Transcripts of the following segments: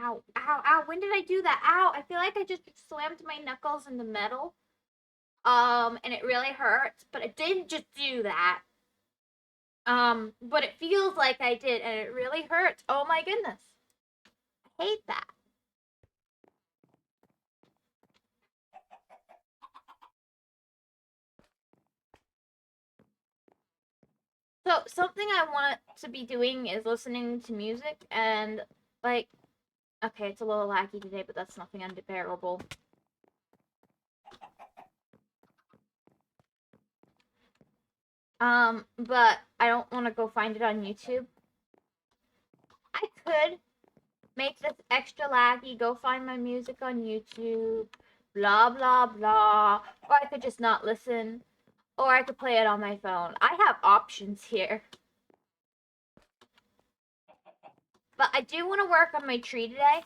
Ow, ow, ow. When did I do that? Ow, I feel like I just slammed my knuckles in the metal. And it really hurts, but I didn't just do that. But it feels like I did, and it really hurts. Oh my goodness. I hate that. So, something I want to be doing is listening to music, and, like, okay, it's a little laggy today, but that's nothing unbearable. But I don't want to go find it on YouTube. I could make this extra laggy, go find my music on YouTube, blah, blah, blah. Or I could just not listen. Or I could play it on my phone. I have options here. But I do want to work on my tree today.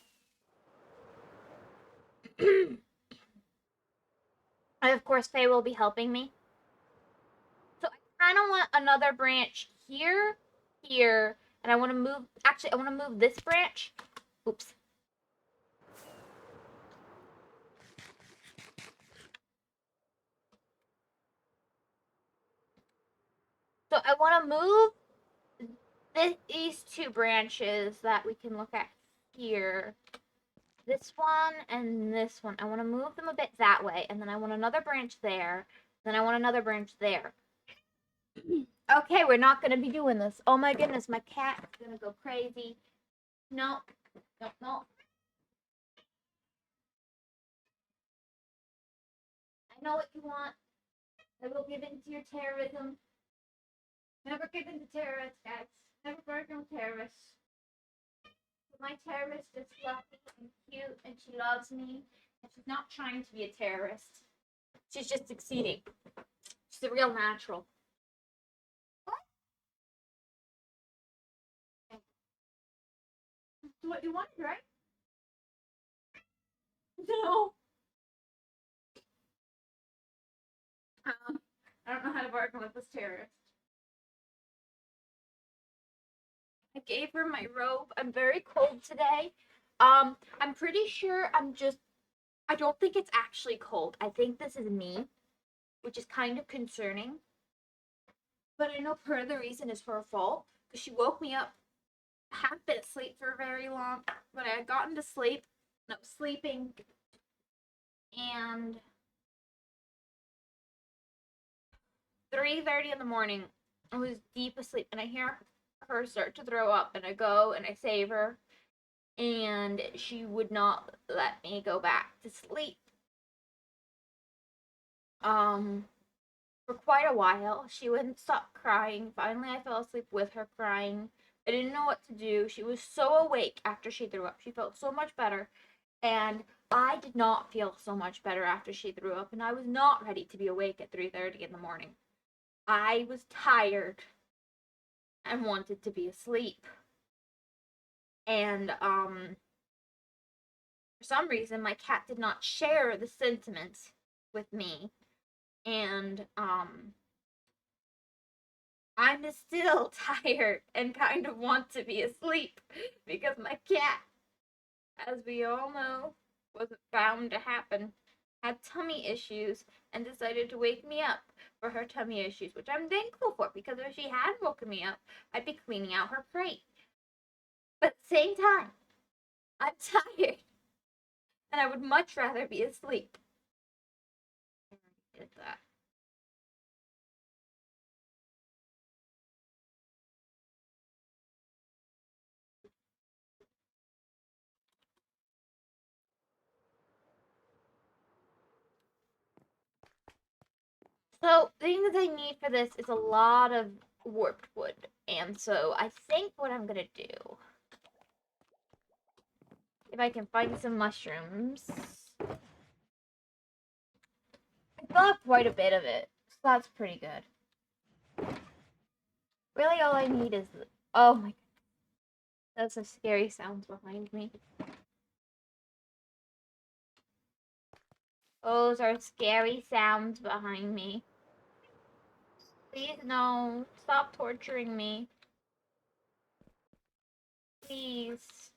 And of course, Faye will be helping me. So I kind of want another branch here, here, and I want to move, actually, I want to move this branch. Oops. So I want to move these two branches that we can look at here. This one and this one. I want to move them a bit that way, and then I want another branch there. Then I want another branch there. Okay, we're not going to be doing this. Oh my goodness, my cat's going to go crazy. No, no, no. I know what you want. I will give in to your terrorism. Never give in to terrorists, guys. Never bargain with terrorists. My terrorist is fluffy and cute, and she loves me. And she's not trying to be a terrorist. She's just succeeding. She's a real natural. What? That's what you wanted, right? No. I don't know how to bargain with this terrorist. I gave her my robe. I'm very cold today. I'm pretty sure I don't think it's actually cold. I think this is me, which is kind of concerning. But I know part of the reason is her fault, because she woke me up. I haven't been asleep for very long, but I had gotten to sleep, and I was sleeping, and 3:30 in the morning, I was deep asleep, and I hear her start to throw up, and I go and I save her, and she would not let me go back to sleep. For quite a while, she wouldn't stop crying. Finally, I fell asleep with her crying. I didn't know what to do. She was so awake after she threw up. She felt so much better, and I did not feel so much better after she threw up, and I was not ready to be awake at 3:30 in the morning. I was tired and wanted to be asleep. And for some reason my cat did not share the sentiments with me. And I'm still tired and kind of want to be asleep because my cat, as we all know, was bound to happen, had tummy issues and decided to wake me up for her tummy issues, which I'm thankful for, because if she had woken me up, I'd be cleaning out her crate. But at the same time, I'm tired and I would much rather be asleep. I already did that. So, things I need for this is a lot of warped wood. And so, I think what I'm gonna do, if I can find some mushrooms, I got quite a bit of it, so that's pretty good. Really, all I need is, oh my god, that's some scary sounds behind me. Those are scary sounds behind me. Please, no, stop torturing me. Please.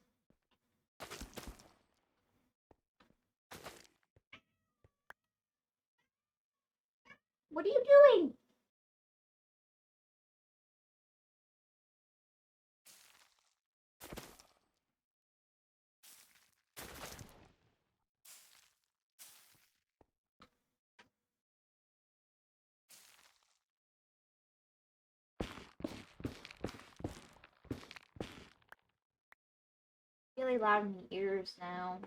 What are you doing? Really loud in the ears now.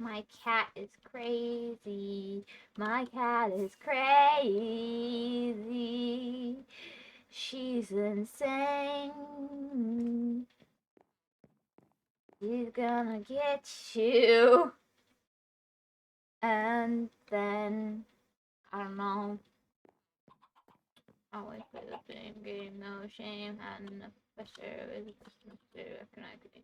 My cat is crazy. My cat is crazy. She's insane. She's gonna get you. And then, I don't know. Always play the same game, no shame, had enough pressure, is it just Mr. Connecting?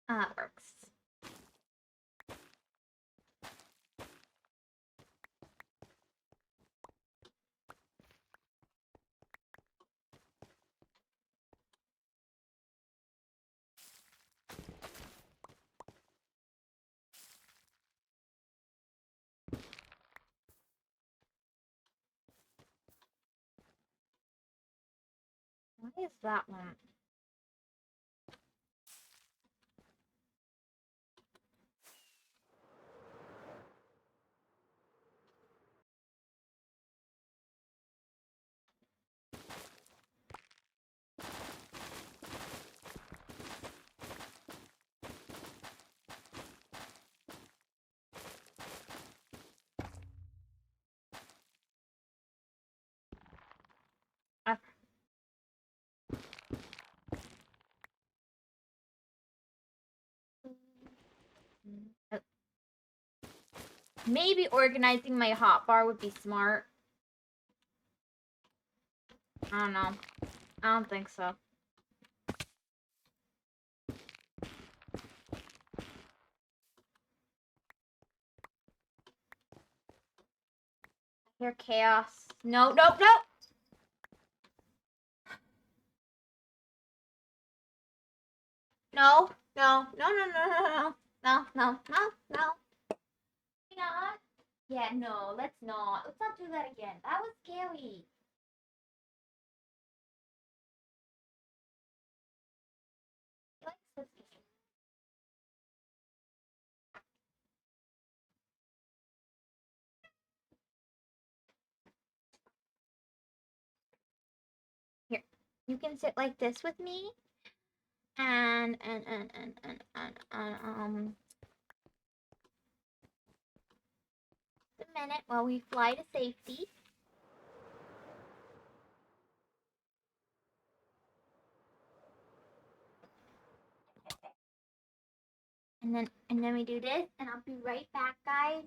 Ah, it works. What is that one? Uh, Maybe organizing my hotbar would be smart. I don't know. I don't think so. Hear chaos. No, no, no! No, no, no, no, no, no, no, no, no, no. Not. Yeah, no, let's not. Let's not do that again. That was scary. He likes this. Here, you can sit like this with me, and a minute while we fly to safety. And then we do this, and I'll be right back, guys.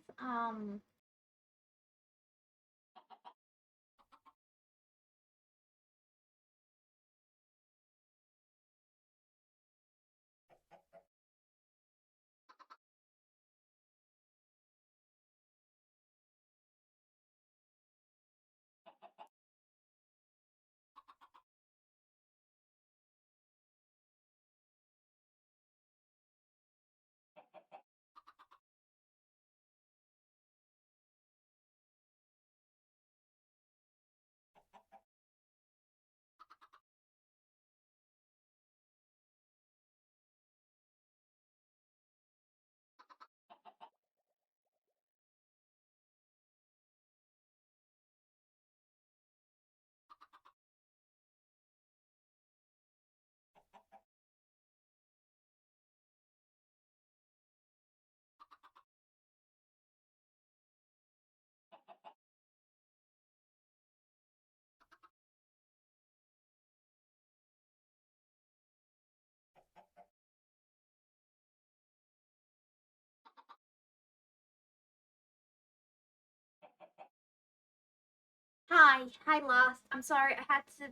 I'm sorry, I had to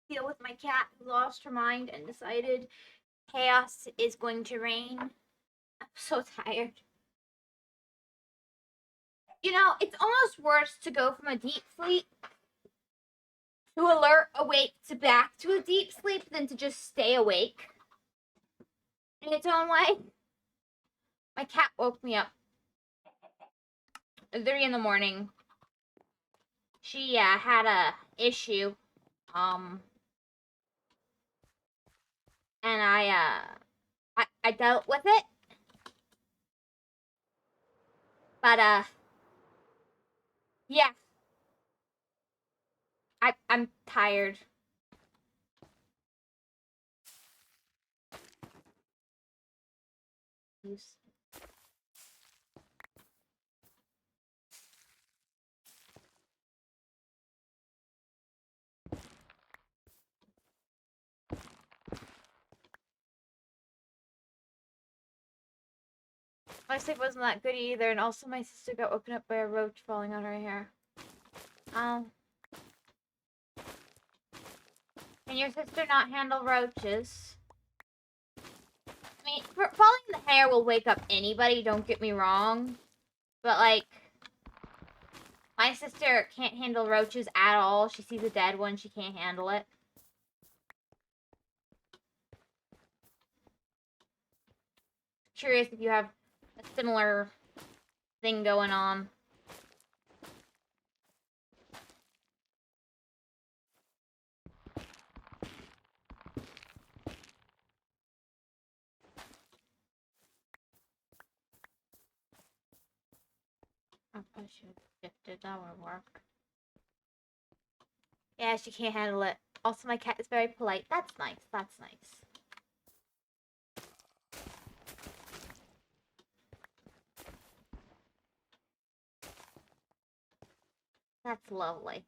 deal with my cat who lost her mind and decided chaos is going to reign. I'm so tired. You know, it's almost worse to go from a deep sleep to alert, awake, to back to a deep sleep than to just stay awake in its own way. My cat woke me up at 3 in the morning. She had a issue, and I dealt with it, but yeah, I'm tired. My sleep wasn't that good either, and also my sister got woken up by a roach falling on her hair. Can your sister not handle roaches? I mean, falling in the hair will wake up anybody, don't get me wrong. But, like, my sister can't handle roaches at all. She sees a dead one, she can't handle it. Curious if you have a similar thing going on. I should have shifted, that would work. Yeah, she can't handle it. Also, my cat is very polite. That's nice, that's nice. That's lovely.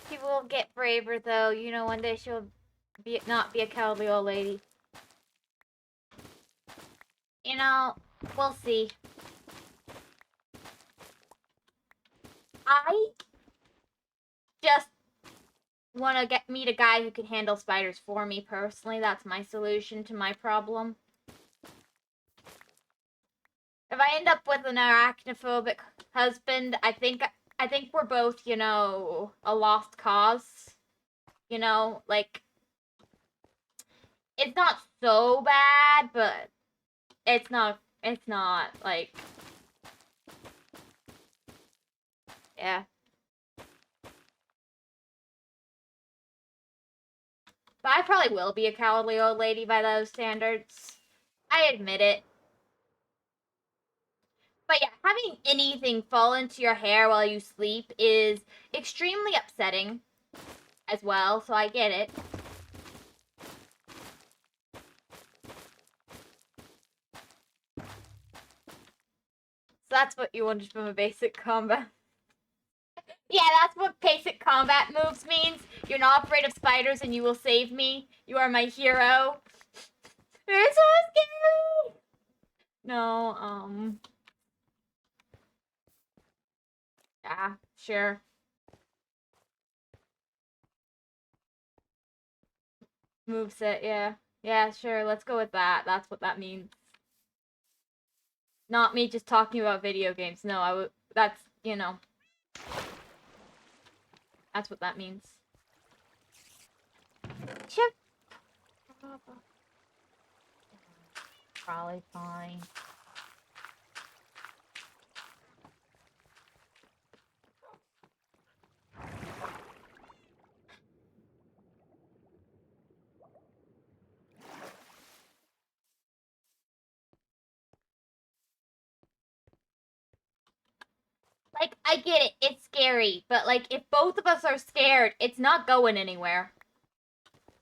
She will get braver, though. You know, one day she'll not be a cowardly old lady. You know, we'll see. I just want to meet a guy who can handle spiders for me personally. That's my solution to my problem. If I end up with an arachnophobic husband, I think we're both, you know, a lost cause. You know, like, it's not so bad, but it's not like, yeah. But I probably will be a cowardly old lady by those standards. I admit it. But yeah, having anything fall into your hair while you sleep is extremely upsetting as well, so I get it. So that's what you wanted from a basic combat. Yeah, that's what basic combat moves means. You're not afraid of spiders and you will save me. You are my hero. You're so scary! No, yeah, sure. Moveset, yeah. Yeah, sure, let's go with that. That's what that means. Not me just talking about video games. No, that's, you know. That's what that means. Chip. Probably fine. I get it. It's scary, but like if both of us are scared, it's not going anywhere.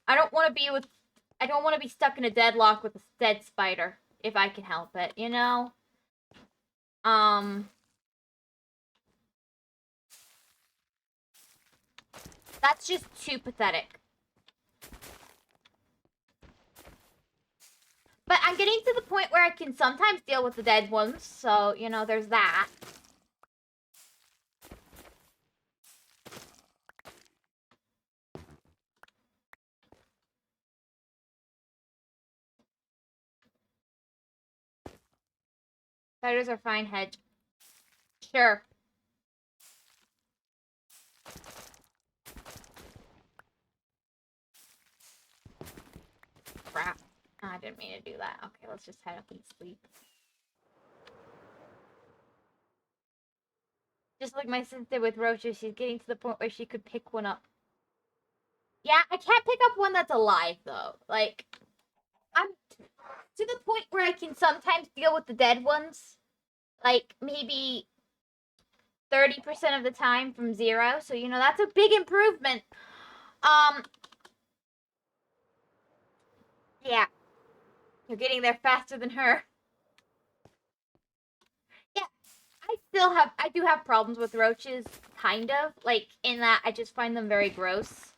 I don't want to be with I don't want to be stuck in a deadlock with a dead spider if I can help it, you know? Um that's just too pathetic. But I'm getting to the point where I can sometimes deal with the dead ones, so, you know, there's that. Spiders are fine, Hedge. Sure. Crap. Oh, I didn't mean to do that. Okay, let's just head up and sleep. Just like my sister with roaches, she's getting to the point where she could pick one up. Yeah, I can't pick up one that's alive, though. Like, I'm to the point where I can sometimes deal with the dead ones. Like, maybe 30% of the time from 0. So, you know, that's a big improvement. Yeah. You're getting there faster than her. Yeah, I do have problems with roaches, kind of. Like, in that I just find them very gross.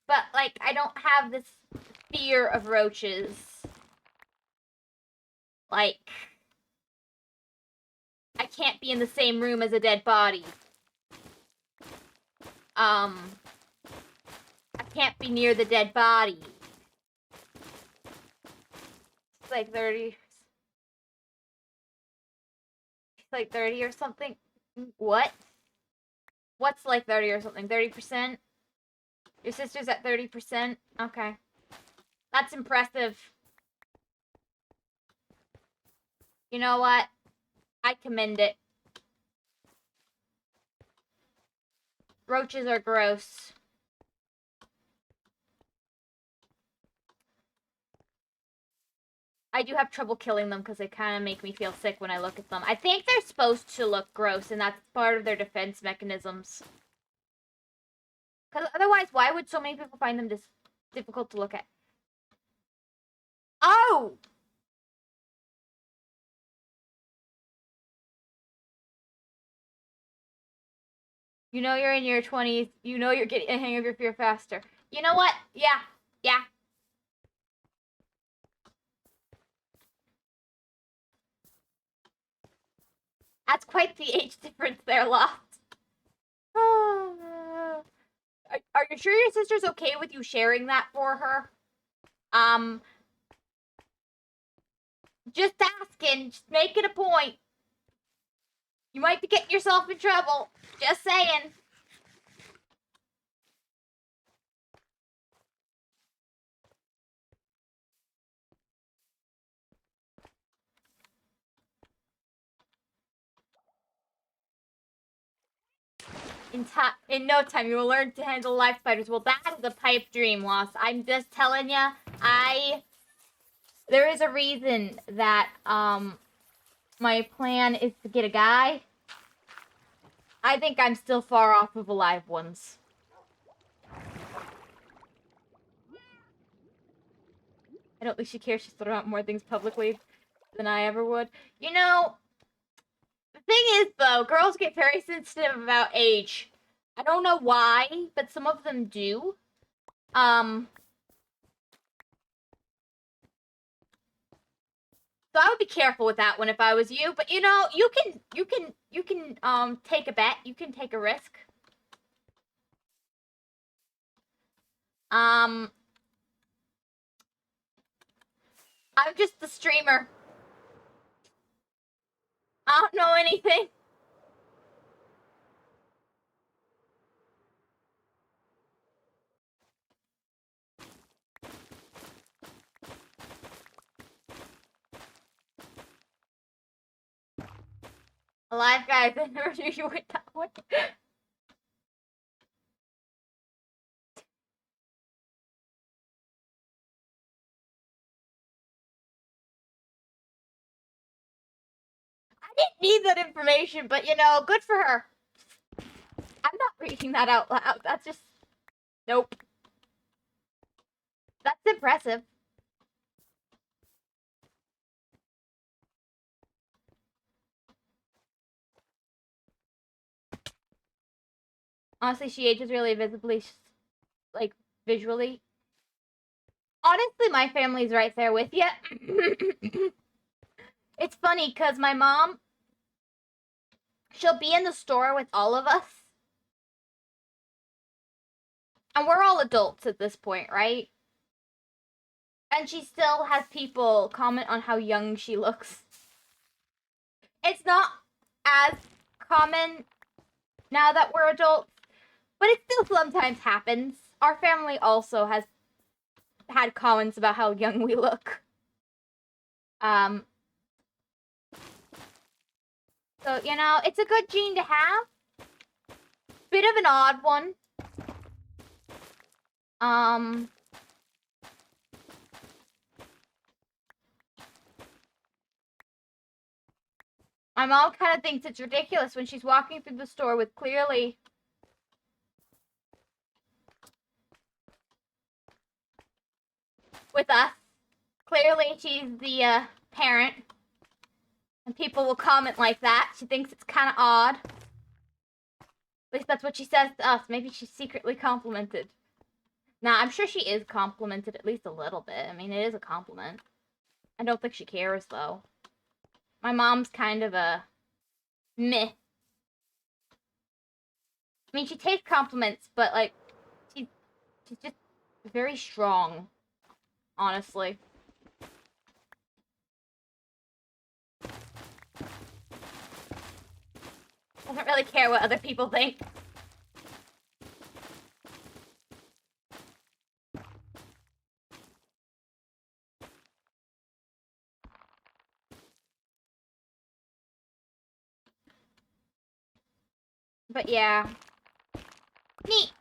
But, like, I don't have this fear of roaches. Like, I can't be in the same room as a dead body. I can't be near the dead body. It's like 30. It's like 30 or something. What? What's like 30 or something? 30%? Your sister's at 30%? Okay. That's impressive. You know what? I commend it. Roaches are gross. I do have trouble killing them because they kind of make me feel sick when I look at them. I think they're supposed to look gross, and that's part of their defense mechanisms. Because otherwise, why would so many people find them difficult to look at? Oh! You know you're in your 20s. You know you're getting a hang of your fear faster. You know what? Yeah. Yeah. That's quite the age difference there, Loft. Are you sure your sister's okay with you sharing that for her? Just asking. Just make it a point. You might be getting yourself in trouble. Just saying. In no time, you will learn to handle live spiders. Well, that is a pipe dream, Loss. I'm just telling you, there is a reason that, my plan is to get a guy. I think I'm still far off of alive ones. I don't think she cares. She's throwing out more things publicly than I ever would. You know, the thing is, though, girls get very sensitive about age. I don't know why, but some of them do. So I would be careful with that one if I was you. But you know, you can take a bet. You can take a risk. Um, I'm just the streamer. I don't know anything. Alive guys, I never knew you would that one. didn't need that information, but you know, good for her. I'm not reading that out loud. That's just nope. That's impressive. Honestly, she ages really visibly, like visually. Honestly, my family's right there with you. It's funny because my mom, she'll be in the store with all of us. And we're all adults at this point, right? And she still has people comment on how young she looks. It's not as common now that we're adults, but it still sometimes happens. Our family also has had comments about how young we look. So, you know, it's a good gene to have. Bit of an odd one. My mom kind of thinks it's ridiculous when she's walking through the store with clearly with us. Clearly, she's the parent, and people will comment like that. She thinks it's kind of odd. At least that's what she says to us. Maybe she's secretly complimented. Nah, I'm sure she is complimented at least a little bit. I mean, it is a compliment. I don't think she cares, though. My mom's kind of a meh. I mean, she takes compliments, but, like, she's just very strong, honestly. Doesn't really care what other people think. But yeah. Neat.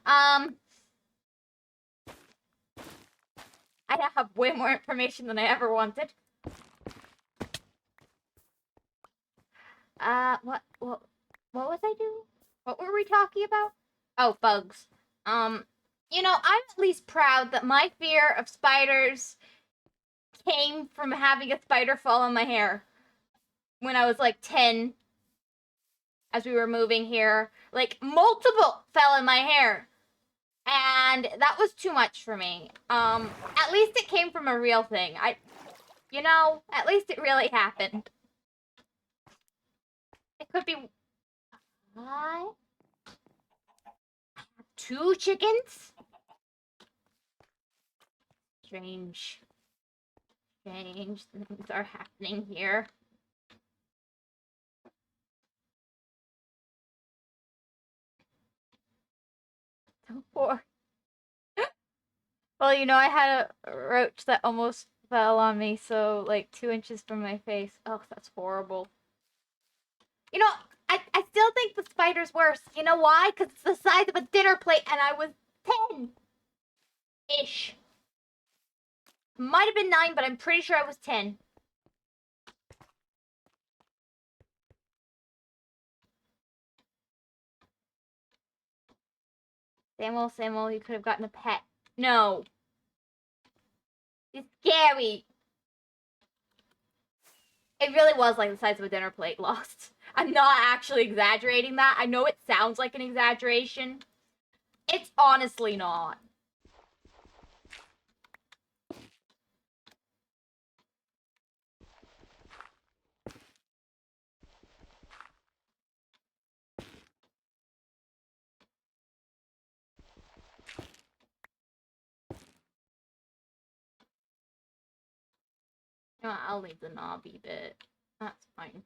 I now have way more information than I ever wanted. What was I doing? What were we talking about? Oh, bugs. You know, I'm at least proud that my fear of spiders came from having a spider fall on my hair when I was like 10 as we were moving here. Like multiple fell in my hair. And that was too much for me. At least it came from a real thing. You know, at least it really happened. It could be what? 2 chickens? Strange. Strange things are happening here. So poor. Well, you know, I had a roach that almost fell on me, so like 2 inches from my face. Oh, that's horrible. You know, I still think the spider's worse. You know why? Because it's the size of a dinner plate and I was 10-ish. Might have been 9, but I'm pretty sure I was 10. Samuel, you could have gotten a pet. No. It's scary. It really was like the size of a dinner plate, Lost. I'm not actually exaggerating that. I know it sounds like an exaggeration. It's honestly not. No, I'll leave the knobby bit. That's fine.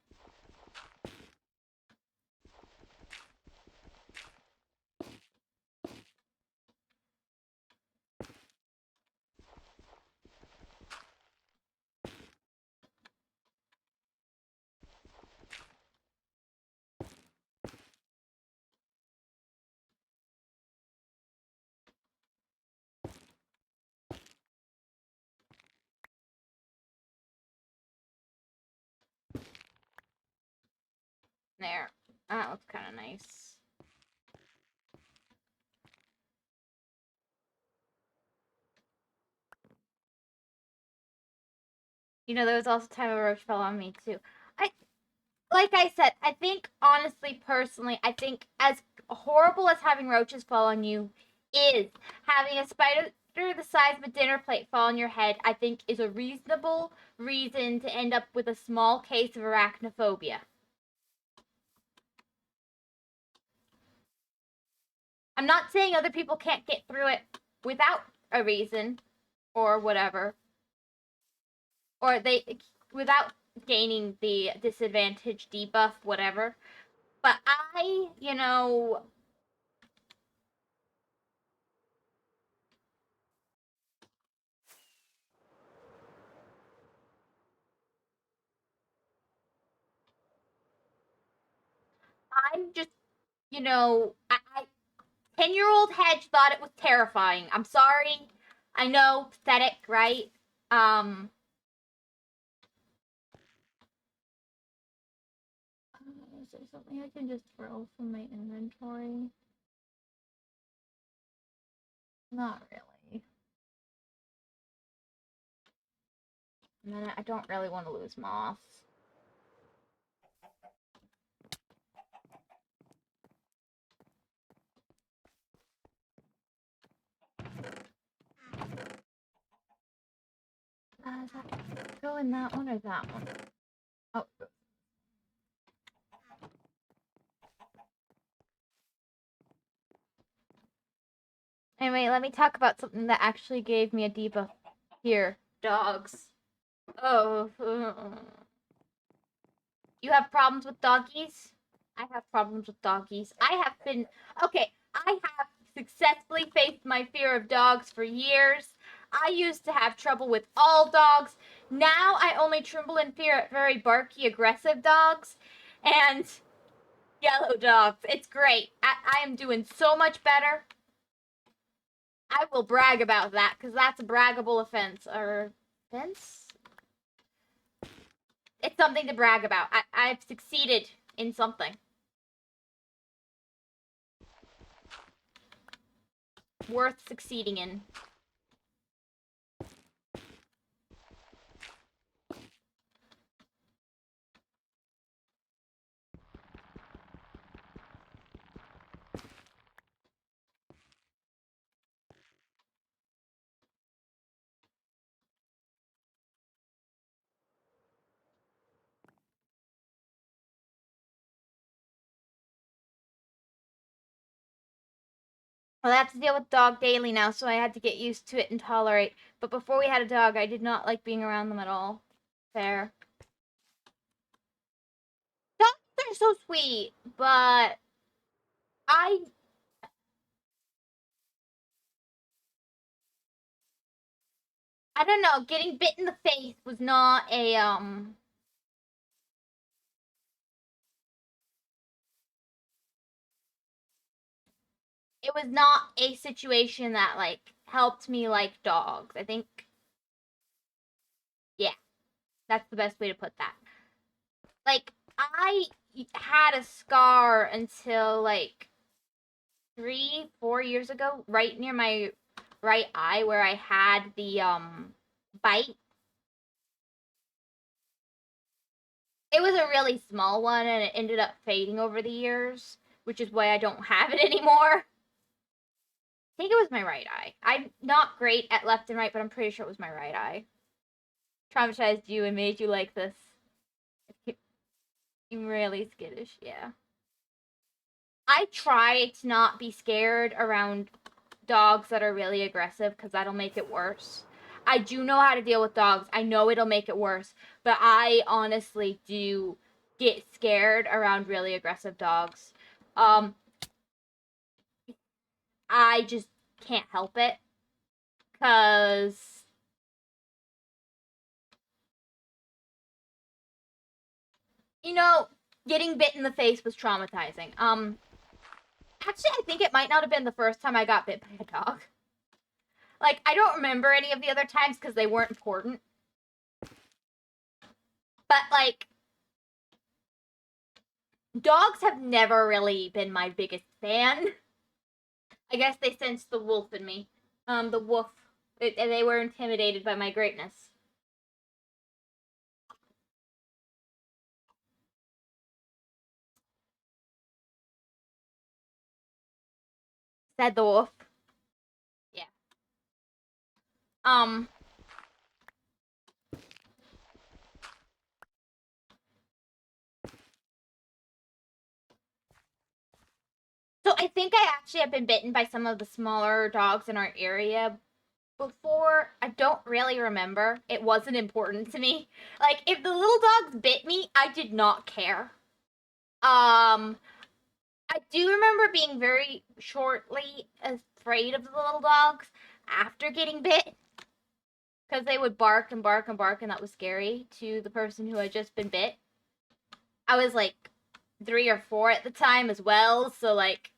There. That looks kind of nice. You know, there was also a time a roach fell on me too. Like I said, I think honestly, personally, I think as horrible as having roaches fall on you is, having a spider the size of a dinner plate fall on your head, I think is a reasonable reason to end up with a small case of arachnophobia. I'm not saying other people can't get through it without a reason or whatever, or they without gaining the disadvantage debuff, whatever. But I'm just, I 10-year-old Hedge thought it was terrifying. I'm sorry. I know, pathetic, right? Is there something I can just throw from my inventory? Not really. And then I don't really want to lose moss. Does that go in that one or that one? Oh. Anyway, let me talk about something that actually gave me a debuff. Here, dogs. Oh. You have problems with doggies? I have problems with doggies. Okay, I have successfully faced my fear of dogs for years. I used to have trouble with all dogs. Now I only tremble in fear at very barky, aggressive dogs and yellow dogs. It's great. I am doing so much better. I will brag about that because that's a braggable offense. Or offense? It's something to brag about. I've succeeded in something. Worth succeeding in. Well, I have to deal with dog daily now, so I had to get used to it and tolerate. But before we had a dog, I did not like being around them at all. Fair. Dogs are so sweet, but I I don't know, getting bit in the face was not it was not a situation that like helped me like dogs. I think yeah, that's the best way to put that. Like I had a scar until like 3, 4 years ago, right near my right eye where I had the bite. It was a really small one and it ended up fading over the years, which is why I don't have it anymore. I think it was my right eye. I'm not great at left and right, but I'm pretty sure it was my right eye. Traumatized you and made you like this. I'm really skittish, yeah. I try to not be scared around dogs that are really aggressive because that'll make it worse. I do know how to deal with dogs. I know it'll make it worse, but I honestly do get scared around really aggressive dogs. Um, I just can't help it because getting bit in the face was traumatizing. Actually, I think it might not have been the first time I got bit by a dog. Like, I don't remember any of the other times because they weren't important. But, like, Dogs have never really been my biggest fan. I guess they sensed the wolf in me. The wolf. They were intimidated by my greatness. Said the wolf. Yeah. Um. So I think I actually have been bitten by some of the smaller dogs in our area before. I don't really remember. It wasn't important to me. Like, if the little dogs bit me, I did not care. I do remember being very shortly afraid of the little dogs after getting bit because they would bark and bark and bark, and that was scary to the person who had just been bit. I was like 3 or 4 at the time as well, so like.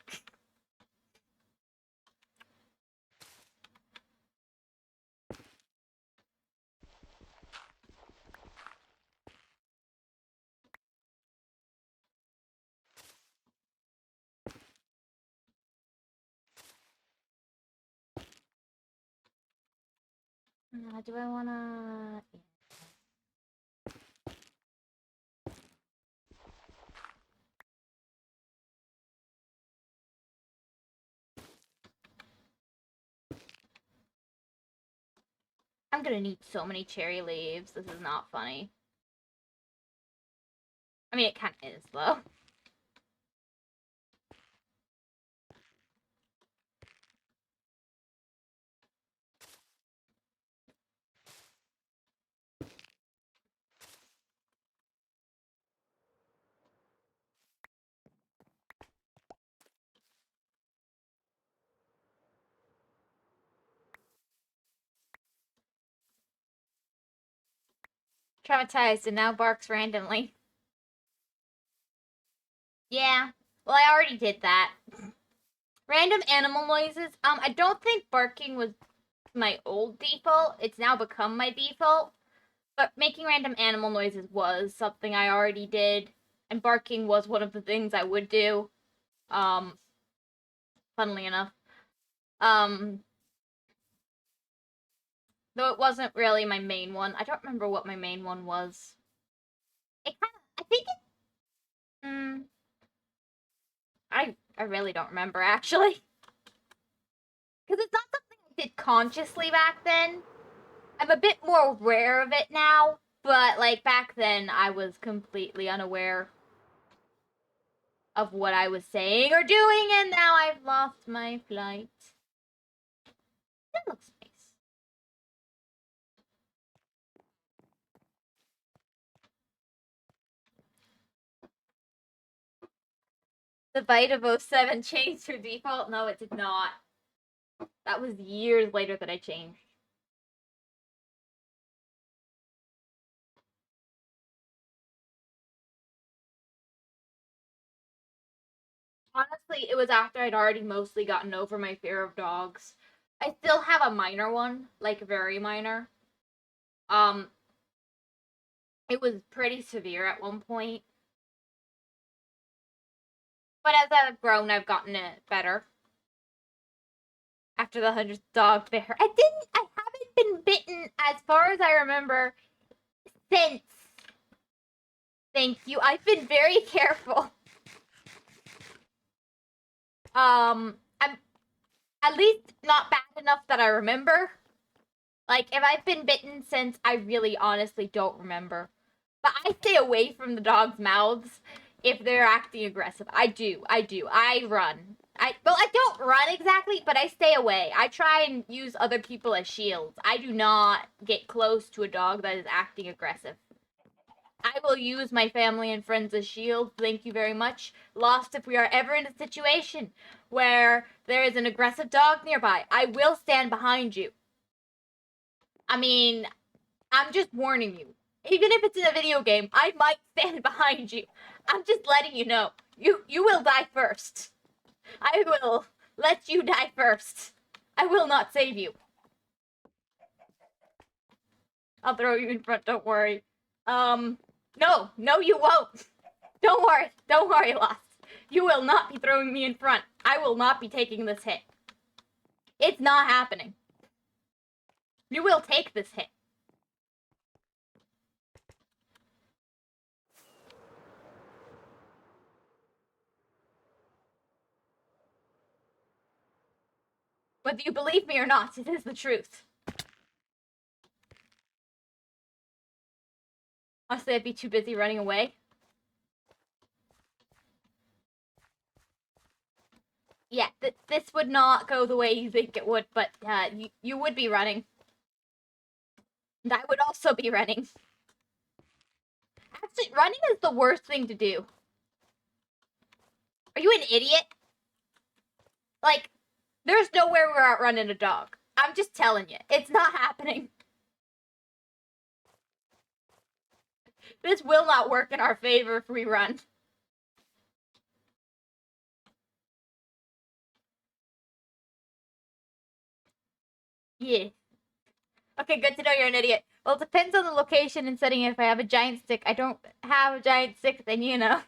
Do I wanna? I'm gonna need so many cherry leaves. This is not funny. I mean, it kind of is though. Traumatized and now barks randomly. Yeah. Well, I already did that. Random animal noises. I don't think barking was my old default. It's now become my default. But making random animal noises was something I already did, and barking was one of the things I would do. Um, Funnily enough. Um, though it wasn't really my main one. I don't remember what my main one was. It kind of, I think it. I really don't remember actually, because it's not something I did consciously back then. I'm a bit more aware of it now, but like back then, I was completely unaware of what I was saying or doing, and now I've lost my flight. That looks nice. The bite of '07 changed her default? No, it did not. That was years later that I changed. Honestly, it was after I'd already mostly gotten over my fear of dogs. I still have a minor one, like very minor. Um, it was pretty severe at one point, but as I've grown, I've gotten it better. After the 100th dog bear, I haven't been bitten as far as I remember since. Thank you. I've been very careful. I'm at least not bad enough that I remember. Like, if I've been bitten since, I really honestly don't remember. But I stay away from the dog's mouths if they're acting aggressive. I do. I run. I don't run exactly, but I stay away. I try and use other people as shields. I do not get close to a dog that is acting aggressive. I will use my family and friends as shields. Thank you very much. Lost if we are ever in a situation where there is an aggressive dog nearby. I will stand behind you. I mean, I'm just warning you. Even if it's in a video game, I might stand behind you. I'm just letting you know. You will die first. I will let you die first. I will not save you. I'll throw you in front, don't worry. No, you won't. Don't worry, Lost. You will not be throwing me in front. I will not be taking this hit. It's not happening. You will take this hit. Whether you believe me or not, it is the truth. Honestly, I'd be too busy running away. Yeah, this would not go the way you think it would, but you would be running. And I would also be running. Actually, running is the worst thing to do. Are you an idiot? Like, there's nowhere we're outrunning a dog. I'm just telling you, it's not happening. This will not work in our favor if we run. Yeah. Okay, good to know you're an idiot. Well, it depends on the location and setting. If I have a giant stick, I don't have a giant stick, then you know.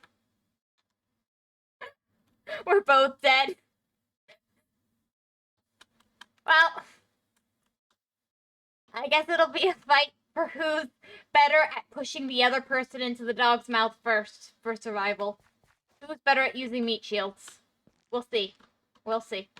We're both dead. Well, I guess it'll be a fight for who's better at pushing the other person into the dog's mouth first for survival. Who's better at using meat shields? We'll see. We'll see.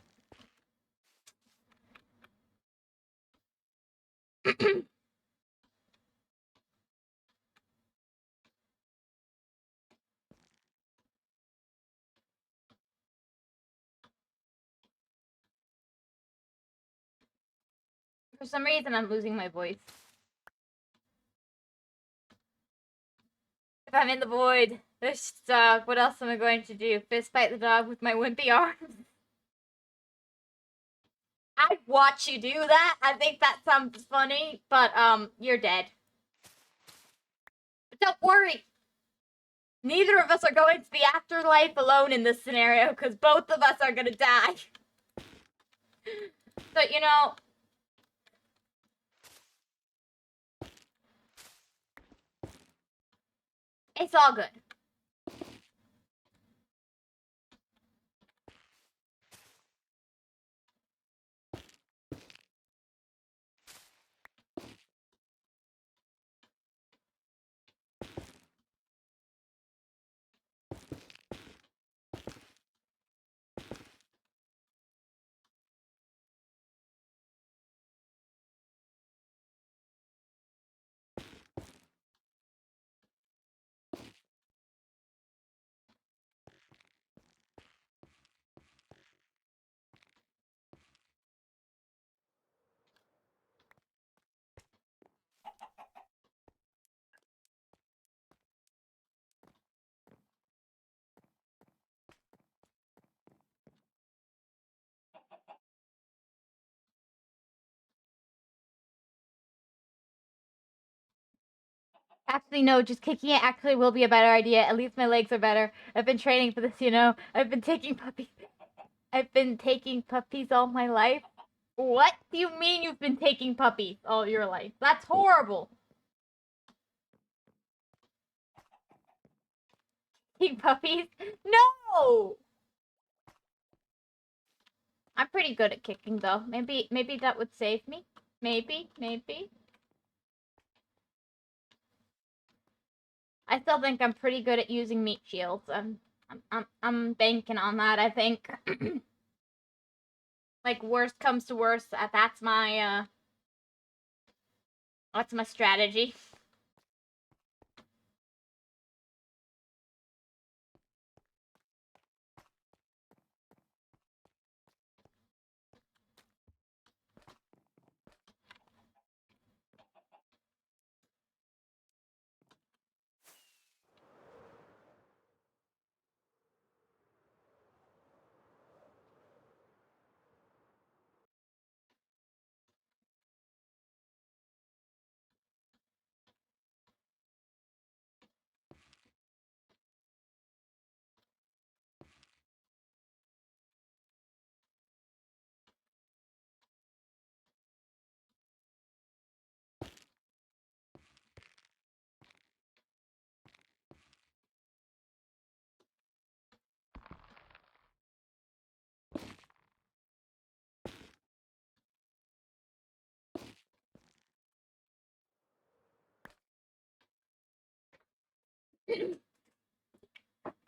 For some reason, I'm losing my voice. If I'm in the void, this dog, what else am I going to do? Fist fight the dog with my wimpy arms? I'd watch you do that. I think that sounds funny, but you're dead. But don't worry. Neither of us are going to the afterlife alone in this scenario, because both of us are gonna die. So, you know, it's all good. Actually, no, just kicking it actually will be a better idea. At least my legs are better. I've been training for this, you know. I've been taking puppies. I've been taking puppies all my life. What do you mean you've been taking puppies all your life? That's horrible. Taking puppies? No! I'm pretty good at kicking though. Maybe that would save me. Maybe. I still think I'm pretty good at using meat shields. I'm banking on that, I think. Like worst comes to worst, that's my strategy.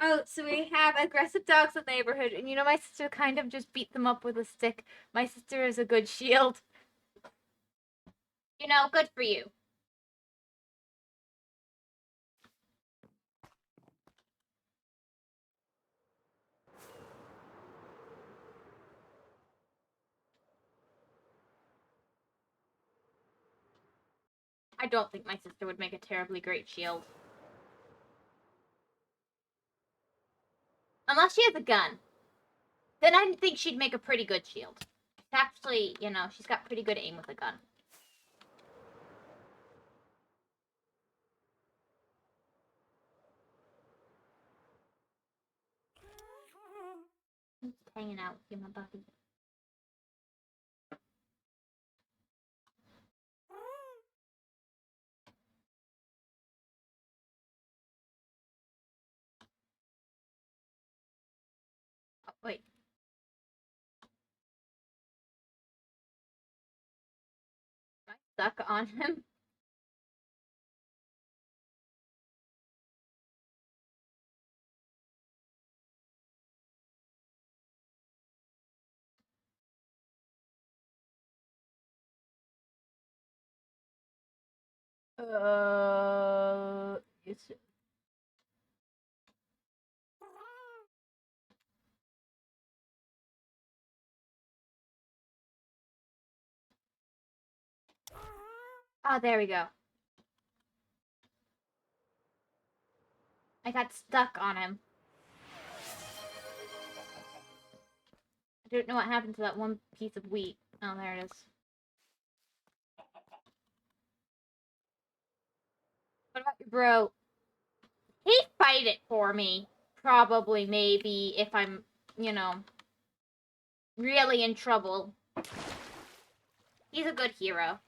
Oh, so we have aggressive dogs in the neighborhood, and my sister kind of just beat them up with a stick. My sister is a good shield. Good for you. I don't think my sister would make a terribly great shield. Unless she has a gun. Then I think she'd make a pretty good shield. Actually, she's got pretty good aim with a gun. I'm just hanging out with you, my buddy. Oh, wait. Am I stuck on him? It's... Oh, there we go. I got stuck on him. I don't know what happened to that one piece of wheat. Oh, there it is. What about your bro? He'd fight it for me. Probably, maybe, if I'm, really in trouble. He's a good hero.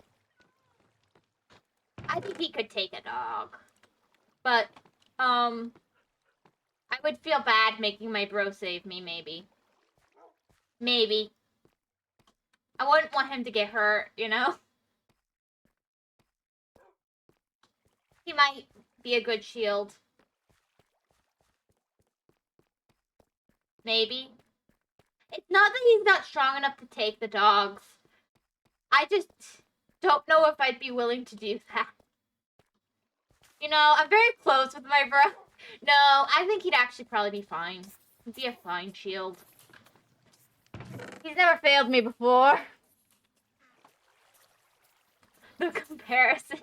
I think he could take a dog. But, I would feel bad making my bro save me, maybe. Maybe. I wouldn't want him to get hurt, He might be a good shield. Maybe. It's not that he's not strong enough to take the dogs. I just don't know if I'd be willing to do that. I'm very close with my bro. No, I think he'd actually probably be fine. He'd be a fine shield. He's never failed me before. The comparison.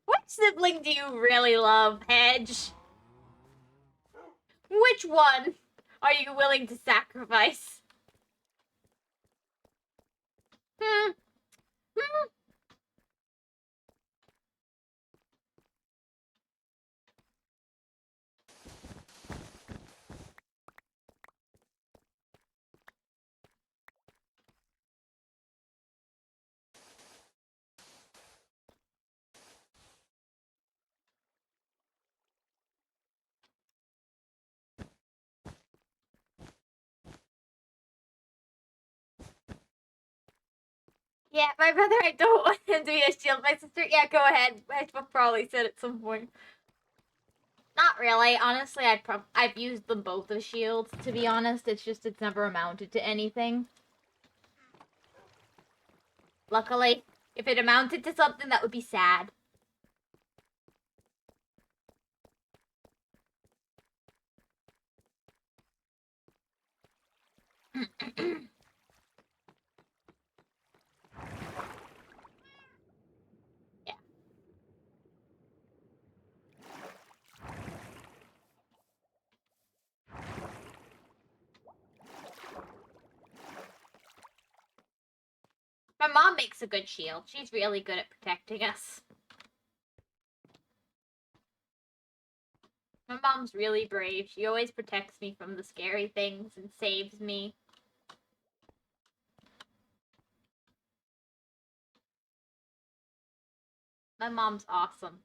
Which sibling do you really love, Hedge? Which one are you willing to sacrifice? Hmm. Yeah, my brother, I don't want him to be a shield. My sister, yeah, go ahead. Hedge will probably said at some point. Not really. Honestly, I've used them both as shields, to be honest. It's never amounted to anything. Luckily, if it amounted to something, that would be sad. Yeah. My mom makes a good shield. She's really good at protecting us. My mom's really brave. She always protects me from the scary things and saves me. My mom's awesome.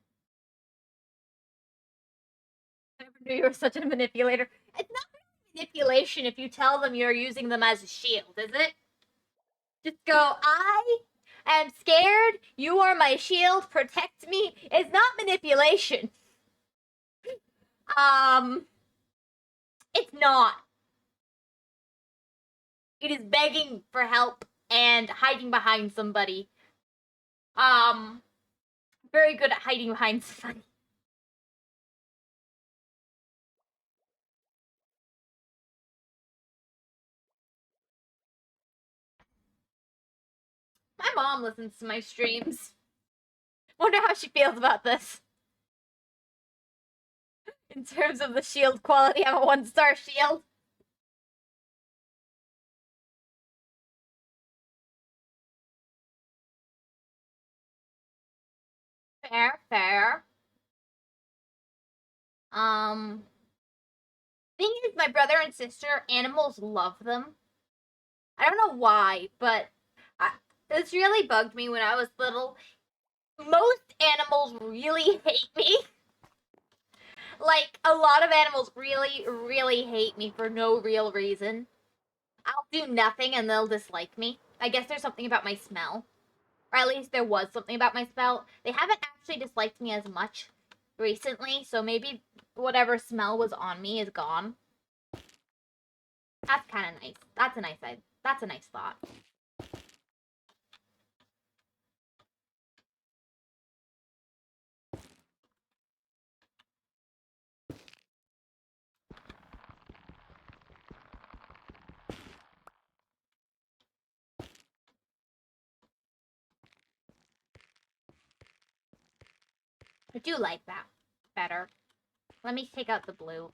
I never knew you were such a manipulator. It's not manipulation if you tell them you're using them as a shield, is it? Just go, I am scared. You are my shield. Protect me. It's not manipulation. Um, it's not. It is begging for help and hiding behind somebody. Um, very good at hiding behind somebody. My mom listens to my streams. Wonder how she feels about this. In terms of the shield quality, I'm a 1-star shield. Fair, fair. Thing is, my brother and sister, animals love them. I don't know why, but this really bugged me when I was little. Most animals really hate me. Like, a lot of animals really, really hate me for no real reason. I'll do nothing and they'll dislike me. I guess there's something about my smell. Or at least there was something about my smell. They haven't actually disliked me as much recently, so maybe whatever smell was on me is gone. That's kind of nice. That's a nice thought. I do like that better. Let me take out the blue.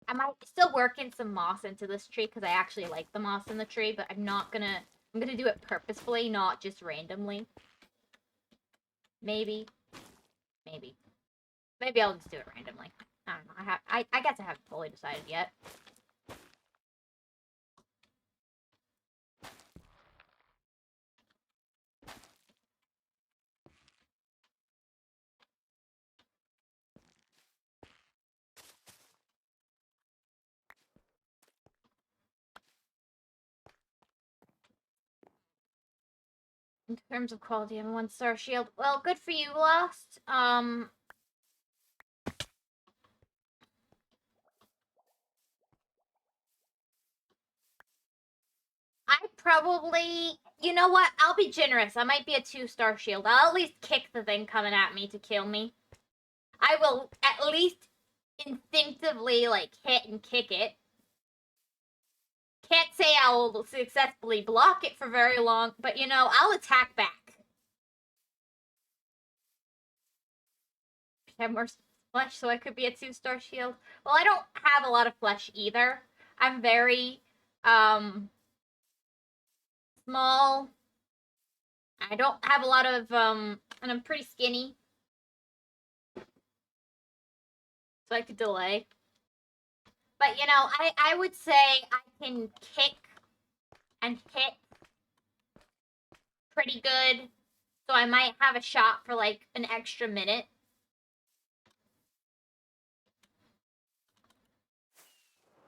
I might still work in some moss into this tree because I actually like the moss in the tree, but I'm gonna do it purposefully, not just randomly. Maybe. Maybe. Maybe I'll just do it randomly. I don't know. I guess I haven't fully decided yet. In terms of quality, I'm a 1-star shield. Well, good for you, Lost. I probably, you know what? I'll be generous. I might be a 2-star shield. I'll at least kick the thing coming at me to kill me. I will at least instinctively, like, hit and kick it. Can't say I'll successfully block it for very long, but you know, I'll attack back. I have more flesh, so I could be a 2-star shield. Well, I don't have a lot of flesh either. I'm very, small. I don't have a lot of, and I'm pretty skinny. So I could delay. But, you know, I would say I can kick and hit pretty good. So I might have a shot for, like, an extra minute.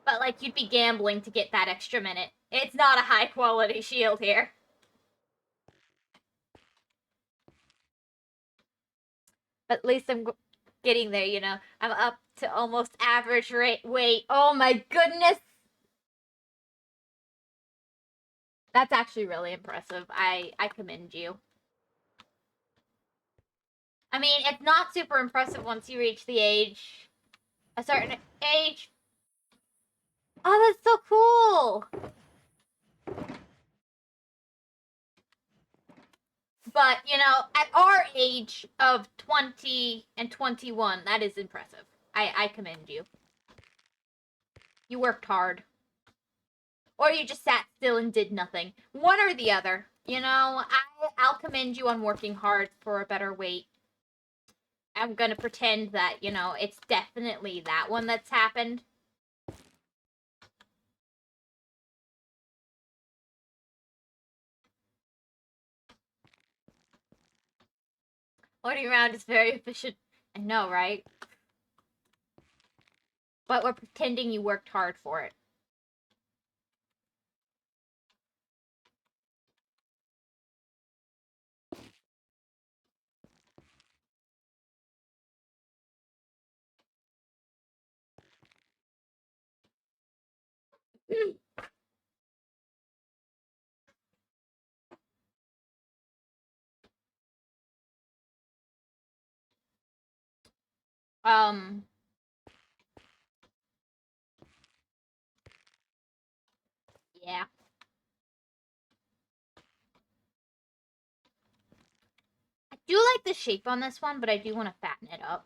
But, like, you'd be gambling to get that extra minute. It's not a high-quality shield here. But at least I'm getting there, you know. I'm up to almost average weight. Oh my goodness! That's actually really impressive. I commend you. I mean, it's not super impressive once you reach a certain age. Oh, that's so cool! But, you know, at our age of 20 and 21, that is impressive. I commend you. You worked hard. Or you just sat still and did nothing. One or the other. You know, I'll commend you on working hard for a better weight. I'm gonna pretend that, you know, it's definitely that one that's happened. Loading around is very efficient. I know, right? But we're pretending you worked hard for it. Um, yeah. I do like the shape on this one, but I do want to fatten it up.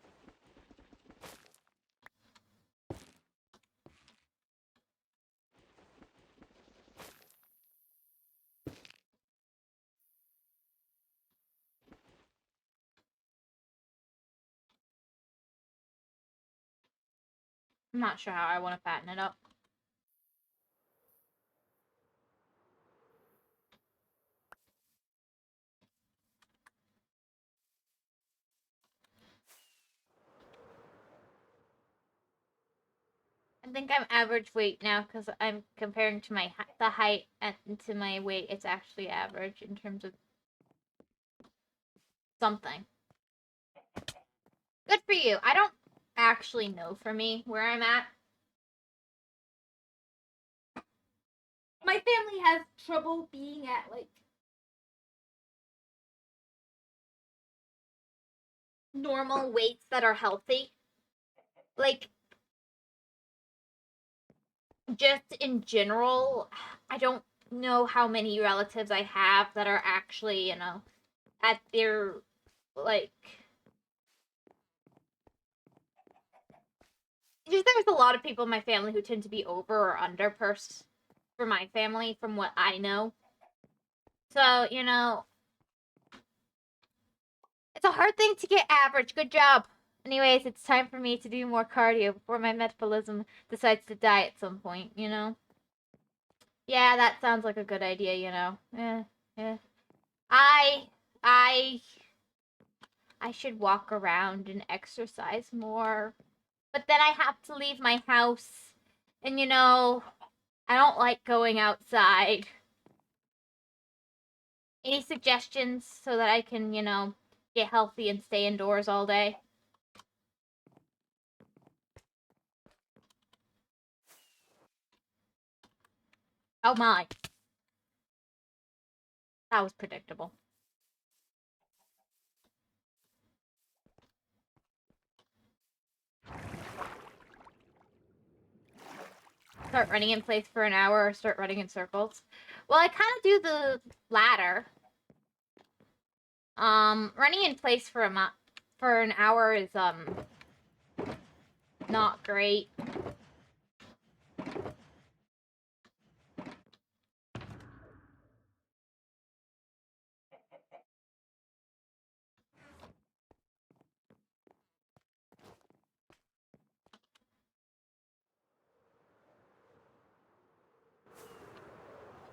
I'm not sure how I want to fatten it up. I think I'm average weight now because I'm comparing to the height and to my weight. It's actually average in terms of something. Good for you. I don't actually know for me where I'm at. My family has trouble being at like normal weights that are healthy. Like just in general, I don't know how many relatives I have that are actually, at their like just there's a lot of people in my family who tend to be over or under purse for my family from what I know. So, it's a hard thing to get average. Good job. Anyways, it's time for me to do more cardio before my metabolism decides to die at some point. Yeah, that sounds like a good idea. Yeah. I I I should walk around and exercise more. But then I have to leave my house. And I don't like going outside. Any suggestions so that I can, get healthy and stay indoors all day? Oh my. That was predictable. Start running in place for an hour or start running in circles. Well, I kind of do the latter. Running in place for an hour is not great.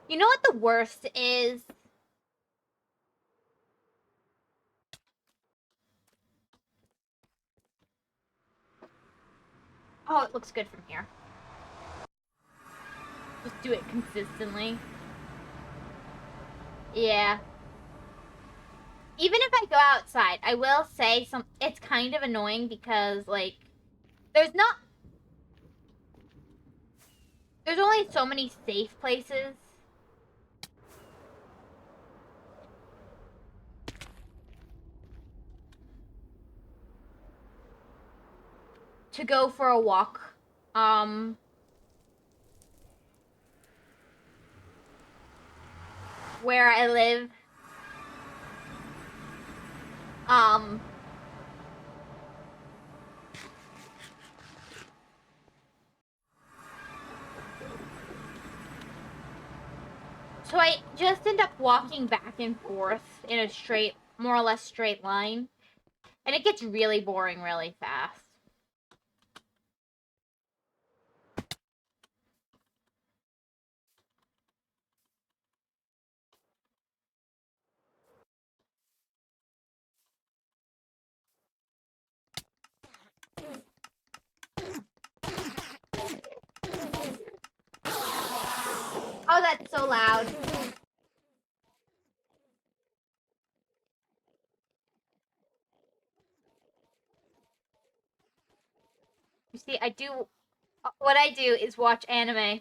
You know what the worst is? Oh, it looks good from here. Just do it consistently. Yeah. Even if I go outside, I will say it's kind of annoying because like there's not there's only so many safe places to go for a walk. Where I live. Um so I just end up walking back and forth in a more or less straight line. And it gets really boring really fast. Oh, that's so loud. You see, what I do is watch anime.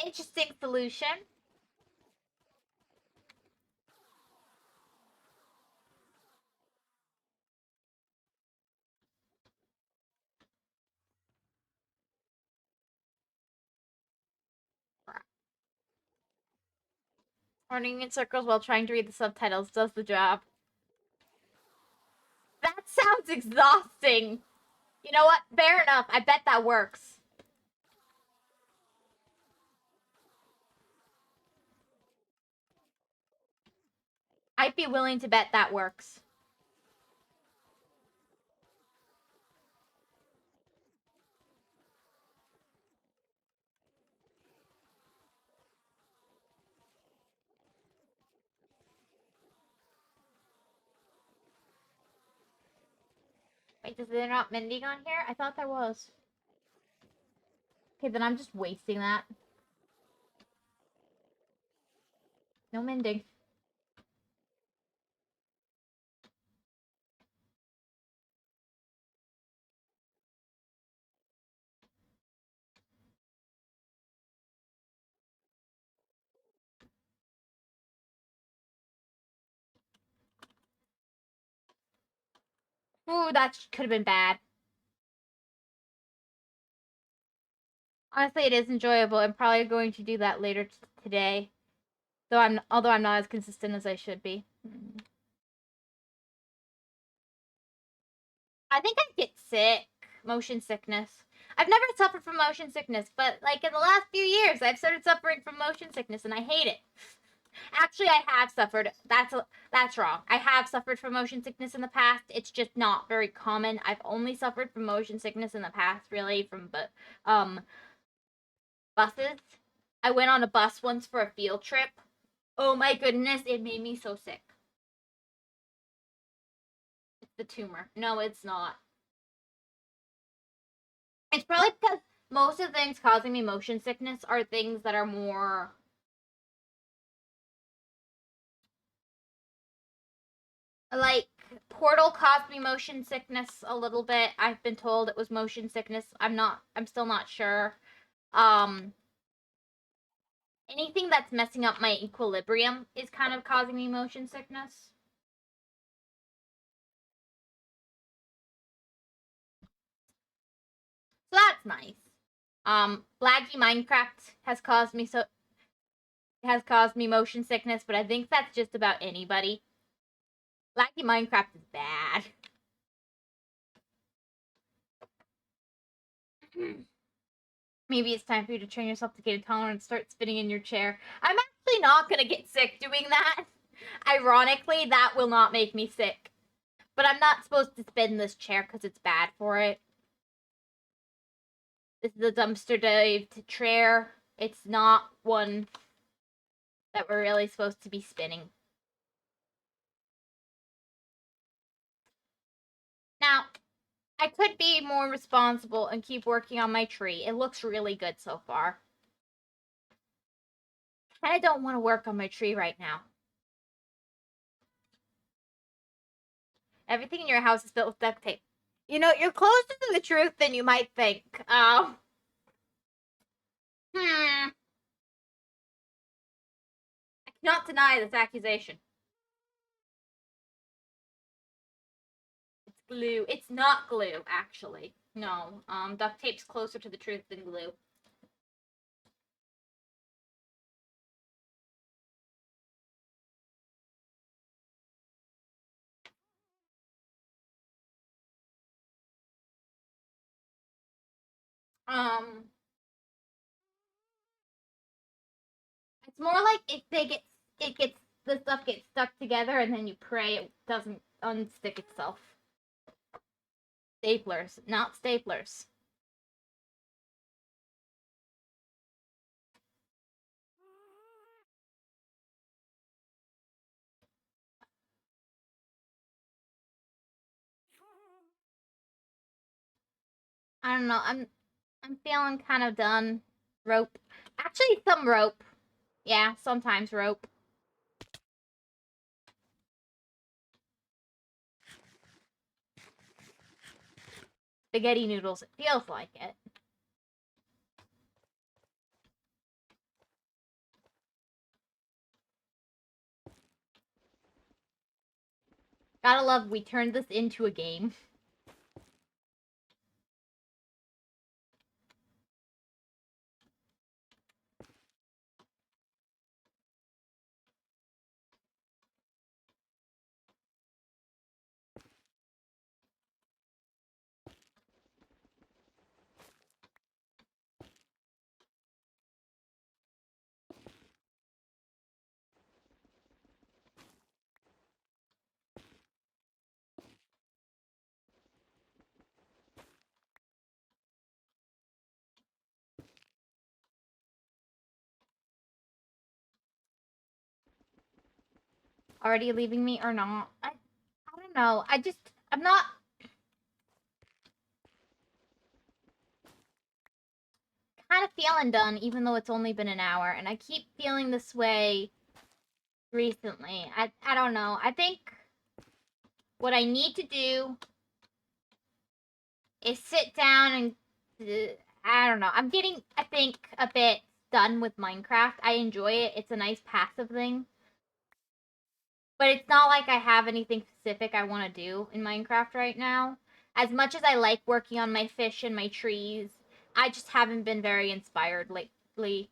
Interesting solution. Running in circles while trying to read the subtitles does the job. That sounds exhausting. You know what? Fair enough. I bet that works. I'd be willing to bet that works. Wait, is there not mending on here? I thought there was. Okay, then I'm just wasting that. No mending. Ooh, that could have been bad. Honestly, it is enjoyable. I'm probably going to do that later today. Although I'm not as consistent as I should be. I think I get sick. Motion sickness. I've never suffered from motion sickness, but like in the last few years, I've started suffering from motion sickness, and I hate it. Actually, I have suffered. That's wrong. I have suffered from motion sickness in the past. It's just not very common. I've only suffered from motion sickness in the past, really, from buses. I went on a bus once for a field trip. Oh my goodness, it made me so sick. It's the tumor. No, it's not. It's probably because most of the things causing me motion sickness are things that are more like Portal caused me motion sickness a little bit. I've been told it was motion sickness. I'm still not sure. Um Anything that's messing up my equilibrium is kind of causing me motion sickness. So that's nice. Laggy Minecraft has caused me motion sickness, but I think that's just about anybody. Laggy Minecraft is bad. Maybe it's time for you to train yourself to get a tolerance and start spinning in your chair. I'm actually not gonna get sick doing that. Ironically, that will not make me sick. But I'm not supposed to spin this chair because it's bad for it. This is a dumpster dived chair. It's not one that we're really supposed to be spinning. Now, I could be more responsible and keep working on my tree. It looks really good so far. And I don't want to work on my tree right now. Everything in your house is built with duct tape. You know, you're closer to the truth than you might think. I cannot deny this accusation. It's glue. It's not glue, actually. No, duct tape's closer to the truth than glue. Um, it's more like if the stuff gets stuck together and then you pray it doesn't unstick itself. Staplers, not staplers. I don't know. I'm feeling kind of done. Rope. Actually, some rope. Yeah, sometimes rope. Spaghetti noodles. It feels like it. Gotta love, we turned this into a game. Already leaving me or not? I don't know. I'm not kind of feeling done, even though it's only been an hour, and I keep feeling this way recently. I don't know. I think what I need to do is sit down and I don't know. I'm getting, I think, a bit done with Minecraft. I enjoy it. It's a nice passive thing. But it's not like I have anything specific I want to do in Minecraft right now. As much as I like working on my fish and my trees, I just haven't been very inspired lately.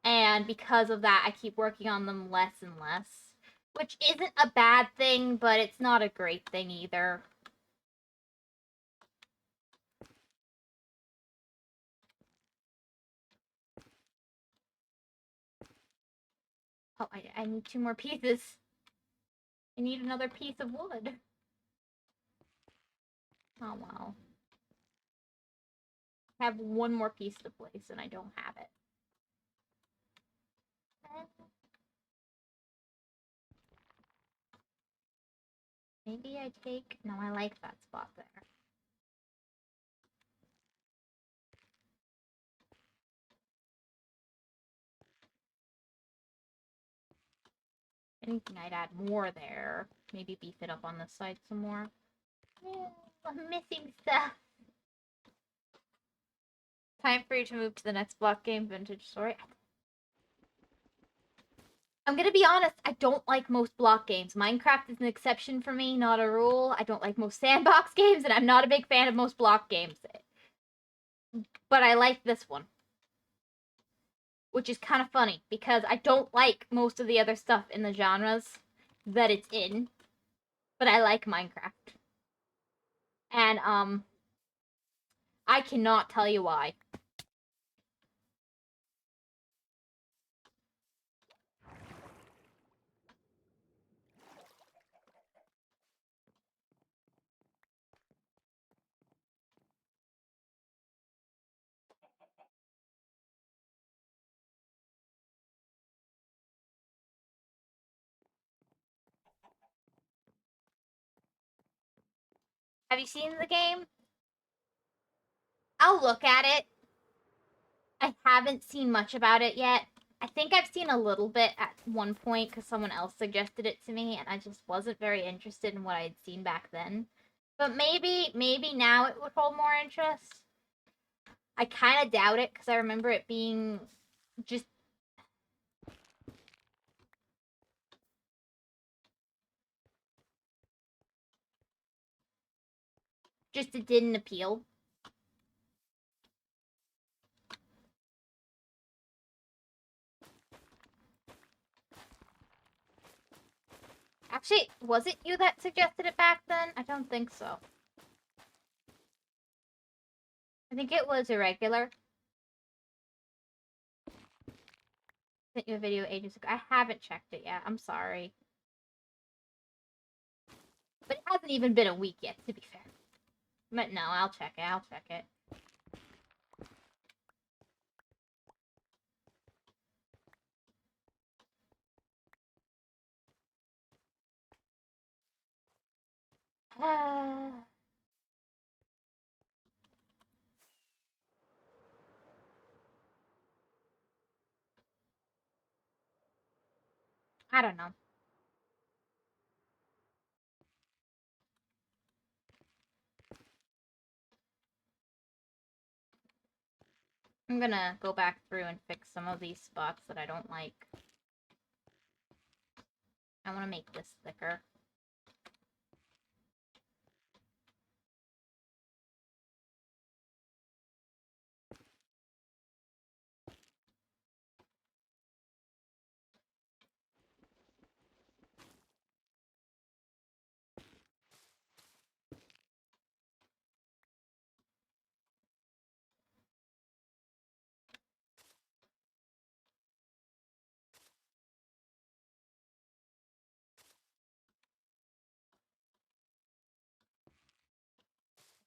And because of that, I keep working on them less and less. Which isn't a bad thing, but it's not a great thing either. Oh, I need 2 more pieces. I need another piece of wood. Oh, well. I have 1 more piece to place, and I don't have it. Maybe I take... No, I like that spot there. Anything I'd add more there. Maybe beef it up on this side some more. Yeah, I'm missing stuff. Time for you to move to the next block game, Vintage Story. I'm gonna be honest, I don't like most block games. Minecraft is an exception for me, not a rule. I don't like most sandbox games, and I'm not a big fan of most block games. But I like this one. Which is kind of funny, because I don't like most of the other stuff in the genres that it's in. But I like Minecraft. And, I cannot tell you why. Have you seen the game? I'll look at it. I haven't seen much about it yet. I think I've seen a little bit at one point because someone else suggested it to me, and I just wasn't very interested in what I had seen back then. But maybe now it would hold more interest. I kind of doubt it because I remember it being just it didn't appeal. Actually, was it you that suggested it back then? I don't think so. I think it was Irregular. Sent you a video ages ago. I haven't checked it yet. I'm sorry. But it hasn't even been a week yet, to be fair. But no, I'll check it. I'll check it. I don't know. I'm gonna go back through and fix some of these spots that I don't like. I want to make this thicker.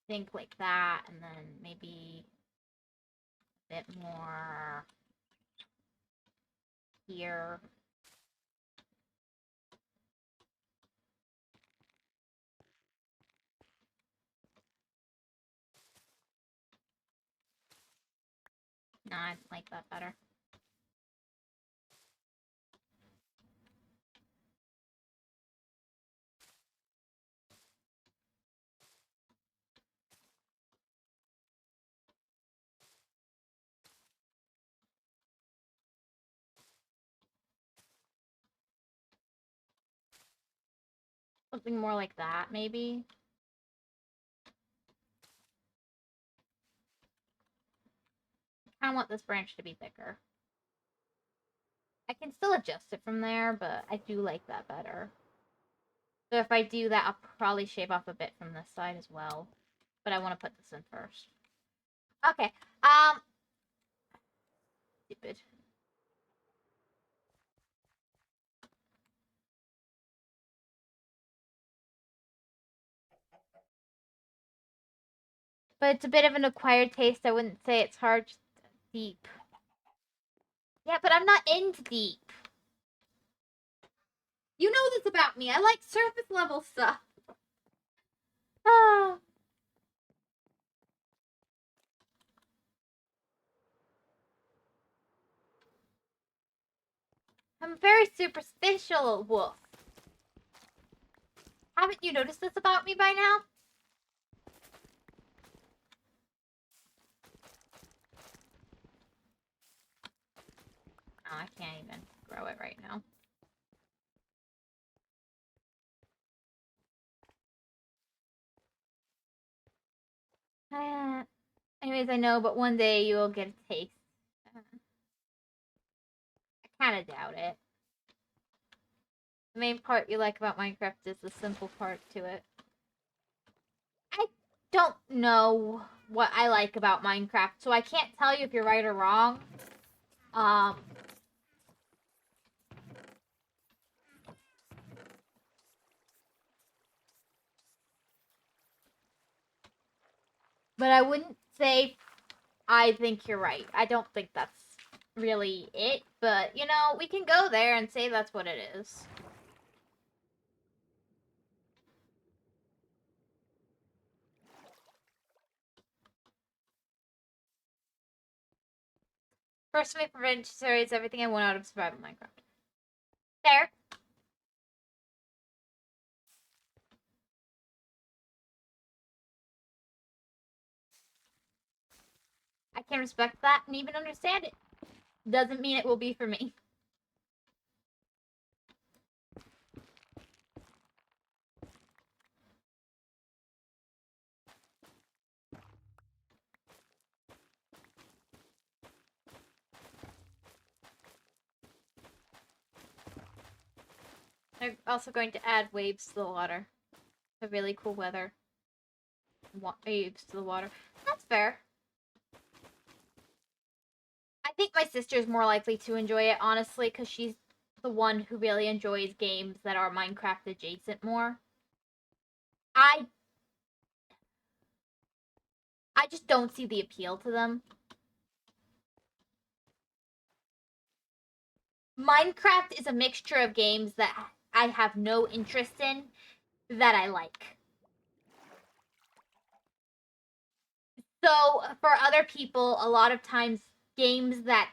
think like that, and then maybe a bit more here. No, I like that better. Something more like that, maybe. I kind of want this branch to be thicker. I can still adjust it from there, but I do like that better. So if I do that, I'll probably shave off a bit from this side as well. But I want to put this in first. Okay. Stupid. But it's a bit of an acquired taste. I wouldn't say it's hard, just deep. Yeah, but I'm not into deep. You know this about me. I like surface level stuff. Ah. I'm a very superficial wolf. Haven't you noticed this about me by now? Oh, I can't even grow it right now. Anyways, I know, but one day you will get a taste. I kind of doubt it. The main part you like about Minecraft is the simple part to it. I don't know what I like about Minecraft, so I can't tell you if you're right or wrong. But I wouldn't say I think you're right. I don't think that's really it, but you know, we can go there and say that's what it is. First way for adventure is everything I want out of survival Minecraft. There. I can respect that and even understand it. Doesn't mean it will be for me. I'm also going to add waves to the water. A really cool weather. Waves to the water. That's fair. I think my sister's more likely to enjoy it, honestly, because she's the one who really enjoys games that are Minecraft adjacent more. I just don't see the appeal to them. Minecraft is a mixture of games that I have no interest in that I like. So for other people, a lot of times games that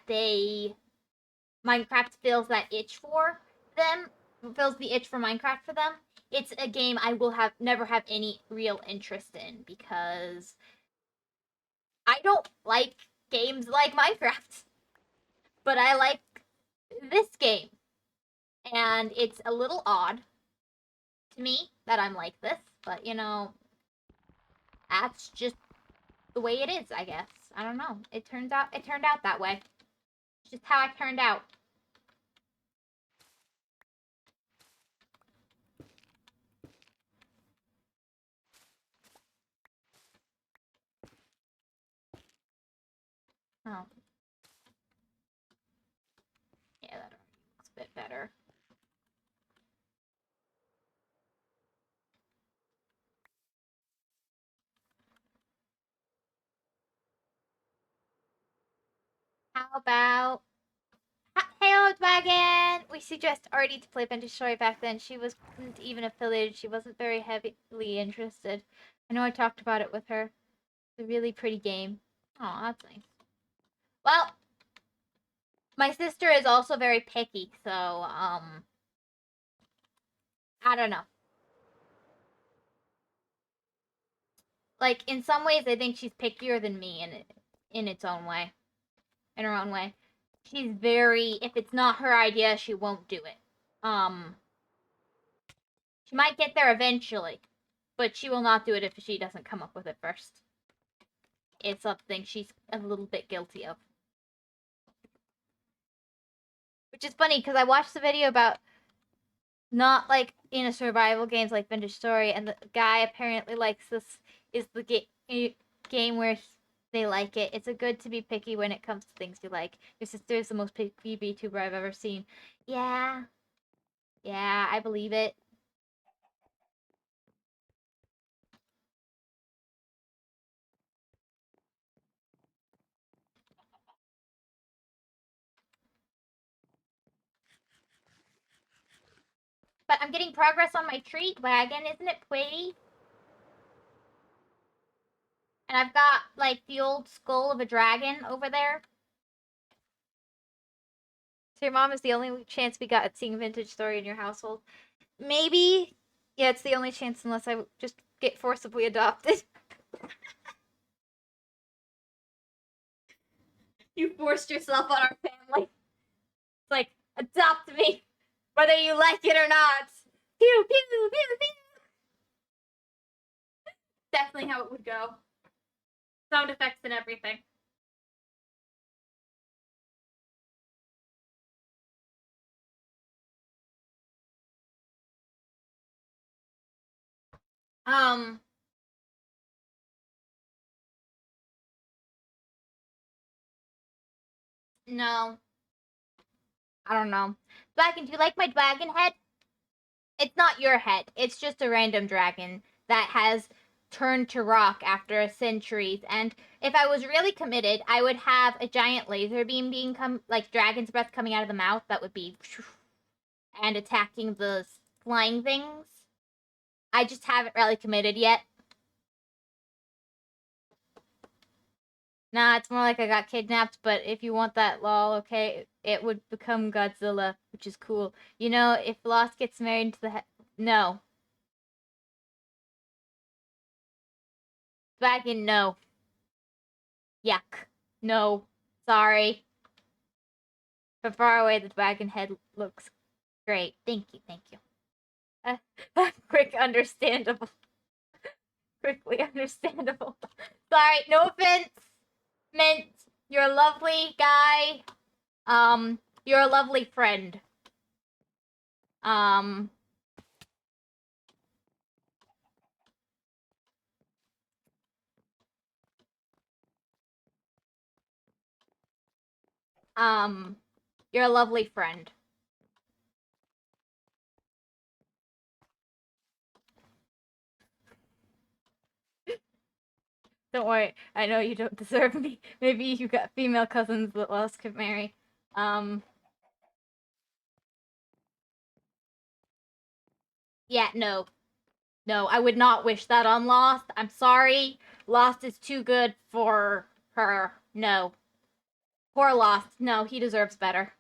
Minecraft fills that itch for them, fills the itch for Minecraft for them. It's a game I will never have any real interest in because I don't like games like Minecraft. But I like this game. And it's a little odd to me that I'm like this, but you know, that's just the way it is, I guess. I don't know. It turned out that way. It's just how I turned out. Oh. Yeah, that looks a bit better. about Hello Dragon! We suggested Artie to play Vintage Story back then. She wasn't even affiliated. She wasn't very heavily interested. I know I talked about it with her. It's a really pretty game. Oh, that's nice. Well, my sister is also very picky, so, I don't know. Like, in some ways, I think she's pickier than me in its own way. In her own way. She's very, if it's not her idea, she won't do it. She might get there eventually, but she will not do it if she doesn't come up with it first. It's something she's a little bit guilty of. Which is funny, because I watched the video about not like in a survival games like Vintage Story, and the guy apparently likes this is the game where they like it. It's a good to be picky when it comes to things you like. Your sister is the most picky VTuber I've ever seen. Yeah. Yeah, I believe it. But I'm getting progress on my treat wagon. Isn't it pretty? And I've got, like, the old skull of a dragon over there. So your mom is the only chance we got at seeing Vintage Story in your household. Maybe. Yeah, it's the only chance unless I just get forcibly adopted. You forced yourself on our family. It's like, adopt me, whether you like it or not. Pew, pew, pew, pew. Definitely how it would go. Sound effects and everything. No. I don't know. Dragon, do you like my dragon head? It's not your head. It's just a random dragon that has turned to rock after centuries. And if I was really committed, I would have a giant laser beam being like dragon's breath coming out of the mouth that would be and attacking the flying things. I just haven't really committed yet. Nah, it's more like I got kidnapped, but if you want that lol, okay, it would become Godzilla, which is cool. You know, if Lost gets married to the no. Dragon, no. Yuck. No. Sorry. From far away, the dragon head looks great. Thank you, thank you. Quick, understandable. Quickly understandable. Sorry, no offense. Mint, you're a lovely guy. You're a lovely friend. Um, you're a lovely friend. Don't worry, I know you don't deserve me. Maybe you got female cousins that Lost could marry. Yeah, no. No, I would not wish that on Lost. I'm sorry. Lost is too good for her. No. Poor Lost. No, he deserves better.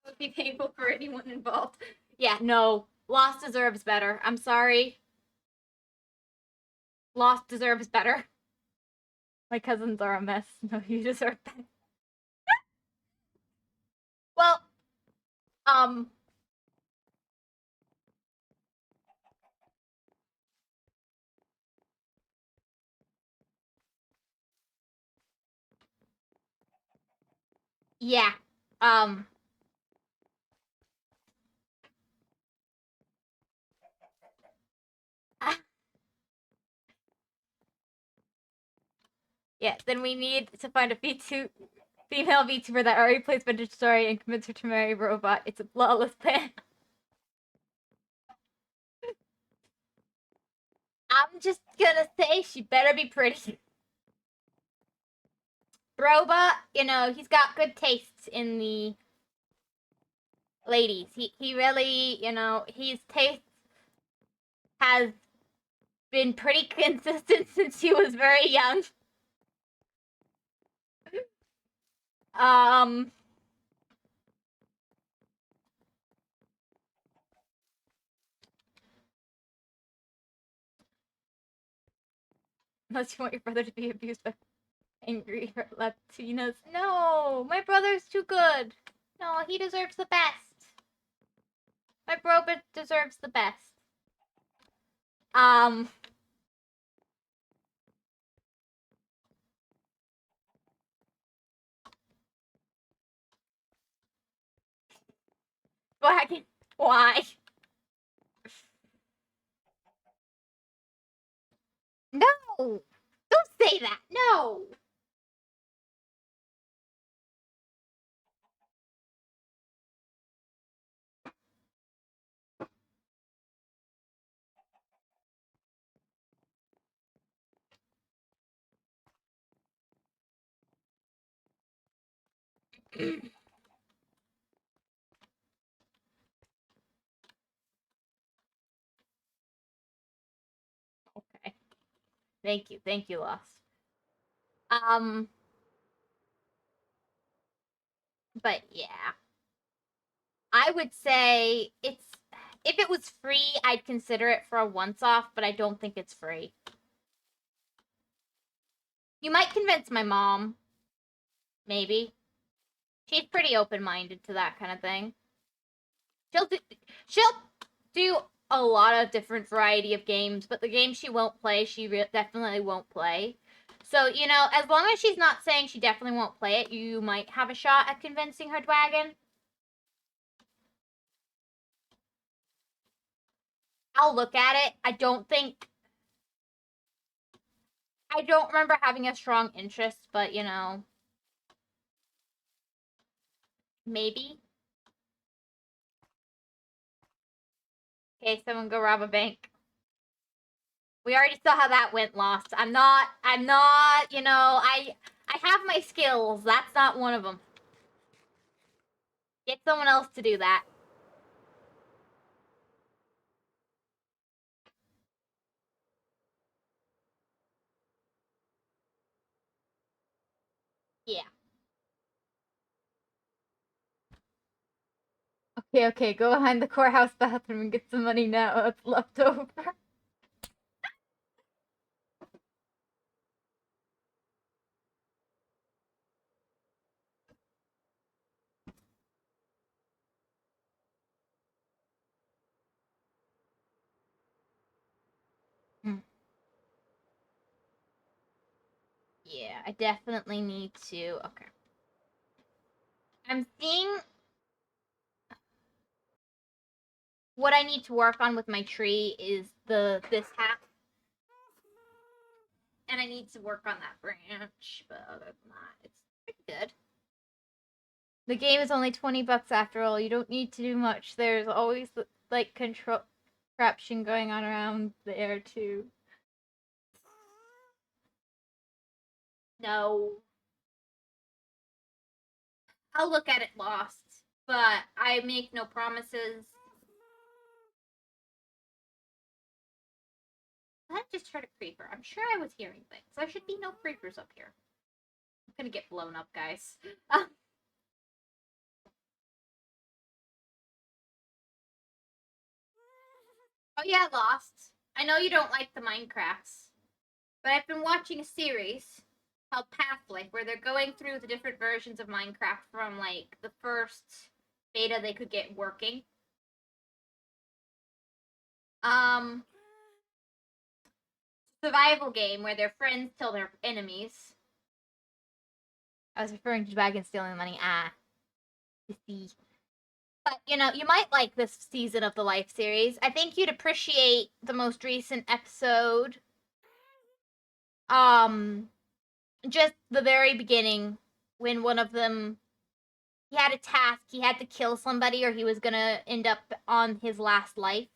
It would be painful for anyone involved. Yeah, no. Lost deserves better. I'm sorry. Lost deserves better. My cousins are a mess. No, you deserve better. Well, yeah. Um, yeah, then we need to find a female VTuber that already plays Vintage Story and convince her to marry a robot. It's a flawless plan. I'm just gonna say she better be pretty. Broba, you know, he's got good tastes in the ladies. He really, you know, his taste has been pretty consistent since he was very young. Um, unless you want your brother to be abused by angry Latinas. No, my brother's too good. No, he deserves the best. My Broba deserves the best. Um, why? No, don't say that. No. Okay. Thank you, Lost. Um, but yeah, I would say it's if it was free, I'd consider it for a once off, but I don't think it's free. You might convince my mom, maybe. She's pretty open minded to that kind of thing. She'll do, she'll do a lot of different variety of games, but the games she won't play, she definitely won't play. So, you know, as long as she's not saying she definitely won't play it, you might have a shot at convincing her dragon. I'll look at it. I don't remember having a strong interest, but you know, maybe. Okay, someone go rob a bank. We already saw how that went, Lost. I'm not, you know, I have my skills. That's not one of them. Get someone else to do that. Yeah. Okay, go behind the courthouse bathroom and get some money now that's left over. Yeah, I definitely need to. Okay. I'm seeing what I need to work on with my tree is this half. And I need to work on that branch, but other than that, it's pretty good. The game is only $20 after all. You don't need to do much. There's always like control corruption going on around there too. No. I'll look at it, Lost, but I make no promises. I just heard a creeper. I'm sure I was hearing things. There should be no creepers up here. I'm gonna get blown up, guys. Oh yeah, Lost. I know you don't like the Minecrafts, but I've been watching a series called Pathlight where they're going through the different versions of Minecraft from like the first beta they could get working. Um, survival game where their friends kill their enemies. I was referring to Dragon stealing money. Ah, you see. But you know, you might like this season of the Life series. I think you'd appreciate the most recent episode. Um, just the very beginning when one of them he had a task. He had to kill somebody or he was gonna end up on his last life.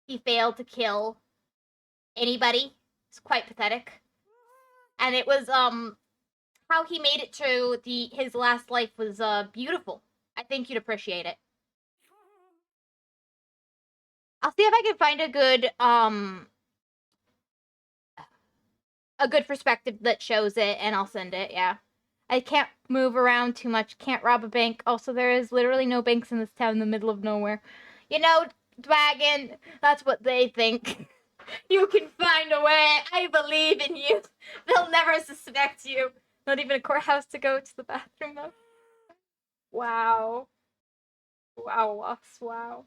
He failed to kill anybody. It's quite pathetic. And it was how he made it to his last life was beautiful. I think you'd appreciate it. I'll see if I can find a good perspective that shows it, and I'll send it. Yeah, I can't move around too much. Can't rob a bank. Also, there is literally no banks in this town in the middle of nowhere. You know, Dragon. That's what they think. You can find a way. I believe in you. They'll never suspect you. Not even a courthouse to go to the bathroom of. Wow. Wow, Woss, wow.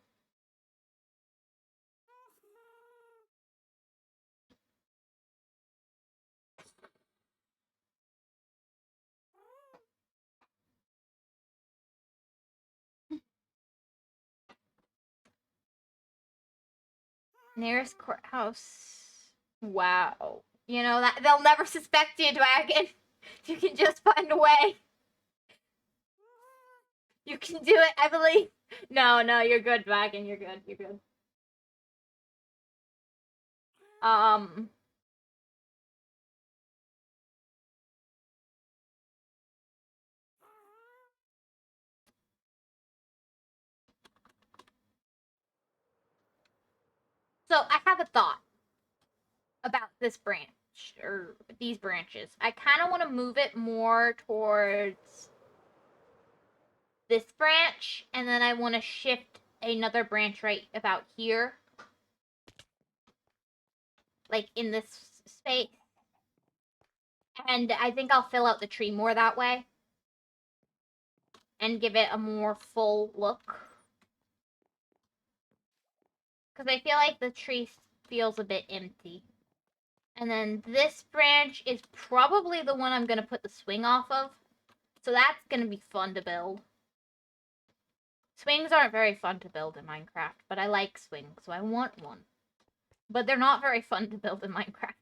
Nearest courthouse. Wow. You know that they'll never suspect you, Dragon. You can just find a way. You can do it, I believe. No, no, you're good, Dragon. You're good. You're good. Um. So I have a thought about this branch or these branches. I kind of want to move it more towards this branch, and then I want to shift another branch right about here, like in this space. And I think I'll fill out the tree more that way and give it a more full look. Because I feel like the tree feels a bit empty. And then this branch is probably the one I'm going to put the swing off of. So that's going to be fun to build. Swings aren't very fun to build in Minecraft, but I like swings, so I want one. But they're not very fun to build in Minecraft.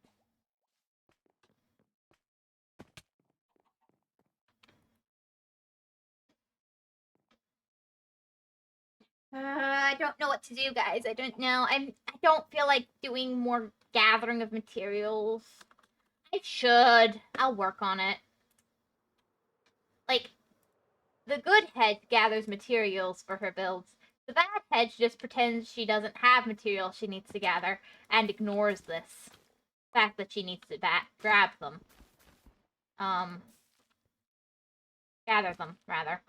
I don't know what to do, guys. I don't know. I don't feel like doing more gathering of materials. I should. I'll work on it. Like, the good hedge gathers materials for her builds. The bad hedge just pretends she doesn't have materials she needs to gather and ignores this fact that she needs to grab them. Gather them, rather.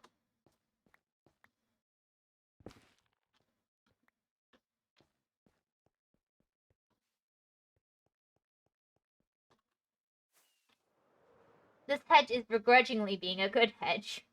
This hedge is begrudgingly being a good hedge.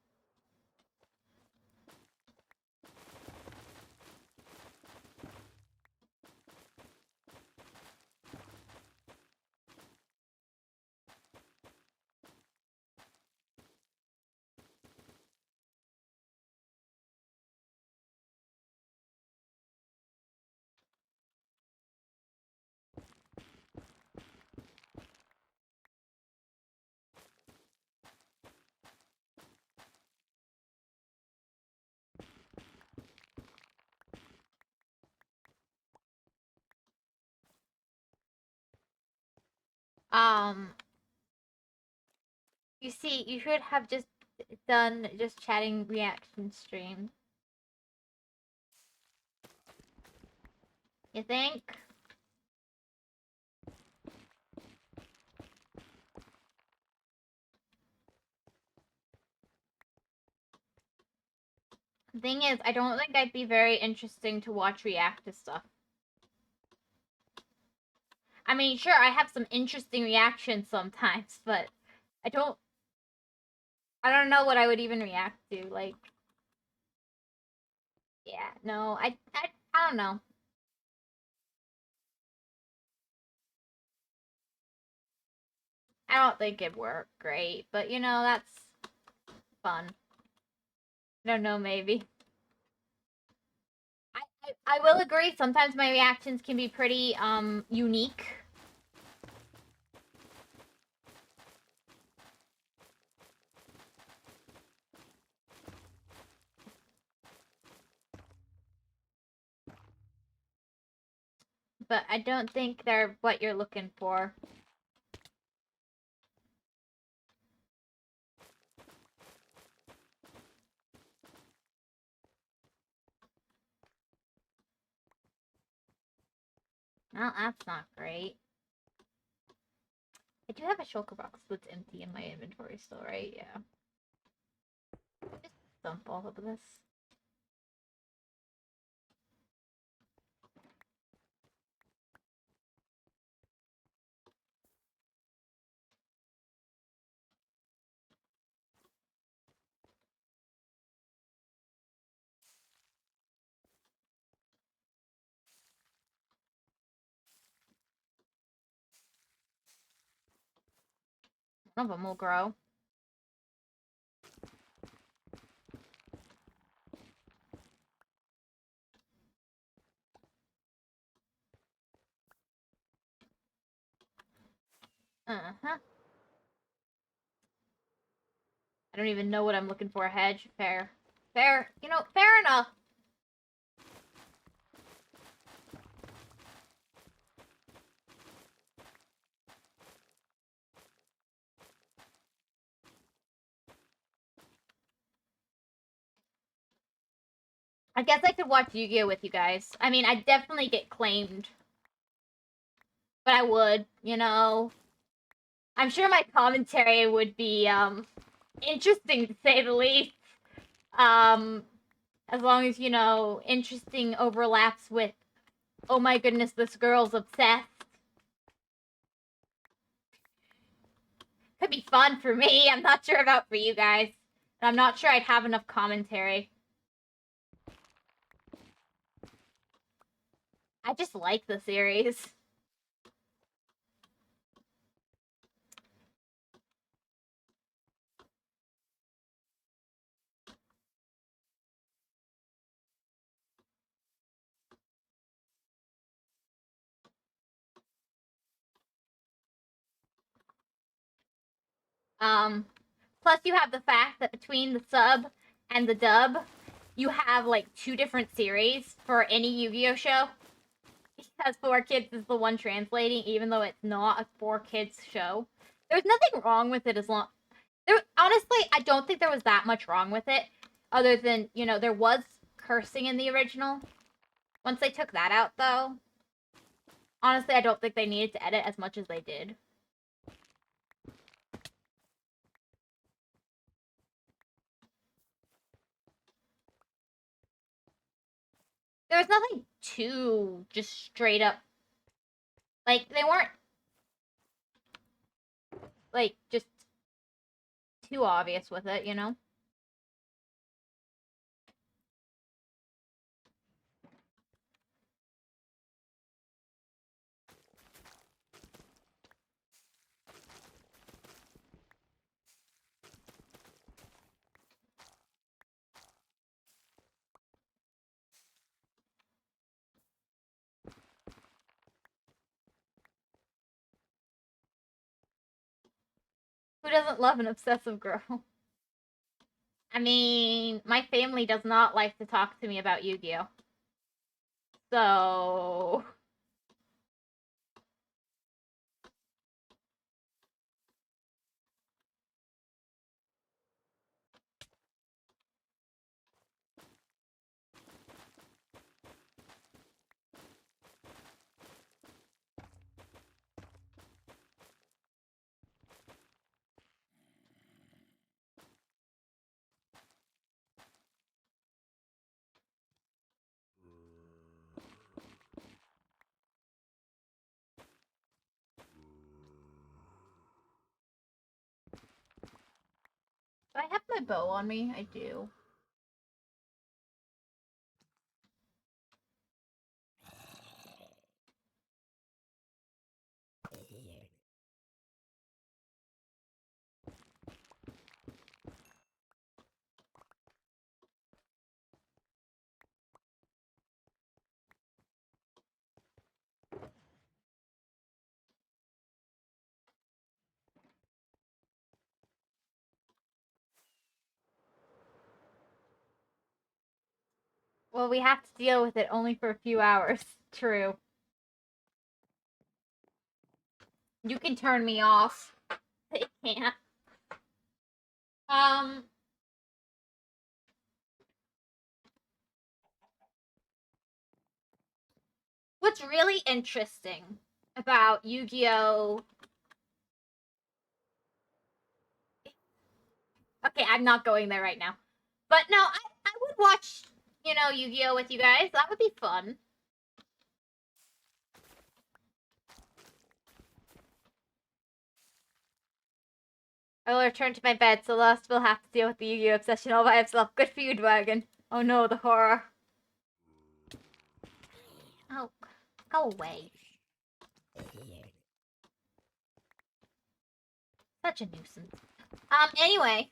Um, you see, you should have just done just chatting reaction stream. You think? The thing is, I don't think I'd be very interesting to watch react to stuff. I mean, sure, I have some interesting reactions sometimes, but I don't know what I would even react to. Like, yeah, no, I don't know. I don't think it'd work great, but you know, that's fun. I don't know, maybe. I will agree, sometimes my reactions can be pretty, unique. But I don't think they're what you're looking for. Well, that's not great. I do have a shulker box that's empty in my inventory still, right? Yeah. Just dump all of this. One of them will grow. Uh-huh. I don't even know what I'm looking for. Hedge. Fair. Fair. You know, fair enough. I guess I could watch Yu-Gi-Oh! With you guys. I mean, I'd definitely get claimed. But I would, you know. I'm sure my commentary would be, interesting to say the least. As long as, you know, interesting overlaps with, oh my goodness, this girl's obsessed. Could be fun for me. I'm not sure about for you guys. And I'm not sure I'd have enough commentary. I just like the series. Plus you have the fact that between the sub and the dub, you have like 2 different series for any Yu-Gi-Oh show. Because 4Kids is the one translating, even though it's not a 4Kids show. There's nothing wrong with it as long. Honestly, I don't think there was that much wrong with it, other than, you know, there was cursing in the original. Once they took that out, though, honestly, I don't think they needed to edit as much as they did. There was nothing too just straight up. Like, they weren't, like, just too obvious with it, you know? Who doesn't love an obsessive girl? I mean, my family does not like to talk to me about Yu-Gi-Oh! So... Do I have my bow on me? I do. Well, we have to deal with it only for a few hours. True. You can turn me off. They can't. Um... what's really interesting about Yu-Gi-Oh? Okay, I'm not going there right now. But no, I would watch, Yu-Gi-Oh with you guys. That would be fun. I will return to my bed, so Lost will have to deal with the Yu-Gi-Oh obsession all by himself. Good for you, Dragon. Oh no, the horror. Oh, go away. Such a nuisance. Anyway.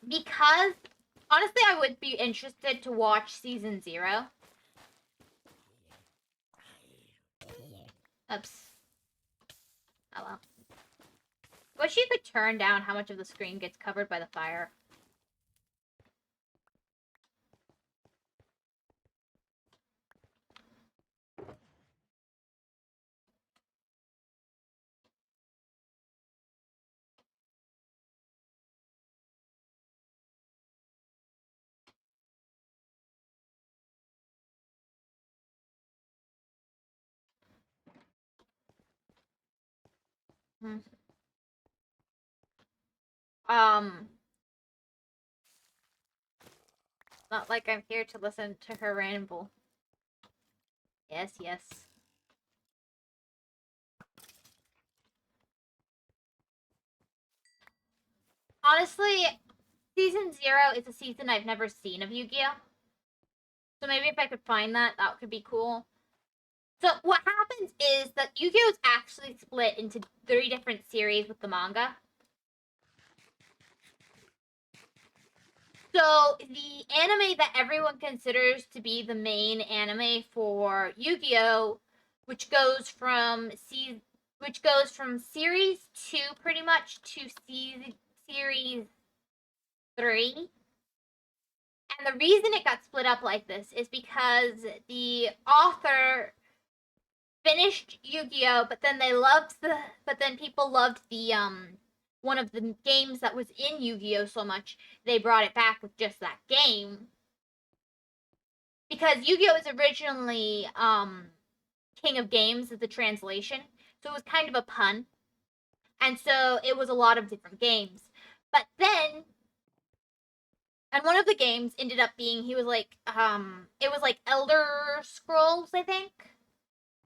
Because, honestly, I would be interested to watch Season 0. Oops. Oh well. Wish you could turn down how much of the screen gets covered by the fire. Hmm. Not like I'm here to listen to her ramble. Yes, yes. Honestly, Season 0 is a season I've never seen of Yu-Gi-Oh! So maybe if I could find that, that could be cool. So what happens is that Yu-Gi-Oh! Is actually split into 3 different series with the manga. So the anime that everyone considers to be the main anime for Yu-Gi-Oh, which goes from series 2 pretty much to series 3. And the reason it got split up like this is because the author finished Yu-Gi-Oh, but then people loved the one of the games that was in Yu-Gi-Oh so much they brought it back with just that game. Because Yu-Gi-Oh was originally King of Games as the translation, so it was kind of a pun. And so it was a lot of different games. But then and one of the games ended up being it was like Elder Scrolls, I think.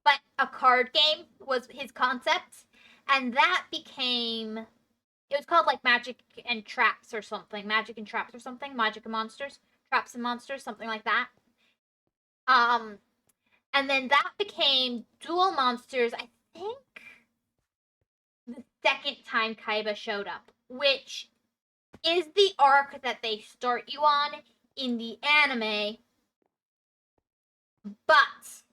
But a card game was his concept, and that became it was called like Magic and Traps or something. Magic and Traps or something. Magic and Monsters. Traps and Monsters, something like that. And then that became Duel Monsters, I think the second time Kaiba showed up, which is the arc that they start you on in the anime, but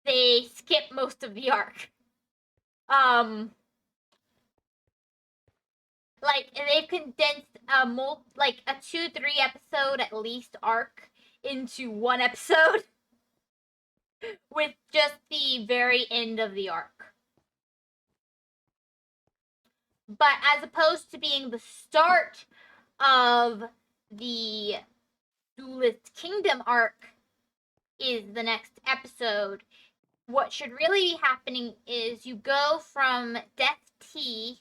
they skip most of the arc. Like they've condensed like a 2-3 episode at least arc into one episode with just the very end of the arc. But as opposed to being the start of the Duelist Kingdom arc is the next episode, what should really be happening is you go from Death Tea,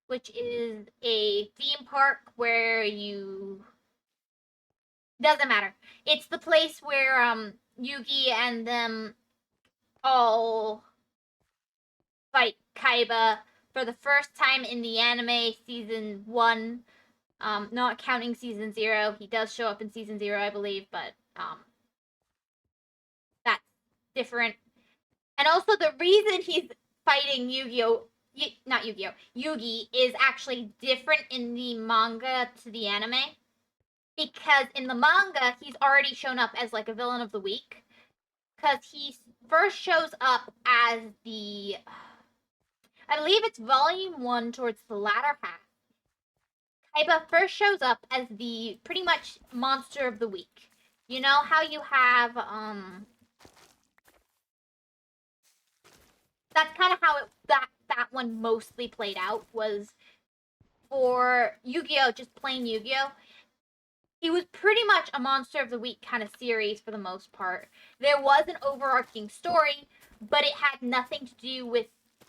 which is a theme park where you doesn't matter. It's the place where Yugi and them all fight Kaiba for the first time in the anime season 1. Not counting season 0. He does show up in season 0, I believe, but that's different. And also the reason he's fighting Yu-Gi-Oh, not Yu-Gi-Oh, Yugi is actually different in the manga to the anime. Because in the manga, he's already shown up as like a villain of the week. Because he first shows up as I believe it's volume 1 towards the latter half. Kaiba first shows up as the pretty much monster of the week. You know how you have that's kind of how that one mostly played out was for Yu-Gi-Oh, just plain Yu-Gi-Oh, he was pretty much a Monster of the Week kind of series for the most part. There was an overarching story, but it had nothing to do with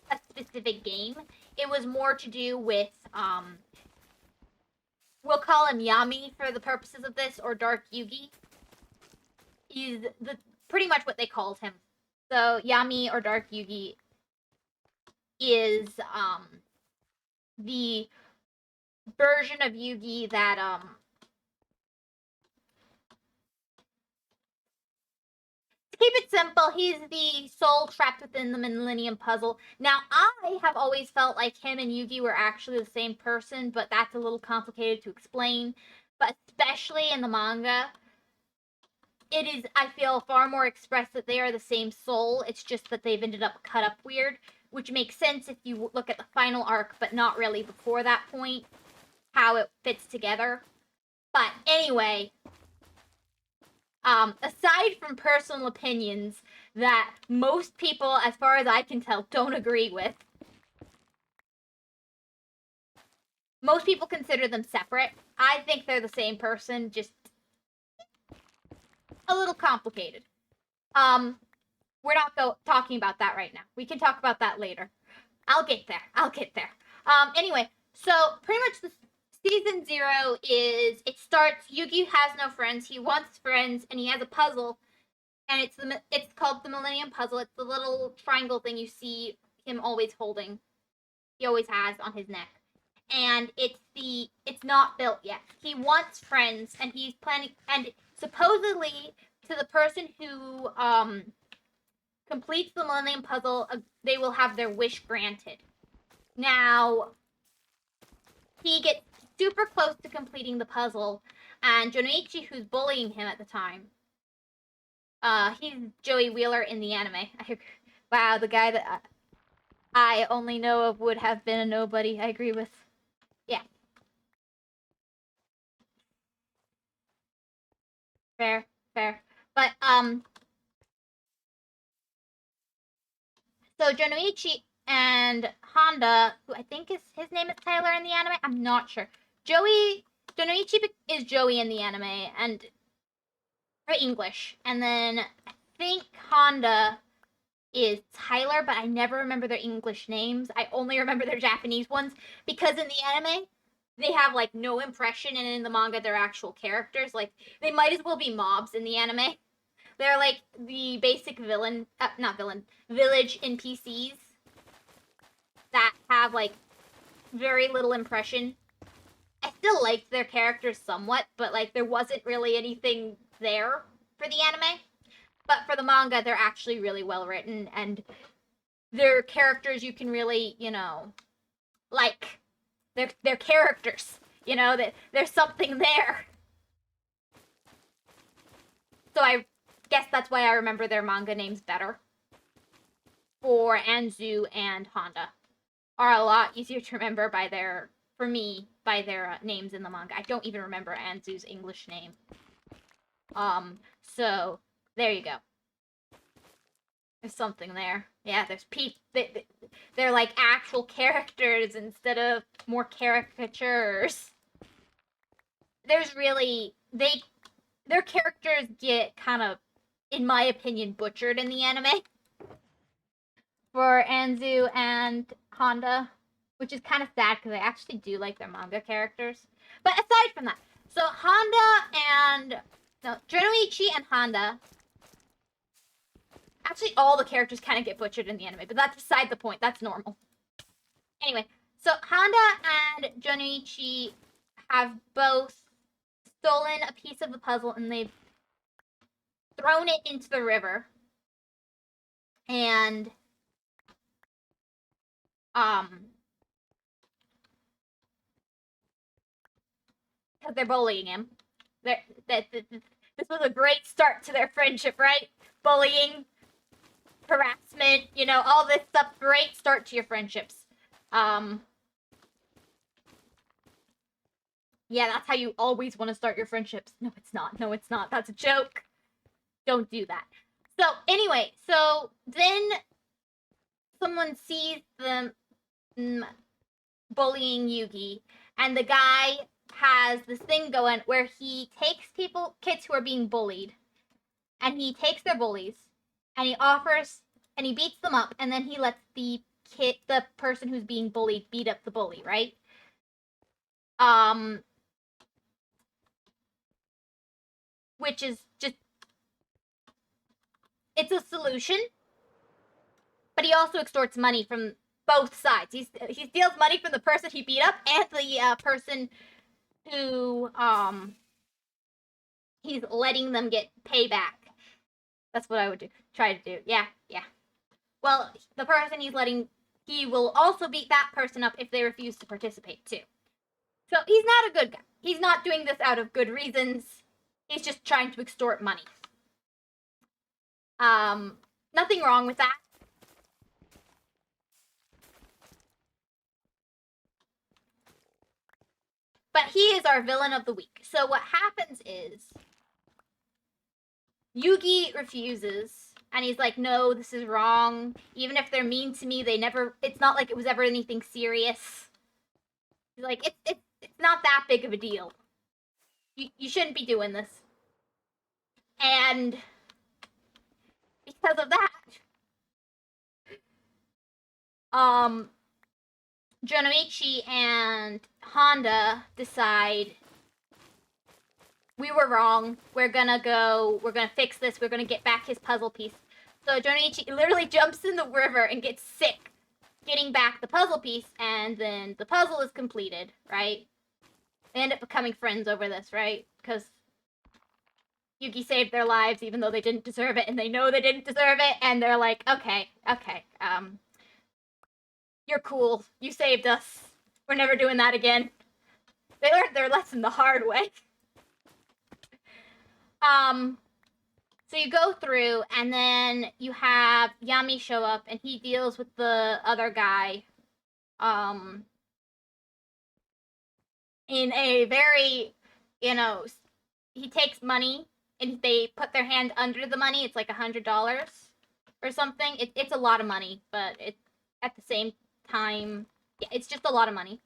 a specific game. It was more to do with, we'll call him Yami for the purposes of this, or Dark Yugi. He's pretty much what they called him. So Yami or Dark Yugi is the version of Yugi that to keep it simple, he's the soul trapped within the Millennium Puzzle. Now, I have always felt like him and Yugi were actually the same person, but that's a little complicated to explain. But especially in the manga, it is, I feel, far more expressed that they are the same soul. It's just that they've ended up cut up weird, which makes sense if you look at the final arc, but not really before that point, how it fits together. But anyway, aside from personal opinions that most people, as far as I can tell, don't agree with, most people consider them separate. I think they're the same person, just a little complicated. We're not talking about that right now. We can talk about that later. I'll get there. Anyway, so pretty much the season 0 is, it starts, Yugi has no friends, he wants friends, and he has a puzzle, and it's called the Millennium Puzzle. It's the little triangle thing you see him always holding. He always has on his neck. And it's not built yet. He wants friends, and he's planning, and supposedly to the person who completes the Millennium Puzzle, they will have their wish granted. Now, he gets super close to completing the puzzle, and Jonoichi, who's bullying him at the time, he's Joey Wheeler in the anime. Wow, the guy that I only know of would have been a nobody. I agree with. Yeah. Fair. But, so Jonoichi and Honda, who I think his name is Tyler in the anime, I'm not sure. Jonoichi is Joey in the anime, and for English. And then I think Honda is Tyler, but I never remember their English names. I only remember their Japanese ones, because in the anime, they have like no impression, and in the manga, they're actual characters. Like, they might as well be mobs in the anime. They're like the basic village NPCs that have like very little impression. I still liked their characters somewhat, but like there wasn't really anything there for the anime. But for the manga, they're actually really well written, and they're characters you can really, like. They're characters, that there's something there. So I guess that's why I remember their manga names better. For Anzu and Honda are a lot easier to remember by their names in the manga. I don't even remember Anzu's English name. So there you go. There's something there. Yeah, there's they're like actual characters instead of more caricatures. There's really their characters get kind of, in my opinion, butchered in the anime for Anzu and Honda, which is kind of sad because I actually do like their manga characters. But aside from that, so Jonoichi and Honda, actually all the characters kind of get butchered in the anime, but that's beside the point. That's normal. Anyway, so Honda and Jonoichi have both stolen a piece of the puzzle, and they've thrown it into the river. And because they're bullying him. This was a great start to their friendship, right? Bullying, harassment, all this stuff. Great start to your friendships. Yeah, that's how you always want to start your friendships. No, it's not. That's a joke. Don't do that. So, anyway, then someone sees them bullying Yugi, And the guy has this thing going where he takes kids who are being bullied, and he takes their bullies, and he beats them up, and then he lets the person who's being bullied beat up the bully, right? Which is just, it's a solution, but he also extorts money from both sides. He steals money from the person he beat up and the person who he's letting them get payback. That's what I would try to do. Yeah. Well, the person he will also beat that person up if they refuse to participate too. So he's not a good guy. He's not doing this out of good reasons. He's just trying to extort money. Nothing wrong with that. But he is our villain of the week. So what happens is Yugi refuses, and he's like, no, this is wrong. Even if they're mean to me, it's not like it was ever anything serious. He's like, it's not that big of a deal. You shouldn't be doing this. And because of that, Jonomichi and Honda decide we were wrong. We're gonna fix this. We're gonna get back his puzzle piece. So Jonomichi literally jumps in the river and gets sick, getting back the puzzle piece, and then the puzzle is completed, right? They end up becoming friends over this, right? Because Yugi saved their lives even though they didn't deserve it, and they know they didn't deserve it, and they're like, okay, you're cool. You saved us. We're never doing that again. They learned their lesson the hard way. So you go through, and then you have Yami show up, and he deals with the other guy, in a very, he takes money, and they put their hand under the money. It's like $100 or something. It's a lot of money, but at the same time, yeah, it's just a lot of money.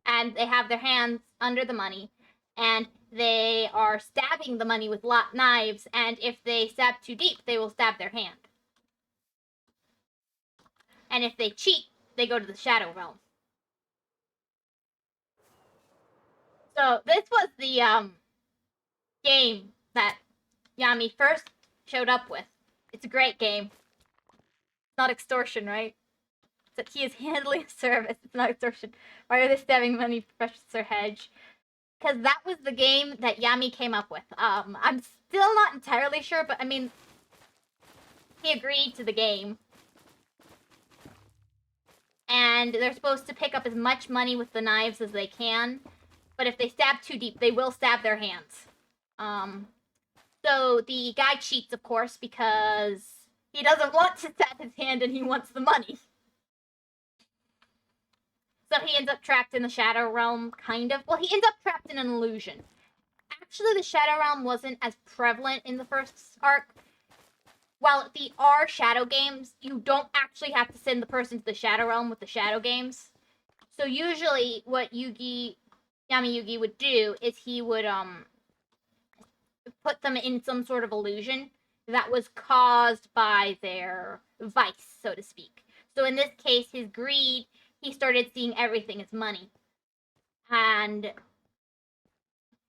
And they have their hands under the money, and they are stabbing the money with knives, and if they stab too deep, they will stab their hand. And if they cheat, they go to the Shadow Realm. So this was the game that Yami first showed up with. It's a great game. It's not extortion, right? That he is handling a service. It's not extortion. Why are they stabbing money, Professor Hedge? Because that was the game that Yami came up with. I'm still not entirely sure, but I mean, he agreed to the game. And they're supposed to pick up as much money with the knives as they can. But if they stab too deep, they will stab their hands. So the guy cheats, of course, because he doesn't want to stab his hand and he wants the money. So he ends up trapped in the Shadow Realm, kind of. Well, he ends up trapped in an illusion. Actually, the Shadow Realm wasn't as prevalent in the first arc. While there are shadow games, you don't actually have to send the person to the Shadow Realm with the shadow games. So usually what Yami Yugi would do is he would put them in some sort of illusion that was caused by their vice, so to speak. So in this case, his greed, he started seeing everything as money. And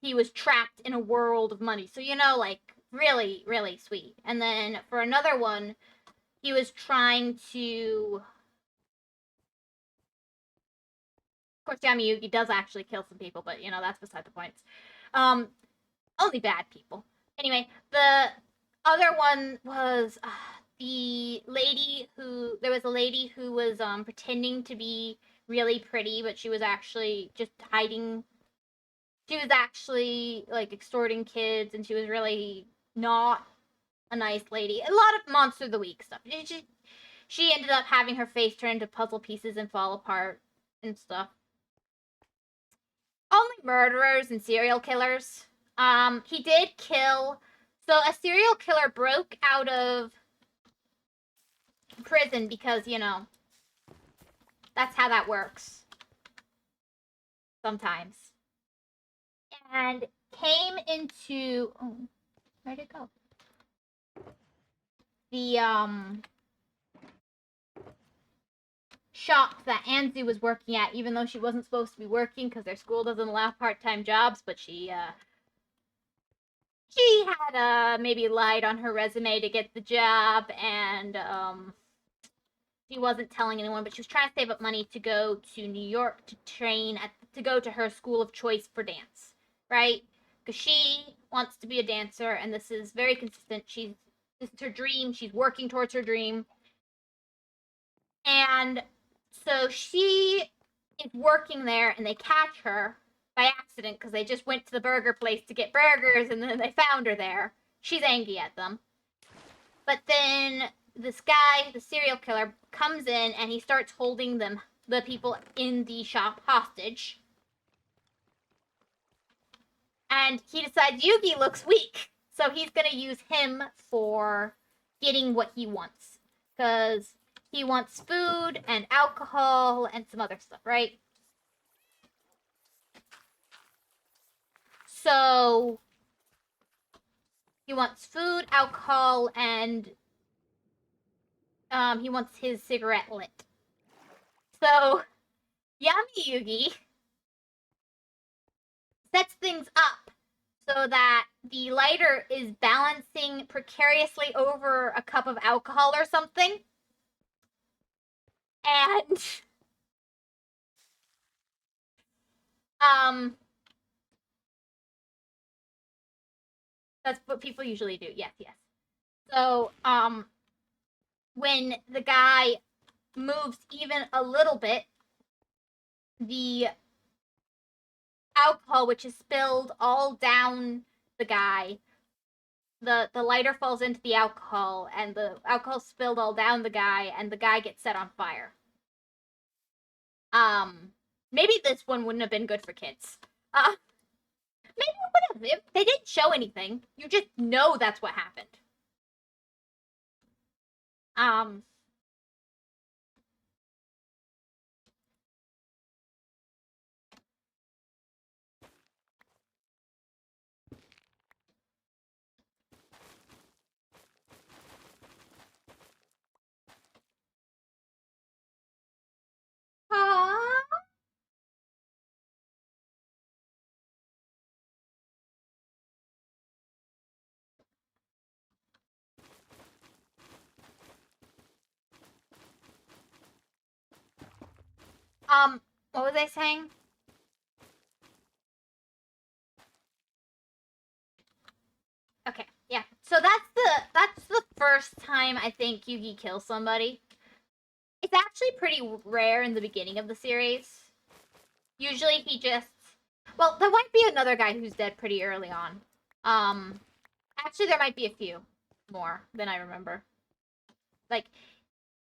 he was trapped in a world of money. So, like, really, really sweet. And then for another one, he was trying to... Of course, Yami Yugi does actually kill some people, but, that's beside the point. Only bad people. Anyway, the other one was there was a lady who was pretending to be really pretty, but she was actually just hiding. She was actually like extorting kids, and she was really not a nice lady. A lot of Monster of the Week stuff. She ended up having her face turn into puzzle pieces and fall apart and stuff. Only murderers and serial killers. He did kill. So a serial killer broke out of prison because, that's how that works. sometimes. And came into where'd it go? The shop that Anzu was working at, even though she wasn't supposed to be working because their school doesn't allow part-time jobs, but she had maybe lied on her resume to get the job, and she wasn't telling anyone, but she was trying to save up money to go to New York to train to go to her school of choice for dance, right? Because she wants to be a dancer, and this is very consistent. This is her dream. She's working towards her dream, and so she is working there, and they catch her by accident because they just went to the burger place to get burgers, and then they found her there. She's angry at them, but then this guy, the serial killer, comes in and he starts holding the people in the shop, hostage. And he decides Yugi looks weak, so he's gonna use him for getting what he wants. Because he wants food and alcohol and some other stuff, right? So he wants food, alcohol, and he wants his cigarette lit. So Yami Yugi sets things up so that the lighter is balancing precariously over a cup of alcohol or something. And that's what people usually do. Yes, yes. So when the guy moves even a little bit, the alcohol, which is spilled all down the guy, the lighter falls into the alcohol, and the alcohol spilled all down the guy, and the guy gets set on fire. Maybe this one wouldn't have been good for kids. Maybe it would have. They didn't show anything. You just know that's what happened. Um. What was I saying? Okay, yeah. So that's the first time I think Yugi kills somebody. It's actually pretty rare in the beginning of the series. Usually he just well, there might be another guy who's dead pretty early on. Actually there might be a few more than I remember. Like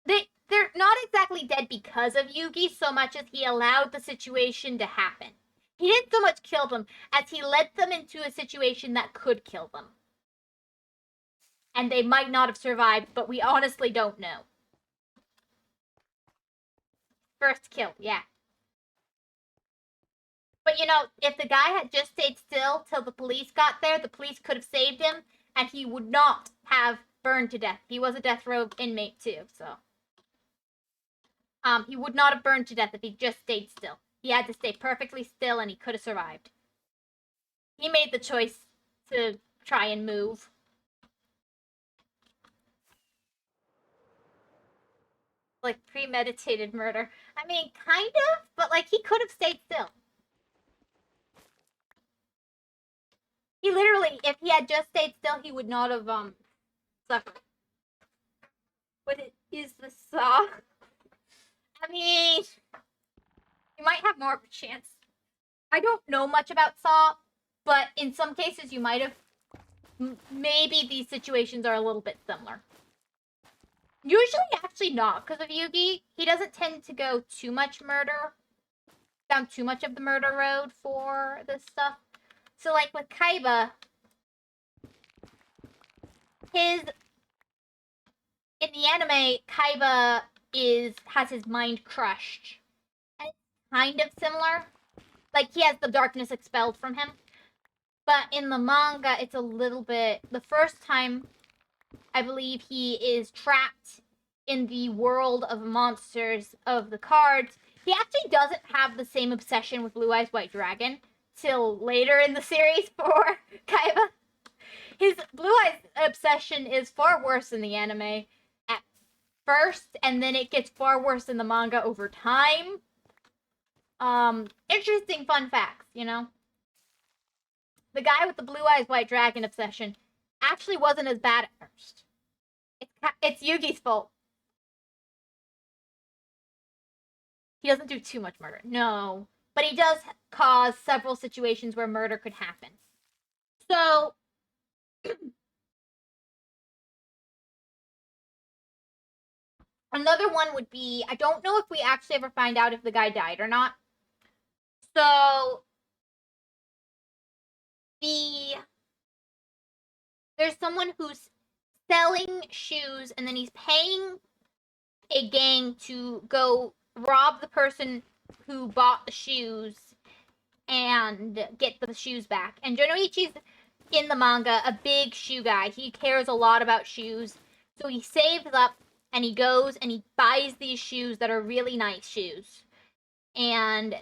they're not exactly dead because of Yugi so much as he allowed the situation to happen. He didn't so much kill them as he led them into a situation that could kill them. And they might not have survived, but we honestly don't know. First kill, yeah. But you know, if the guy had just stayed still till the police got there, the police could have saved him, and he would not have burned to death. He was a death row inmate too, so he would not have burned to death if he just stayed still. He had to stay perfectly still, and he could have survived. He made the choice to try and move. Like premeditated murder. I mean, kind of, but like he could have stayed still. He literally, if he had just stayed still, he would not have suffered. But it is the Saw. I mean, you might have more of a chance. I don't know much about Saw, but in some cases you might have. Maybe these situations are a little bit similar. Usually, actually not because of Yugi. He doesn't tend to go too much murder, down too much of the murder road for this stuff. So, like with Kaiba, his in the anime, Kaiba has his mind crushed, and it's kind of similar. Like, he has the darkness expelled from him. But in the manga, it's a little bit. The first time, I believe he is trapped in the world of monsters of the cards. He actually doesn't have the same obsession with Blue Eyes White Dragon till later in the series for Kaiba. His Blue Eyes obsession is far worse in the anime at first, and then it gets far worse in the manga over time. Interesting fun facts, you know? The guy with the Blue Eyes White Dragon obsession actually wasn't as bad at first. It's Yugi's fault. He doesn't do too much murder. No. But he does cause several situations where murder could happen. So, another one would be, I don't know if we actually ever find out if the guy died or not. So, there's someone who's selling shoes and then he's paying a gang to go rob the person who bought the shoes and get the shoes back. And Jonoichi's in the manga a big shoe guy. He cares a lot about shoes. So he saves up and he goes and he buys these shoes that are really nice shoes. And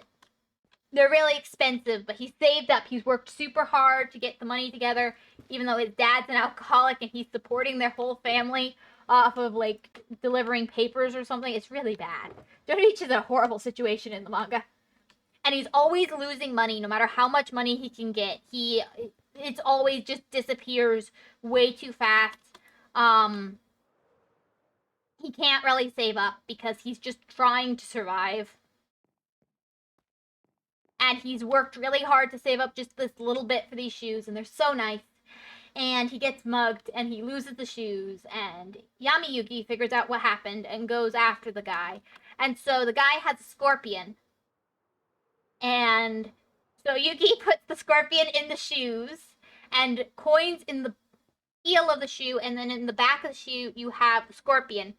they're really expensive, but he saved up. He's worked super hard to get the money together, even though his dad's an alcoholic and he's supporting their whole family off of, like, delivering papers or something. It's really bad. Jonoichi is a horrible situation in the manga. And he's always losing money, no matter how much money he can get. It's always just disappears way too fast. He can't really save up because he's just trying to survive. And he's worked really hard to save up just this little bit for these shoes, and they're so nice. And he gets mugged, and he loses the shoes, and Yami Yugi figures out what happened and goes after the guy. And so the guy has a scorpion. And so Yugi puts the scorpion in the shoes, and coins in the heel of the shoe, and then in the back of the shoe, you have the scorpion.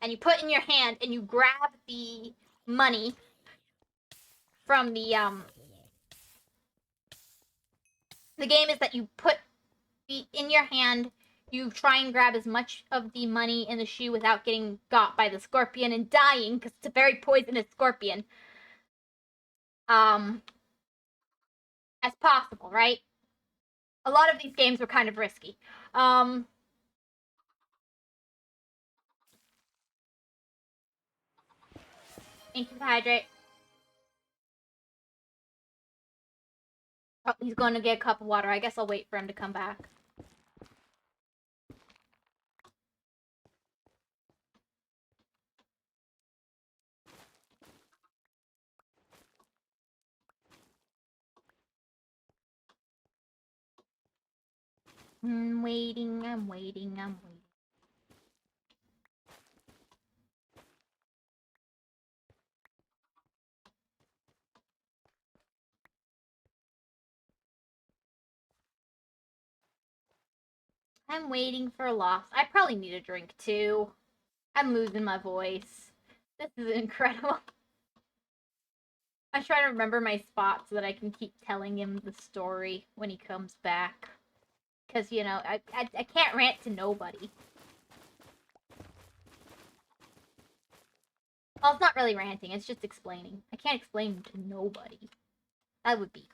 And you put in your hand, and you grab the money from the game is that you put in your hand, you try and grab as much of the money in the shoe without getting got by the scorpion and dying, because it's a very poisonous scorpion, as possible, right? A lot of these games were kind of risky. Thank you for the hydrate. Oh, he's going to get a cup of water. I guess I'll wait for him to come back. I'm waiting. I'm waiting. I'm waiting for Lost. I probably need a drink too. I'm losing my voice. This is incredible. I try to remember my spot so that I can keep telling him the story when he comes back. Because, you know, I can't rant to nobody. Well, it's not really ranting, it's just explaining. I can't explain to nobody. That would be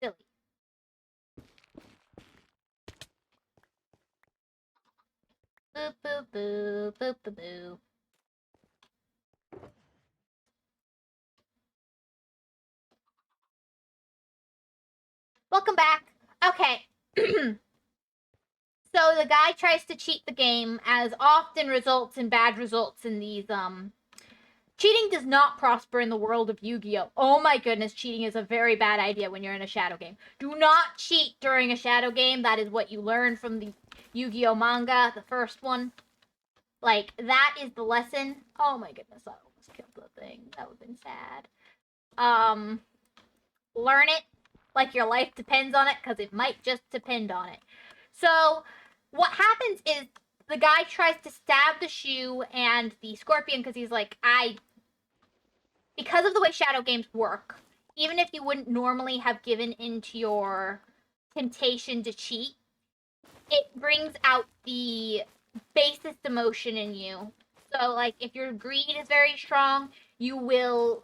silly. Boop, boop, boop, boop, boop, boop. Welcome back. Okay. So the guy tries to cheat the game, as often results in bad results in these, Cheating does not prosper in the world of Yu-Gi-Oh! Oh my goodness, cheating is a very bad idea when you're in a shadow game. Do not cheat during a shadow game. That is what you learn from the Yu-Gi-Oh! Manga, the first one. Like, that is the lesson. Oh my goodness, I almost killed the thing. That would have been sad. Learn it like your life depends on it, because it might just depend on it. So, what happens is the guy tries to stab the shoe and the scorpion because he's like, because of the way shadow games work, even if you wouldn't normally have given into your temptation to cheat, it brings out the basest emotion in you. So, like, if your greed is very strong, you will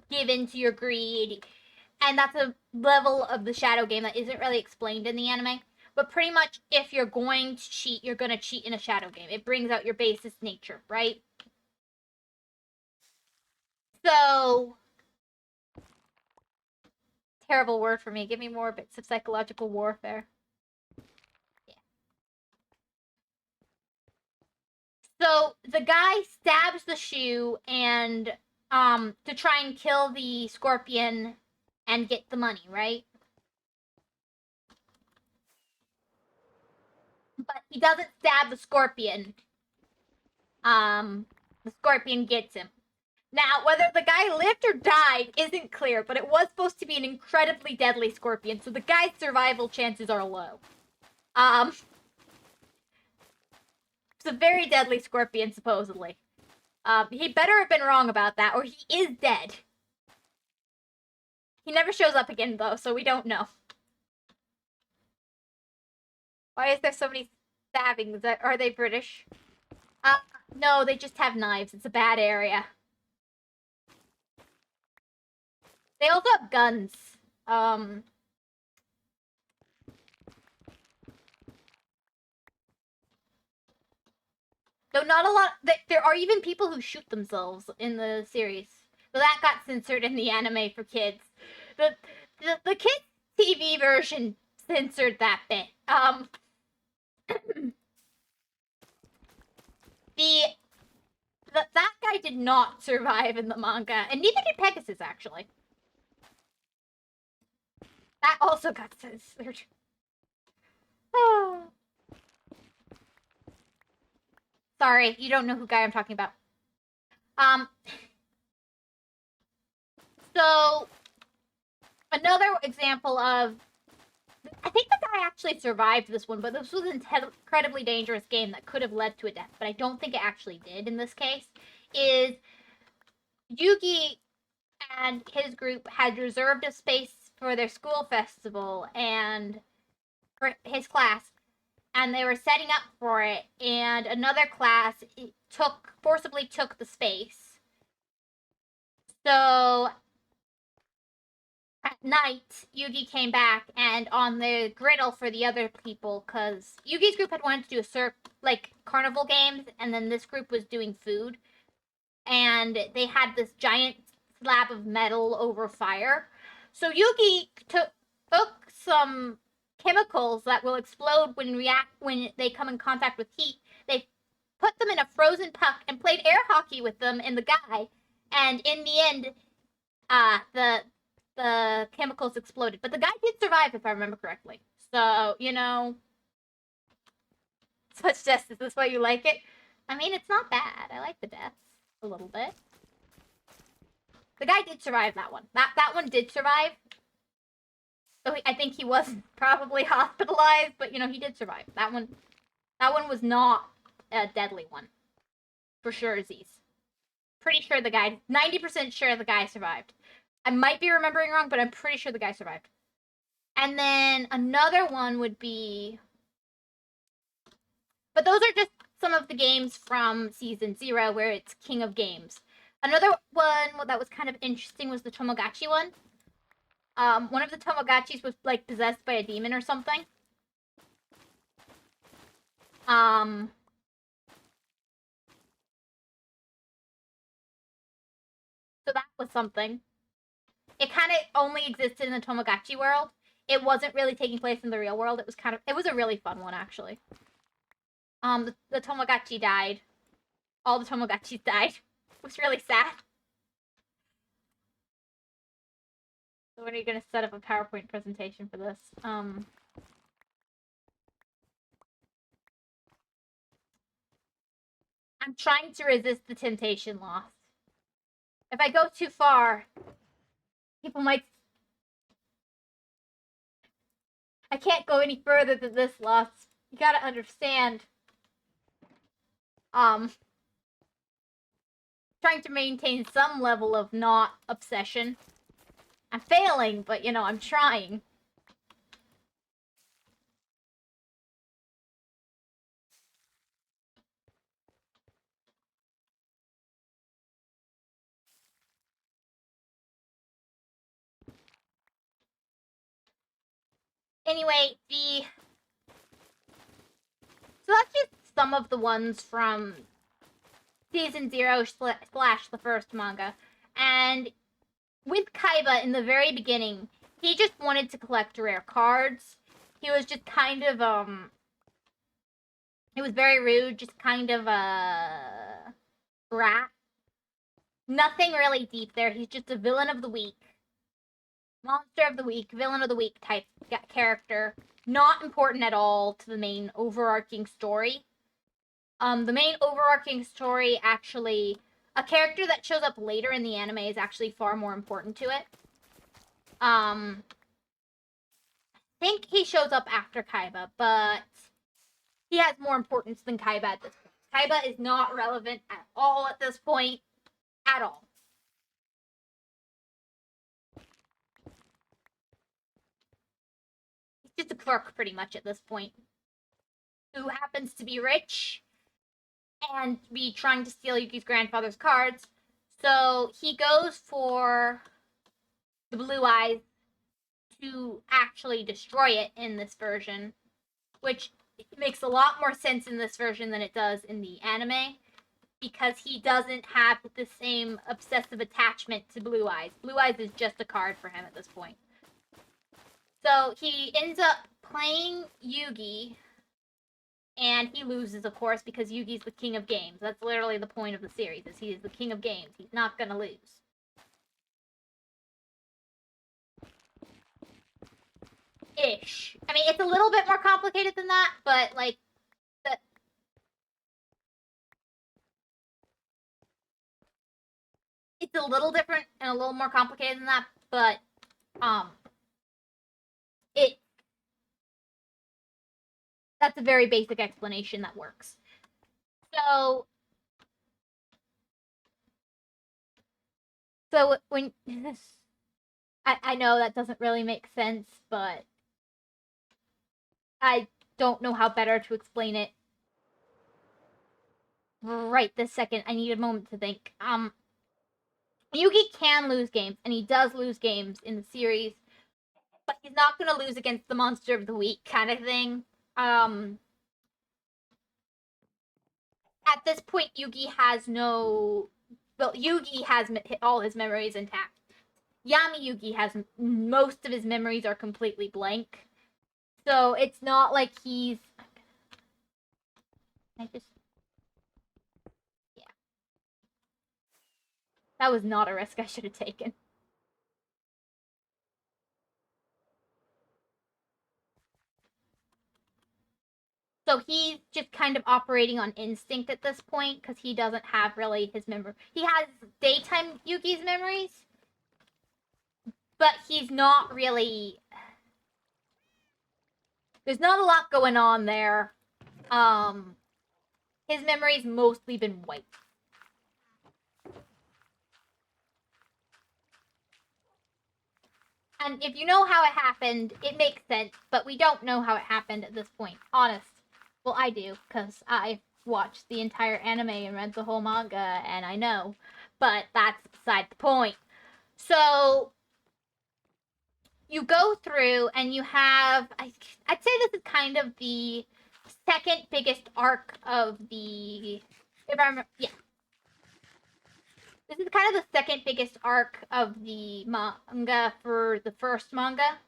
give into your greed. And that's a level of the shadow game that isn't really explained in the anime. But pretty much, if you're going to cheat, you're going to cheat in a shadow game. It brings out your basest nature, right? So, terrible word for me. Give me more bits of psychological warfare. Yeah. So the guy stabs the shoe and to try and kill the scorpion and get the money, right? But he doesn't stab the scorpion. The scorpion gets him. Now, whether the guy lived or died isn't clear, but it was supposed to be an incredibly deadly scorpion, so the guy's survival chances are low. It's a very deadly scorpion, supposedly. He better have been wrong about that, or he is dead. He never shows up again, though, so we don't know. Why is there so many stabbings? Are they British? No, they just have knives. It's a bad area. They also have guns. Though not a lot. There are even people who shoot themselves in the series. But that got censored in the anime for kids. The kids TV version censored that bit. That guy did not survive in the manga, and neither did Pegasus actually. That also got censored. Sorry, you don't know who guy I'm talking about. So another example of, I think the guy actually survived this one, but this was an incredibly dangerous game that could have led to a death, but I don't think it actually did in this case, is Yugi and his group had reserved a space for their school festival and for his class, and they were setting up for it, and another class forcibly took the space. So at night, Yugi came back, and on the griddle for the other people, because Yugi's group had wanted to do carnival games, and then this group was doing food, and they had this giant slab of metal over fire. So Yugi took some chemicals that will explode when they come in contact with heat. They put them in a frozen puck and played air hockey with them and the guy, and in the end, the chemicals exploded. But the guy did survive, if I remember correctly. So, such justice. That's why you like it? I mean, it's not bad. I like the deaths a little bit. The guy did survive that one. That one did survive. So I think he was probably hospitalized, but he did survive. That one was not a deadly one. For sure, Aziz. Pretty sure 90% sure the guy survived. I might be remembering wrong, but I'm pretty sure the guy survived. And then another one would be, but those are just some of the games from season 0 where it's King of Games. Another one that was kind of interesting was the Tomogachi one. One of the Tomogachis was possessed by a demon or something. So that was something. It kind of only existed in the Tomogachi world. It wasn't really taking place in the real world. It was a really fun one, actually. The Tomogachi died. All the Tomogachis died. It was really sad. So when are you going to set up a PowerPoint presentation for this? I'm trying to resist the temptation lost. If I go too far, people might... I can't go any further than this loss. You gotta understand. Trying to maintain some level of not obsession. I'm failing, but, you know, I'm trying. Anyway, so that's just some of the ones from Season 0 slash the first manga. And with Kaiba in the very beginning, he just wanted to collect rare cards. He was just kind of, it was very rude, just kind of a brat. Nothing really deep there. He's just a villain of the week. Monster of the week, villain of the week type character. Not important at all to the main overarching story. The main overarching story actually, a character that shows up later in the anime is actually far more important to it. I think he shows up after Kaiba, but he has more importance than Kaiba at this point. Kaiba is not relevant at all at this point. At all. He's just a clerk, pretty much, at this point. Who happens to be rich and be trying to steal Yuki's grandfather's cards. So he goes for the Blue Eyes to actually destroy it in this version, which makes a lot more sense in this version than it does in the anime, because he doesn't have the same obsessive attachment to Blue Eyes. Blue Eyes is just a card for him at this point. So he ends up playing Yugi, and he loses, of course, because Yugi's the king of games. That's literally the point of the series, is he is the king of games. He's not gonna lose. Ish. I mean, it's a little bit more complicated than that, but, like, it's a little different and a little more complicated than that, but, that's a very basic explanation that works. So when I know that doesn't really make sense, but I don't know how better to explain it right this second. I need a moment to think. Yugi can lose games, and he does lose games in the series, but he's not going to lose against the monster of the week kind of thing. At this point, Yugi has no. Well, Yugi has all his memories intact. Yami Yugi has most of his memories are completely blank. So it's not like he's. Yeah. That was not a risk I should have taken. So he's just kind of operating on instinct at this point because he doesn't have really his memory. He has daytime Yugi's memories, but he's not really. There's not a lot going on there. His memory's mostly been wiped. And if you know how it happened, it makes sense, but we don't know how it happened at this point. Honest. Well, I do, because I've watched the entire anime and read the whole manga, and I know. But that's beside the point. So, you go through, and you have... I'd say this is kind of the second biggest arc of the... If I remember... Yeah. This is kind of the second biggest arc of the manga for the first manga.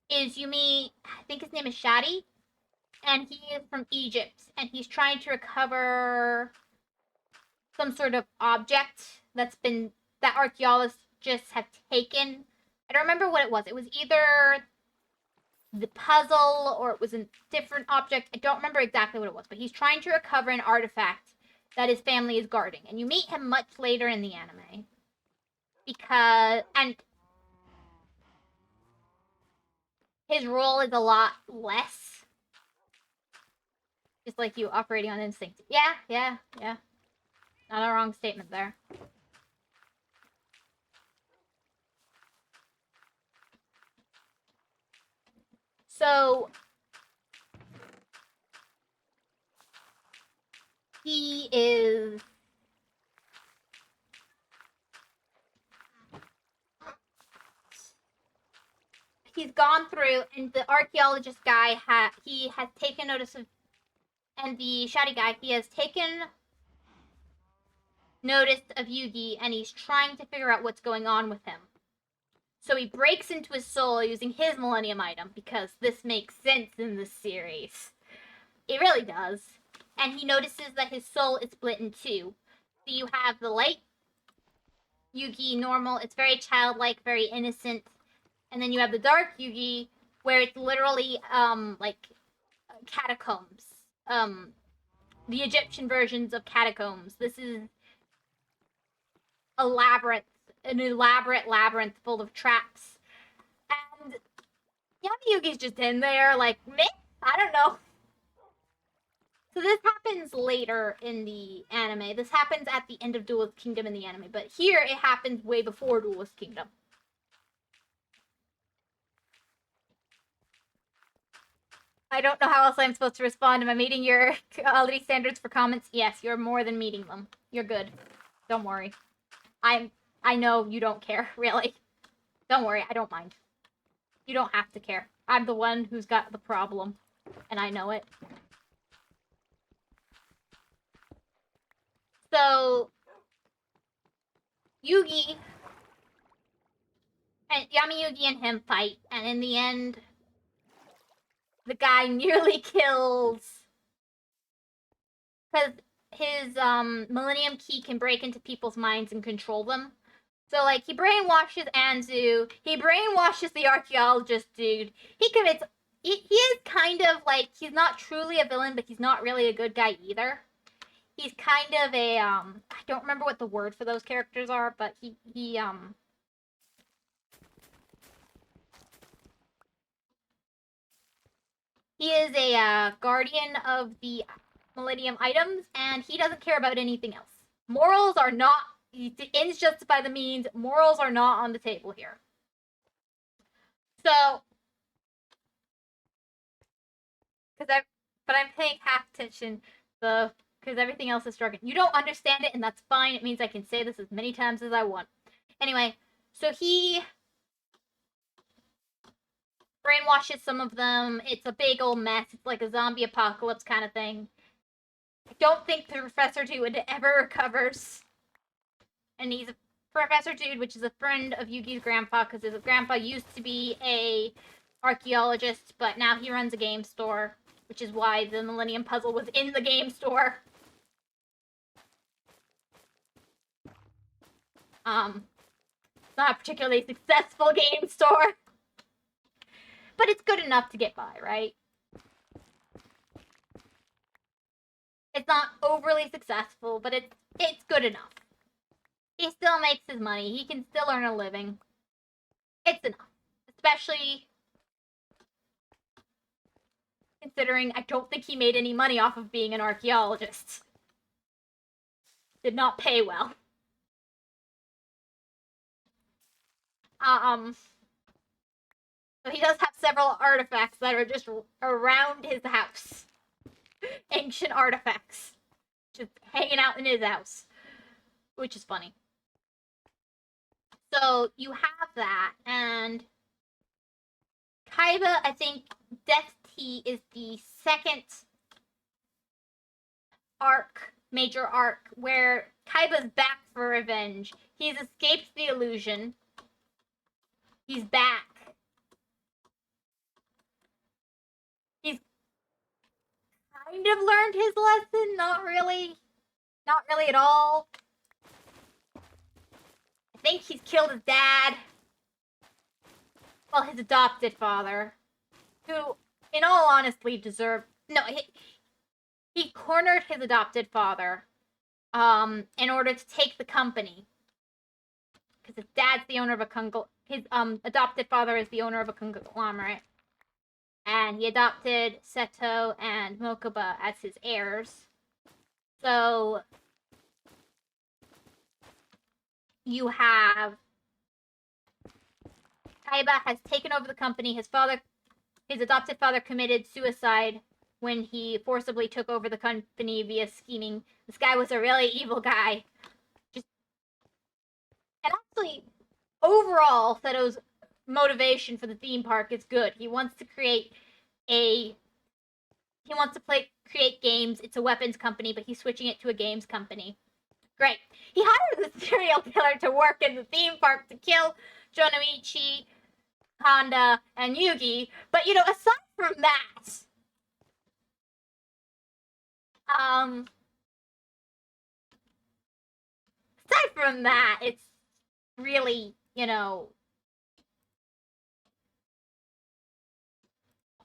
Is you meet, I think his name is Shadi, and he is from Egypt, and he's trying to recover some sort of object that archaeologists have taken. I don't remember what it was. It was either the puzzle or it was a different object. I don't remember exactly what it was, but he's trying to recover an artifact that his family is guarding. And you meet him much later in the anime. And his role is a lot less. Just like you operating on instinct. Yeah. Not a wrong statement there. So he is he's gone through, and the archaeologist guy has taken notice of, and the shoddy guy, he has taken notice of Yugi, and he's trying to figure out what's going on with him. So he breaks into his soul using his Millennium item, because this makes sense in this series. It really does. And he notices that his soul is split in two. So you have the light Yugi, normal, it's very childlike, very innocent. And then you have the dark Yugi, where it's literally like catacombs. The Egyptian versions of catacombs. This is a labyrinth, an elaborate labyrinth full of traps. And Yami Yugi's just in there, like, meh? I don't know. So this happens later in the anime. This happens at the end of Duelist Kingdom in the anime, but here it happens way before Duelist Kingdom. I don't know how else I'm supposed to respond. Am I meeting your quality standards for comments? Yes, you're more than meeting them. You're good. Don't worry. I know you don't care, really. Don't worry, I don't mind. You don't have to care. I'm the one who's got the problem, and I know it. So, Yugi and Yami Yugi and him fight, and in the end, the guy nearly kills, because his Millennium Key can break into people's minds and control them. So, like, he brainwashes Anzu, he brainwashes the archaeologist dude, he commits, he is kind of, like, he's not truly a villain, but he's not really a good guy either. He's kind of a, I don't remember what the word for those characters are, but he is a guardian of the Millennium items, and he doesn't care about anything else. Morals are not, ends justify the means, morals are not on the table here. So, but I'm paying half attention, because everything else is struggling. You don't understand it, and that's fine. It means I can say this as many times as I want. Anyway, so he brainwashes some of them. It's a big old mess. It's like a zombie apocalypse kind of thing. I don't think Professor Dude ever recovers. And he's a Professor Dude, which is a friend of Yugi's grandpa, because his grandpa used to be a archaeologist, but now he runs a game store, which is why the Millennium Puzzle was in the game store. It's not a particularly successful game store, but it's good enough to get by, right? It's not overly successful, but it's good enough. He still makes his money. He can still earn a living. It's enough. Especially considering I don't think he made any money off of being an archaeologist. Did not pay well. So he does have several artifacts that are just around his house. Ancient artifacts. Just hanging out in his house. Which is funny. So you have that, and Kaiba, I think Death Tea is the second arc, major arc, where Kaiba's back for revenge. He's escaped the illusion. He's back. He's kind of learned his lesson, not really. Not really at all. I think he's killed his dad. Well, his adopted father. Who, in all honesty, deserved... No, he cornered his adopted father in order to take the company. Because his dad's the owner of a his adopted father is the owner of a conglomerate. And he adopted Seto and Mokuba as his heirs. So you have Kaiba has taken over the company. His father his adopted father committed suicide when he forcibly took over the company via scheming. This guy was a really evil guy. And actually, overall, Seto's motivation for the theme park is good. He wants to create create games. It's a weapons company, but he's switching it to a games company. Great. He hires a serial killer to work in the theme park to kill Jonomichi, Honda, and Yugi. But aside from that, it's really,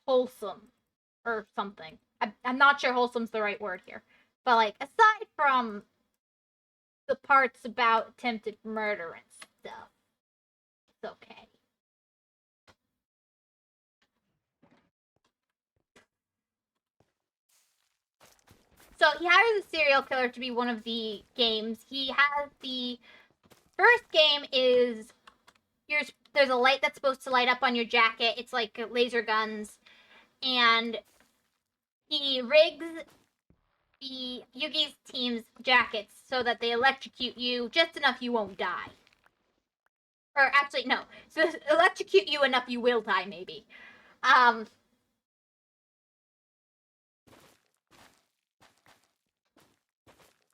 wholesome or something. I'm not sure wholesome's the right word here. But, like, aside from the parts about attempted murder and stuff, it's okay. So he hires a serial killer to be one of the games. He has the first game is there's a light that's supposed to light up on your jacket. It's like laser guns, and he rigs the Yugi's team's jackets so that they electrocute you just enough you won't die. Or actually, no. So electrocute you enough you will die, maybe.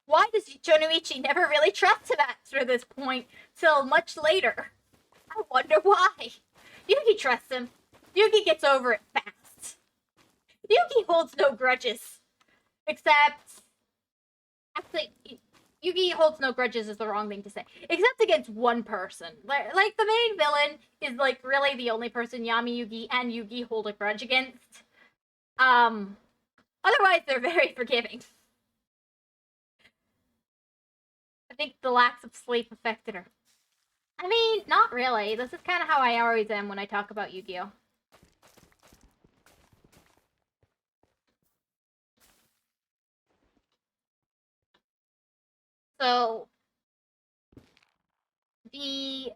Why does Jonomichi never really trust him after this point till much later? I wonder why. Yugi trusts him. Yugi gets over it fast. Yugi holds no grudges. Except... Actually, Yugi holds no grudges is the wrong thing to say. Except against one person. Like, the main villain is, like, really the only person Yami, Yugi, and Yugi hold a grudge against. Otherwise, they're very forgiving. I think the lack of sleep affected her. I mean, not really. This is kind of how I always am when I talk about Yu-Gi-Oh! So, they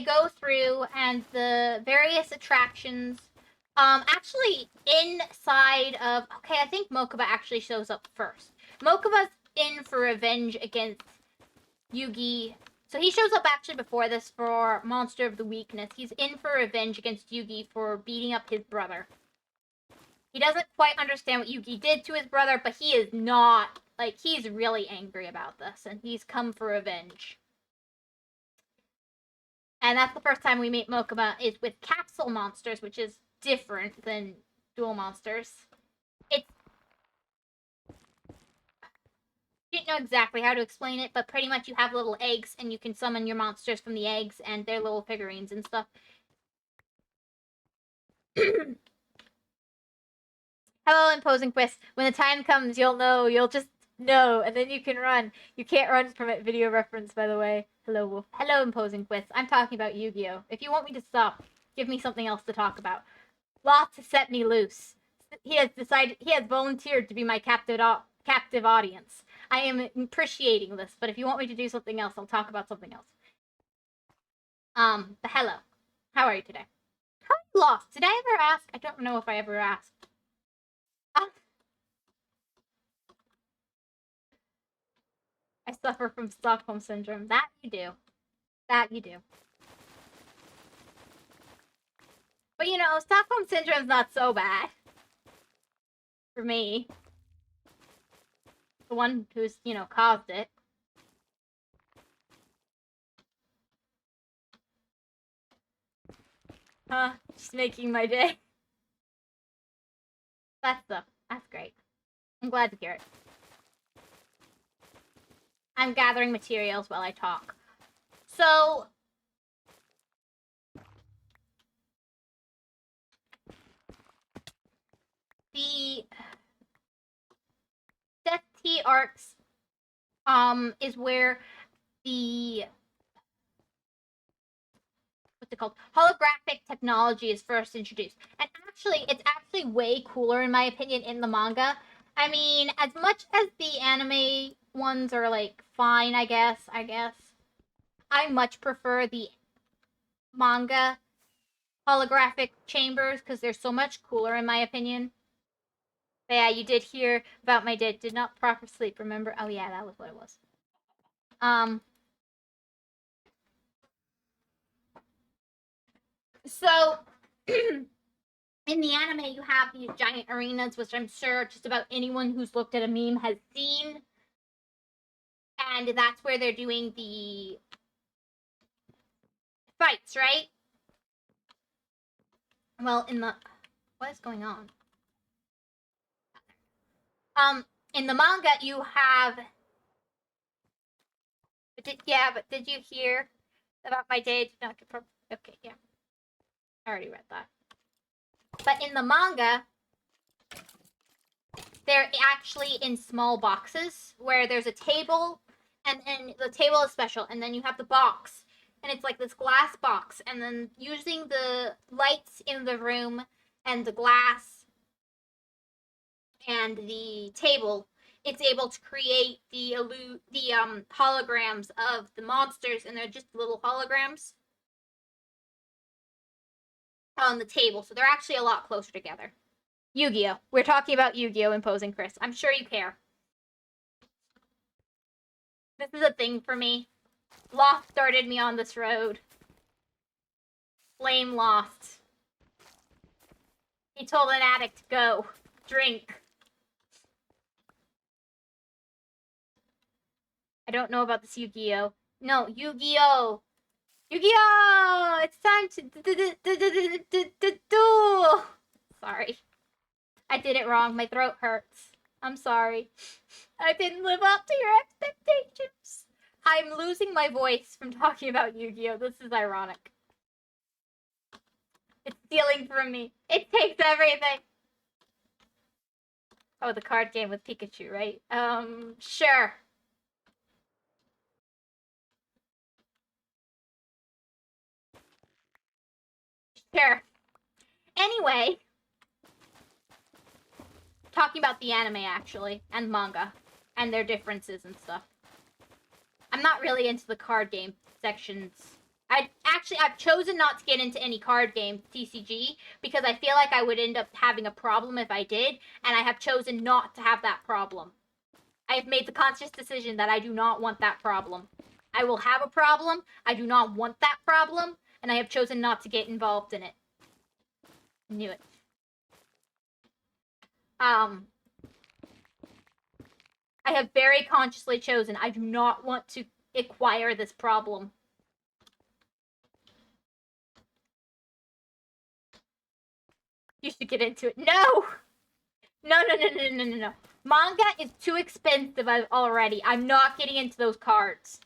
go through and the various attractions. Actually, inside of... Okay, I think Mokuba actually shows up first. Mokuba's in for revenge against Yugi. So he shows up actually before this for Monster of the Weakness. He's in for revenge against Yugi for beating up his brother. He doesn't quite understand what Yugi did to his brother, but he is not... Like, he's really angry about this, and he's come for revenge. And that's the first time we meet Mokuba, is with capsule monsters, which is different than dual monsters. I didn't know exactly how to explain it, but pretty much you have little eggs, and you can summon your monsters from the eggs, and they're little figurines and stuff. Hello, Imposing Quest. When the time comes, you'll know. You'll just know, and then you can run. You can't run from it. Video reference, by the way. Hello, Wolf. Hello, Imposing Quest. I'm talking about Yu-Gi-Oh! If you want me to stop, give me something else to talk about. Lots to set me loose. He has volunteered to be my captive audience. I am appreciating this, but if you want me to do something else, I'll talk about something else. But hello. How are you today? How are you lost? Did I ever ask? I don't know if I ever asked. I suffer from Stockholm Syndrome. That you do. That you do. But Stockholm Syndrome's not so bad. For me. The one who's, caused it. Just making my day. That's great. I'm glad to hear it. I'm gathering materials while I talk. So, the Death T arcs is where the what's it called? Holographic technology is first introduced. And actually, it's actually way cooler in my opinion in the manga. I mean, as much as the anime ones are like fine, I guess. I much prefer the manga holographic chambers because they're so much cooler in my opinion. But yeah, you did hear about my did not proper sleep, remember? Oh yeah, that was what it was. So in the anime you have these giant arenas, which I'm sure just about anyone who's looked at a meme has seen. And that's where they're doing the fights, right? Well, what is going on? In the manga you have but did you hear about my day did not get okay, yeah. I already read that. But in the manga, they're actually in small boxes where there's a table and the table is special and then you have the box and it's like this glass box and then using the lights in the room and the glass and the table it's able to create the holograms of the monsters and they're just little holograms on the table so they're actually a lot closer together. Yu-Gi-Oh! We're talking about Yu-Gi-Oh! Imposing Chris. I'm sure you care. This is a thing for me. Lost started me on this road. Flame Lost. He told an addict, go. Drink. I don't know about this Yu-Gi-Oh! No, Yu-Gi-Oh! Yu-Gi-Oh! It's time to duel! Sorry. I did it wrong. My throat hurts. I'm sorry. I didn't live up to your expectations. I'm losing my voice from talking about Yu-Gi-Oh! This is ironic. It's stealing from me. It takes everything. Oh, the card game with Pikachu, right? Sure. Sure. Anyway, talking about the anime actually and manga and their differences and stuff. I'm not really into the card game sections. I've chosen not to get into any card game TCG because I feel like I would end up having a problem if I did, and I have chosen not to have that problem. I have made the conscious decision that I do not want that problem. I will have a problem. I do not want that problem, and I have chosen not to get involved in it. Knew it. I have very consciously chosen I do not want to acquire this problem. You should get into it. No! No. Manga is too expensive already. I'm not getting into those cards.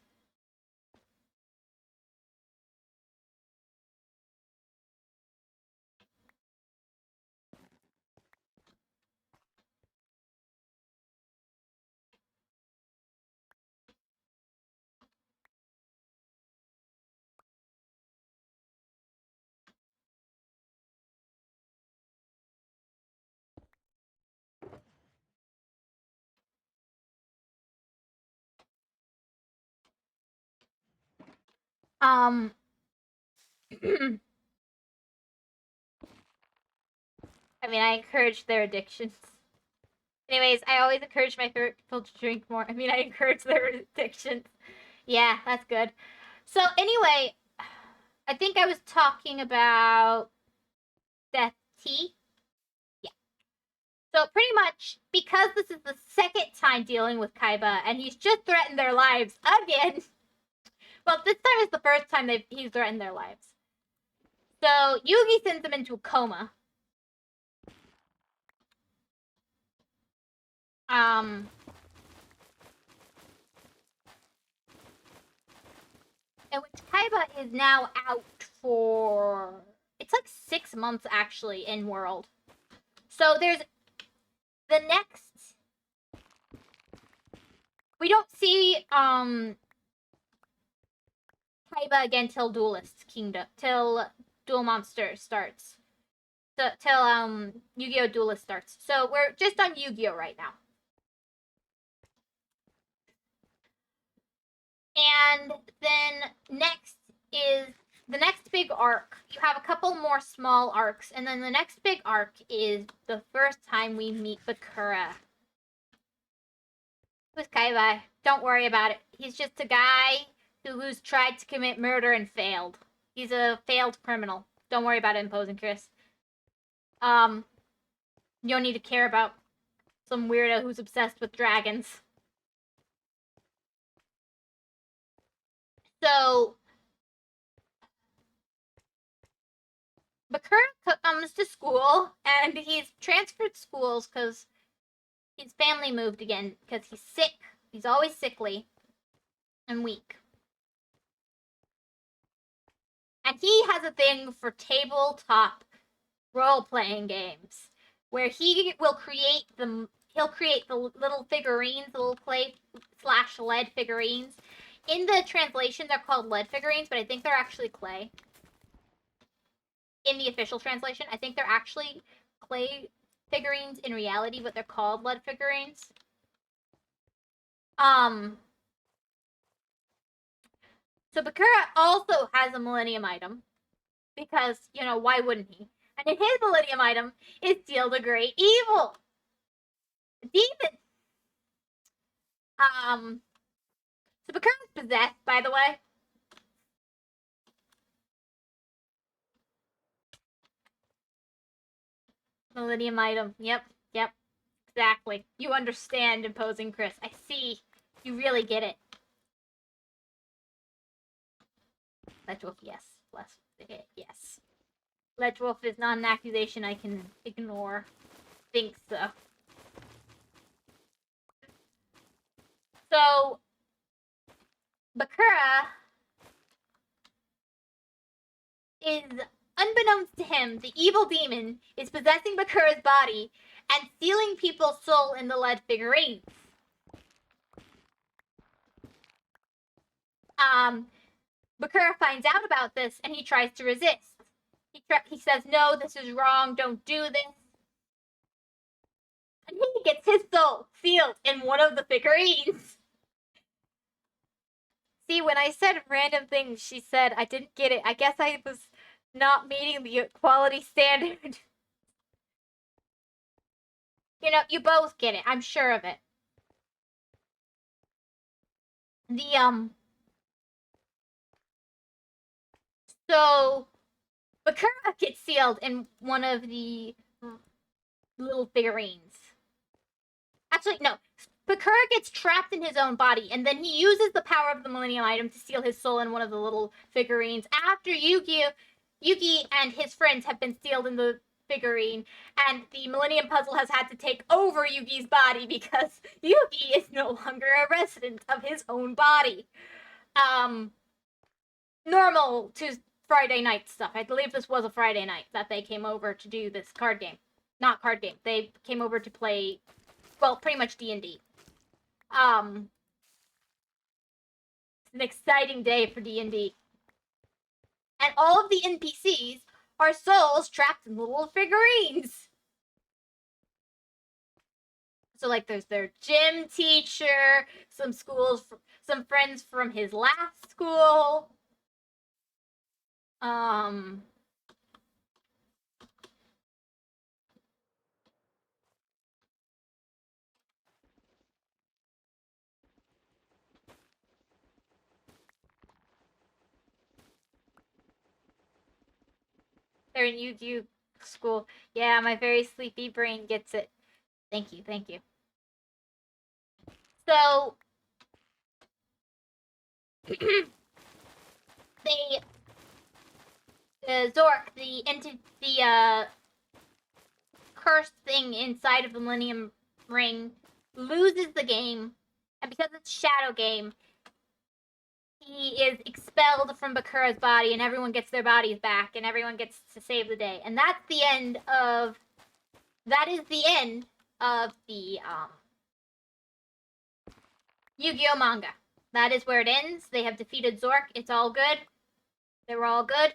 I mean, I encourage their addictions. Anyways, I always encourage my favorite people to drink more. I mean, I encourage their addictions. Yeah, that's good. So, anyway, I think I was talking about Death Tea. Yeah. So, pretty much, because this is the second time dealing with Kaiba, and he's just threatened their lives again. Well, this time is the first time he's threatened their lives. So, Yugi sends them into a coma. In which Kaiba is now out for it's like 6 months actually in world. So there's the next we don't see Kaiba again till Duelist Kingdom till Duel Monster starts. So till Yu-Gi-Oh! Duelist starts. So we're just on Yu-Gi-Oh! Right now. And then next is the next big arc, you have a couple more small arcs, and then the next big arc is the first time we meet Bakura. Who's Kaibai? Don't worry about it. He's just a guy who's tried to commit murder and failed. He's a failed criminal. Don't worry about it, Imposing Chris. You don't need to care about some weirdo who's obsessed with dragons. So, Bakura comes to school, and he's transferred schools because his family moved again because he's sick. He's always sickly and weak. And he has a thing for tabletop role-playing games where he'll create the little figurines, the little clay / lead figurines. In the translation, they're called lead figurines, but I think they're actually clay. In the official translation, I think they're actually clay figurines in reality, but they're called lead figurines. So Bakura also has a Millennium item because, why wouldn't he? And in his Millennium item is Seal the Great Evil. Demon. So Bakura's possessed, by the way. Millennium item. Yep. Exactly. You understand, Imposing Chris. I see. You really get it. Ledgewolf, yes. Yes. Ledgewolf is not an accusation I can ignore. Think so. So, Bakura is, unbeknownst to him, the evil demon is possessing Bakura's body and stealing people's soul in the lead figurines. Bakura finds out about this and he tries to resist. He says, no, this is wrong, don't do this. And he gets his soul sealed in one of the figurines. See, when I said random things, she said I didn't get it. I guess I was not meeting the quality standard. You both get it. I'm sure of it. So Bakura gets sealed in one of the little figurines. Actually, no. Bakura gets trapped in his own body, and then he uses the power of the Millennium item to seal his soul in one of the little figurines after Yugi and his friends have been sealed in the figurine, and the Millennium Puzzle has had to take over Yugi's body because Yugi is no longer a resident of his own body. Normal to Friday night stuff. I believe this was a Friday night that they came over to do this card game. Not card game. They came over to play, well, pretty much D&D. It's an exciting day for D&D. And all of the NPCs are souls trapped in little figurines. So, there's their gym teacher, some friends from his last school. They're in Yu-Gi-Oh school. Yeah, my very sleepy brain gets it. Thank you. So, Zork, the cursed thing inside of the Millennium Ring, loses the game, and because it's Shadow Game, he is expelled from Bakura's body, and everyone gets their bodies back, and everyone gets to save the day. And that is the end of the Yu-Gi-Oh manga. That is where it ends. They have defeated Zork. It's all good. They were all good.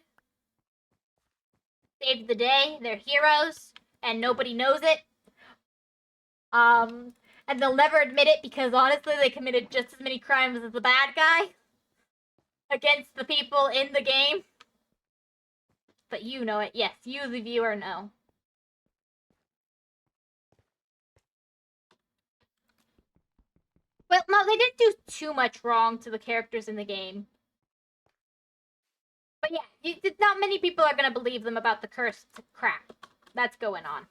Saved the day. They're heroes, and nobody knows it. And they'll never admit it because honestly, they committed just as many crimes as the bad guy against the people in the game. but you know it. Yes, you, the viewer, know. Well, no, they didn't do too much wrong to the characters in the game. But yeah, not many people are going to believe them about the cursed crap that's going on.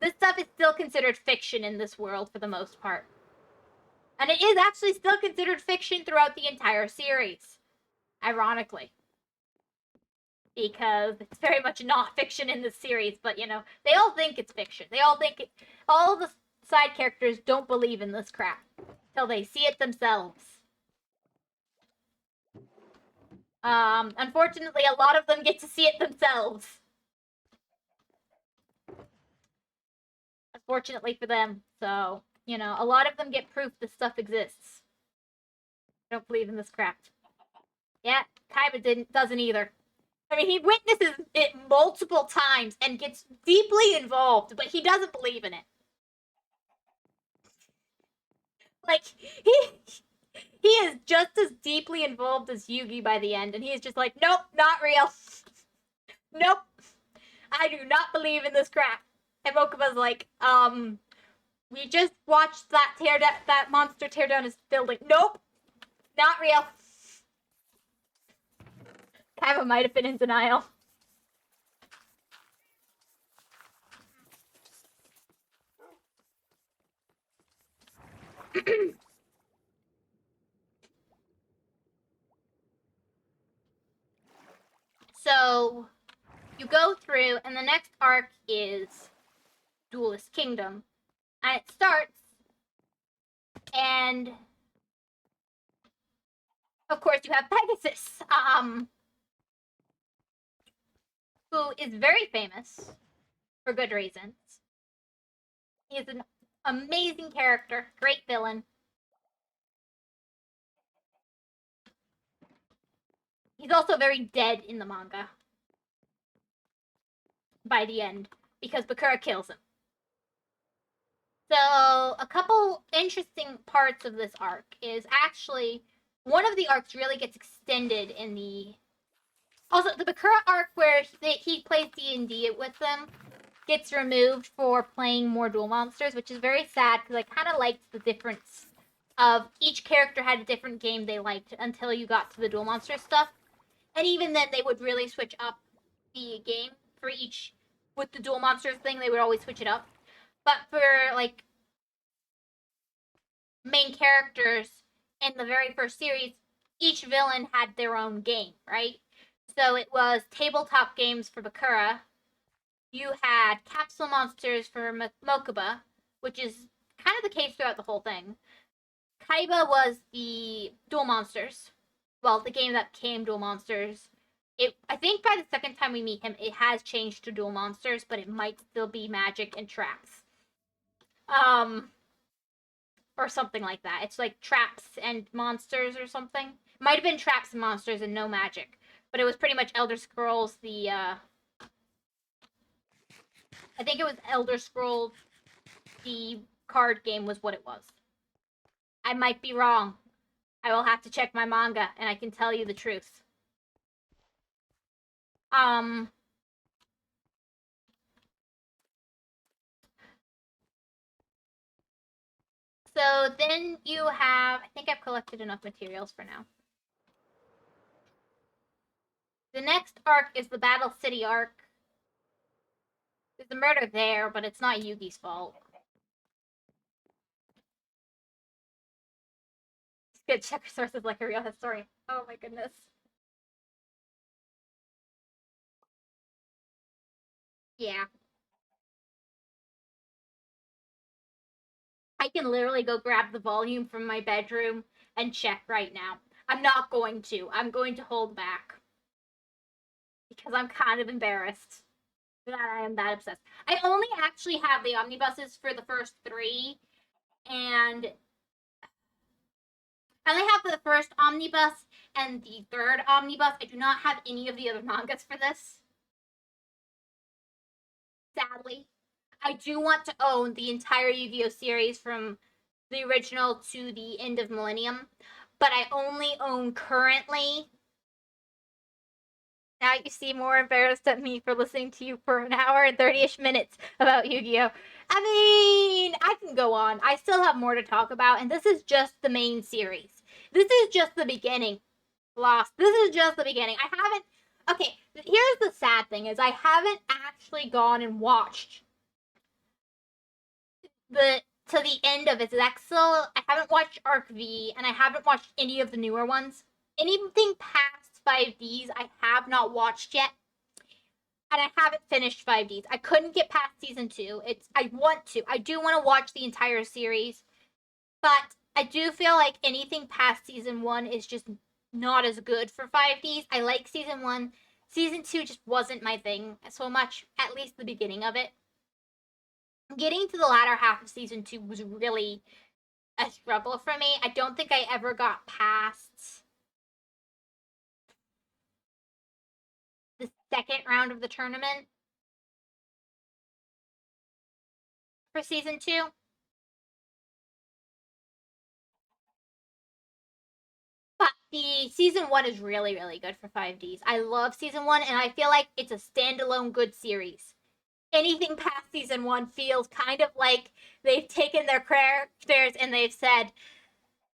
This stuff is still considered fiction in this world for the most part. And it is actually still considered fiction throughout the entire series. Ironically. Because it's very much not fiction in this series, but you know, they all think it's fiction. They all think it. All the side characters don't believe in this crap till they see it themselves. Unfortunately, a lot of them get to see it themselves. Unfortunately for them. So, you know, a lot of them get proof this stuff exists. I don't believe in this crap. Yeah, Kaiba doesn't either. I mean, he witnesses it multiple times and gets deeply involved, but he doesn't believe in it. Like, he is just as deeply involved as Yugi by the end, and he is just like, nope, not real. Nope, I do not believe in this crap. And Mokuba's like, we just watched that monster tear down his building. Nope, not real. Kaiba might have been in denial. So you go through, and the next arc is Duelist Kingdom, and it starts, and of course you have Pegasus, who is very famous for good reasons. He is an amazing character, great villain. He's also very dead in the manga by the end because Bakura kills him. So, a couple interesting parts of this arc is actually one of the arcs really gets extended in the. Also, the Bakura arc where he plays D&D with them gets removed for playing more Duel Monsters, which is very sad because I kind of liked the difference of each character had a different game they liked until you got to the Duel Monsters stuff. And even then, they would really switch up the game for each. With the Duel Monsters thing, they would always switch it up. But for, like, main characters in the very first series, each villain had their own game, right? So it was tabletop games for Bakura. You had capsule monsters for Mokuba, which is kind of the case throughout the whole thing. Kaiba was the Duel Monsters. Well, the game that became Duel Monsters. I think by the second time we meet him, it has changed to Duel Monsters, but it might still be magic and traps. Or something like that. It's like traps and monsters or something. Might have been traps and monsters and no magic, but it was pretty much Elder Scrolls. I think it was Elder Scrolls. The card game was what it was. I might be wrong. I will have to check my manga, and I can tell you the truth. So then you have. I think I've collected enough materials for now. The next arc is the Battle City arc. There's a murder there, but it's not Yugi's fault. It's good. Check your sources like a real historian. Oh my goodness. Yeah. I can literally go grab the volume from my bedroom and check right now. I'm not going to. I'm going to hold back. Because I'm kind of embarrassed that I am that obsessed. I only actually have the omnibuses for the first 3, and I only have the first omnibus and the third omnibus. I do not have any of the other mangas for this. Sadly. I do want to own the entire Yu-Gi-Oh series from the original to the end of Millennium, but I only own currently Now you seem more embarrassed at me for listening to you for an hour and 30-ish minutes about Yu-Gi-Oh! I mean, I can go on. I still have more to talk about, and this is just the main series. This is just the beginning. Lost. This is just the beginning. I haven't. Okay, here's the sad thing: is I haven't actually gone and watched the to the end of its Exel. I haven't watched Arc V, and I haven't watched any of the newer ones. Anything past 5Ds, I have not watched yet, and I haven't finished 5Ds. I couldn't get past season 2. I want to. I do want to watch the entire series, but I do feel like anything past season 1 is just not as good for 5Ds. I like season 1. Season 2 just wasn't my thing so much, at least the beginning of it. Getting to the latter half of season 2 was really a struggle for me. I don't think I ever got past the second round of the tournament for season 2. But the season 1 is really, really good for 5Ds. I love season 1, and I feel like it's a standalone good series. Anything past season 1 feels kind of like they've taken their characters and they've said,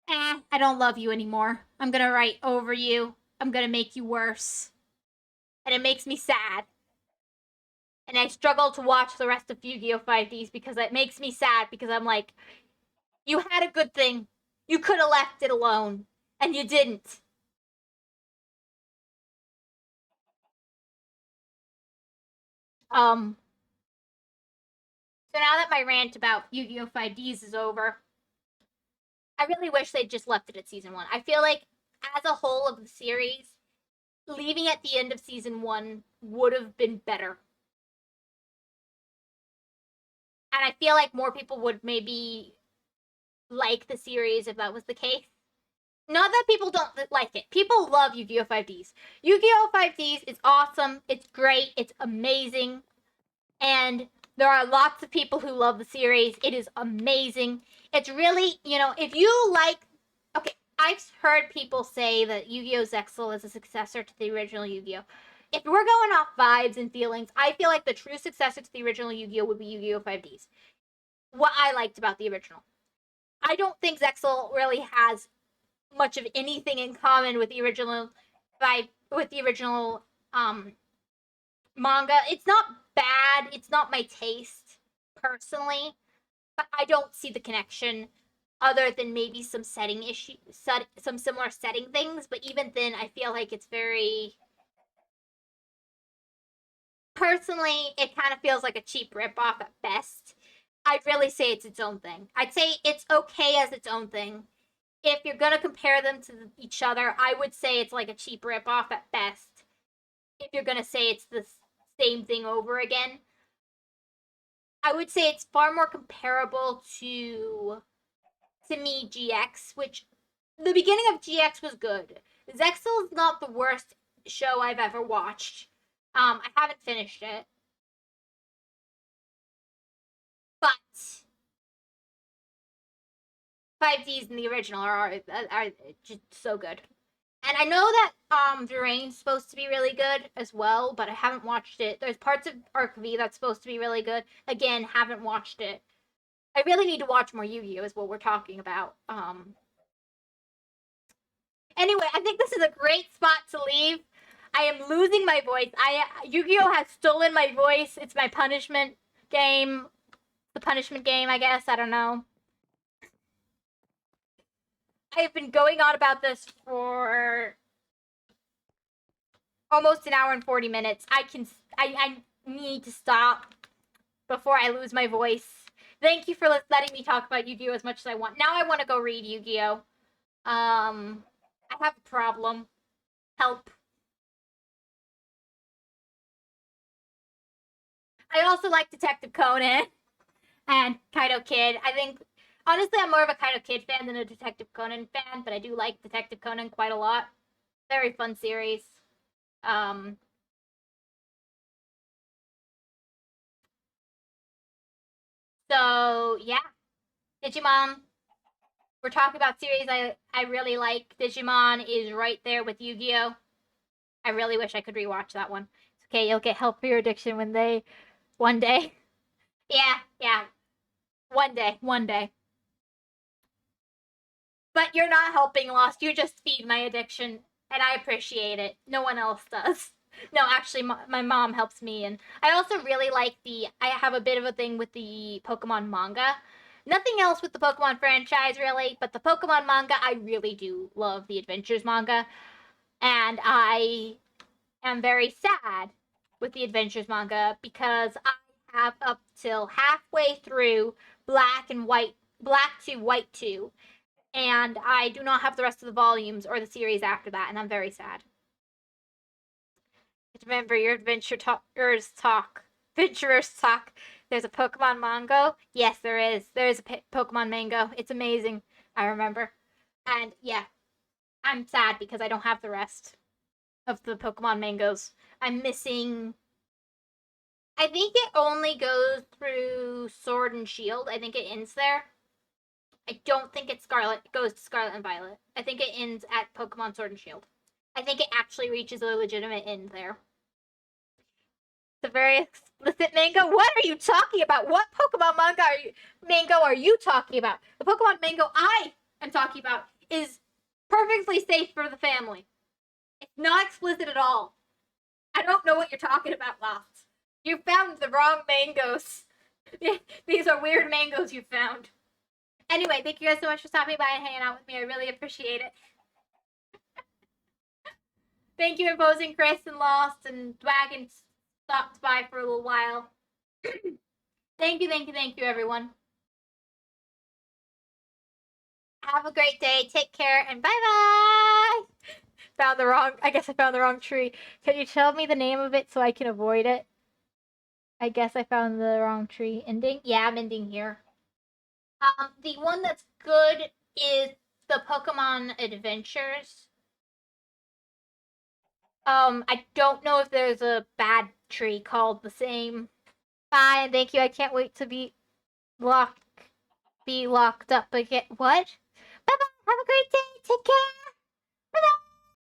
I don't love you anymore. I'm going to write over you. I'm going to make you worse. And it makes me sad. And I struggle to watch the rest of Yu-Gi-Oh! 5Ds because it makes me sad because I'm like, you had a good thing. You could have left it alone. And you didn't. Um, so now that my rant about Yu-Gi-Oh! 5Ds is over, I really wish they'd just left it at season 1. I feel like, as a whole of the series, leaving at the end of season 1 would have been better. And I feel like more people would maybe like the series if that was the case. Not that people don't like it. People love Yu-Gi-Oh! 5Ds. Yu-Gi-Oh! 5Ds is awesome. It's great. It's amazing. And there are lots of people who love the series. It is amazing. It's really, if you like. Okay, I've heard people say that Yu-Gi-Oh! Zexal is a successor to the original Yu-Gi-Oh! If we're going off vibes and feelings, I feel like the true successor to the original Yu-Gi-Oh! Would be Yu-Gi-Oh! 5Ds. What I liked about the original. I don't think Zexal really has much of anything in common with the original um manga. It's not bad. It's not my taste personally, but I don't see the connection other than maybe some setting issue, some similar setting things. But even then, I feel like it's very personally. It kind of feels like a cheap ripoff at best. I'd really say it's its own thing. I'd say it's okay as its own thing. If you're gonna compare them to each other, I would say it's like a cheap ripoff at best. If you're gonna say it's the same thing over again, I would say it's far more comparable to me GX, which the beginning of GX was good. Zexal is not the worst show I've ever watched. I haven't finished it, but 5Ds in the original are just so good. And I know that Virane's supposed to be really good as well, but I haven't watched it. There's parts of Arc V that's supposed to be really good. Again, haven't watched it. I really need to watch more Yu-Gi-Oh! Is what we're talking about. Anyway, I think this is a great spot to leave. I am losing my voice. Yu-Gi-Oh! Has stolen my voice. It's my punishment game. The punishment game, I guess. I don't know. I have been going on about this for almost an hour and 40 minutes. I need to stop before I lose my voice. Thank you for letting me talk about Yu-Gi-Oh! As much as I want. Now I want to go read Yu-Gi-Oh! I have a problem. Help. I also like Detective Conan and Kaito Kid. I think, honestly, I'm more of a Kaito Kid fan than a Detective Conan fan, but I do like Detective Conan quite a lot. Very fun series. Um, so yeah, Digimon. We're talking about series I really like. Digimon is right there with Yu-Gi-Oh. I really wish I could rewatch that one. It's okay, you'll get help for your addiction one day. Yeah. One day. But you're not helping, Lost. You just feed my addiction, and I appreciate it. No one else does. No, actually, my mom helps me, and I also really like I have a bit of a thing with the Pokemon manga. Nothing else with the Pokemon franchise, really, but the Pokemon manga, I really do love the Adventures manga. And I am very sad with the Adventures manga because I have up till halfway through Black to White 2, and I do not have the rest of the volumes or the series after that, and I'm very sad. Remember your Adventurers talk. There's a Pokemon mango. Yes, there is. There is a Pokemon mango. It's amazing. I remember. And yeah, I'm sad because I don't have the rest of the Pokemon mangoes. I'm missing. I think it only goes through Sword and Shield. I think it ends there. I don't think it's Scarlet. It goes to Scarlet and Violet. I think it ends at Pokemon Sword and Shield. I think it actually reaches a legitimate end there. It's a very explicit manga. What are you talking about? What Pokemon mango are you talking about? The Pokemon mango I am talking about is perfectly safe for the family. It's not explicit at all. I don't know what you're talking about, Lost. You found the wrong mangoes. These are weird mangoes you found. Anyway, thank you guys so much for stopping by and hanging out with me. I really appreciate it. Thank you, Imposing Chris and Lost and Dwagon stopped by for a little while. Thank you, everyone. Have a great day. Take care and bye-bye. I guess I found the wrong tree. Can you tell me the name of it so I can avoid it? I guess I found the wrong tree. Ending? Yeah, I'm ending here. The one that's good is the Pokemon Adventures. I don't know if there's a bad tree called the same. Bye, and thank you. I can't wait to be locked up again. What? Bye bye. Have a great day. Take care.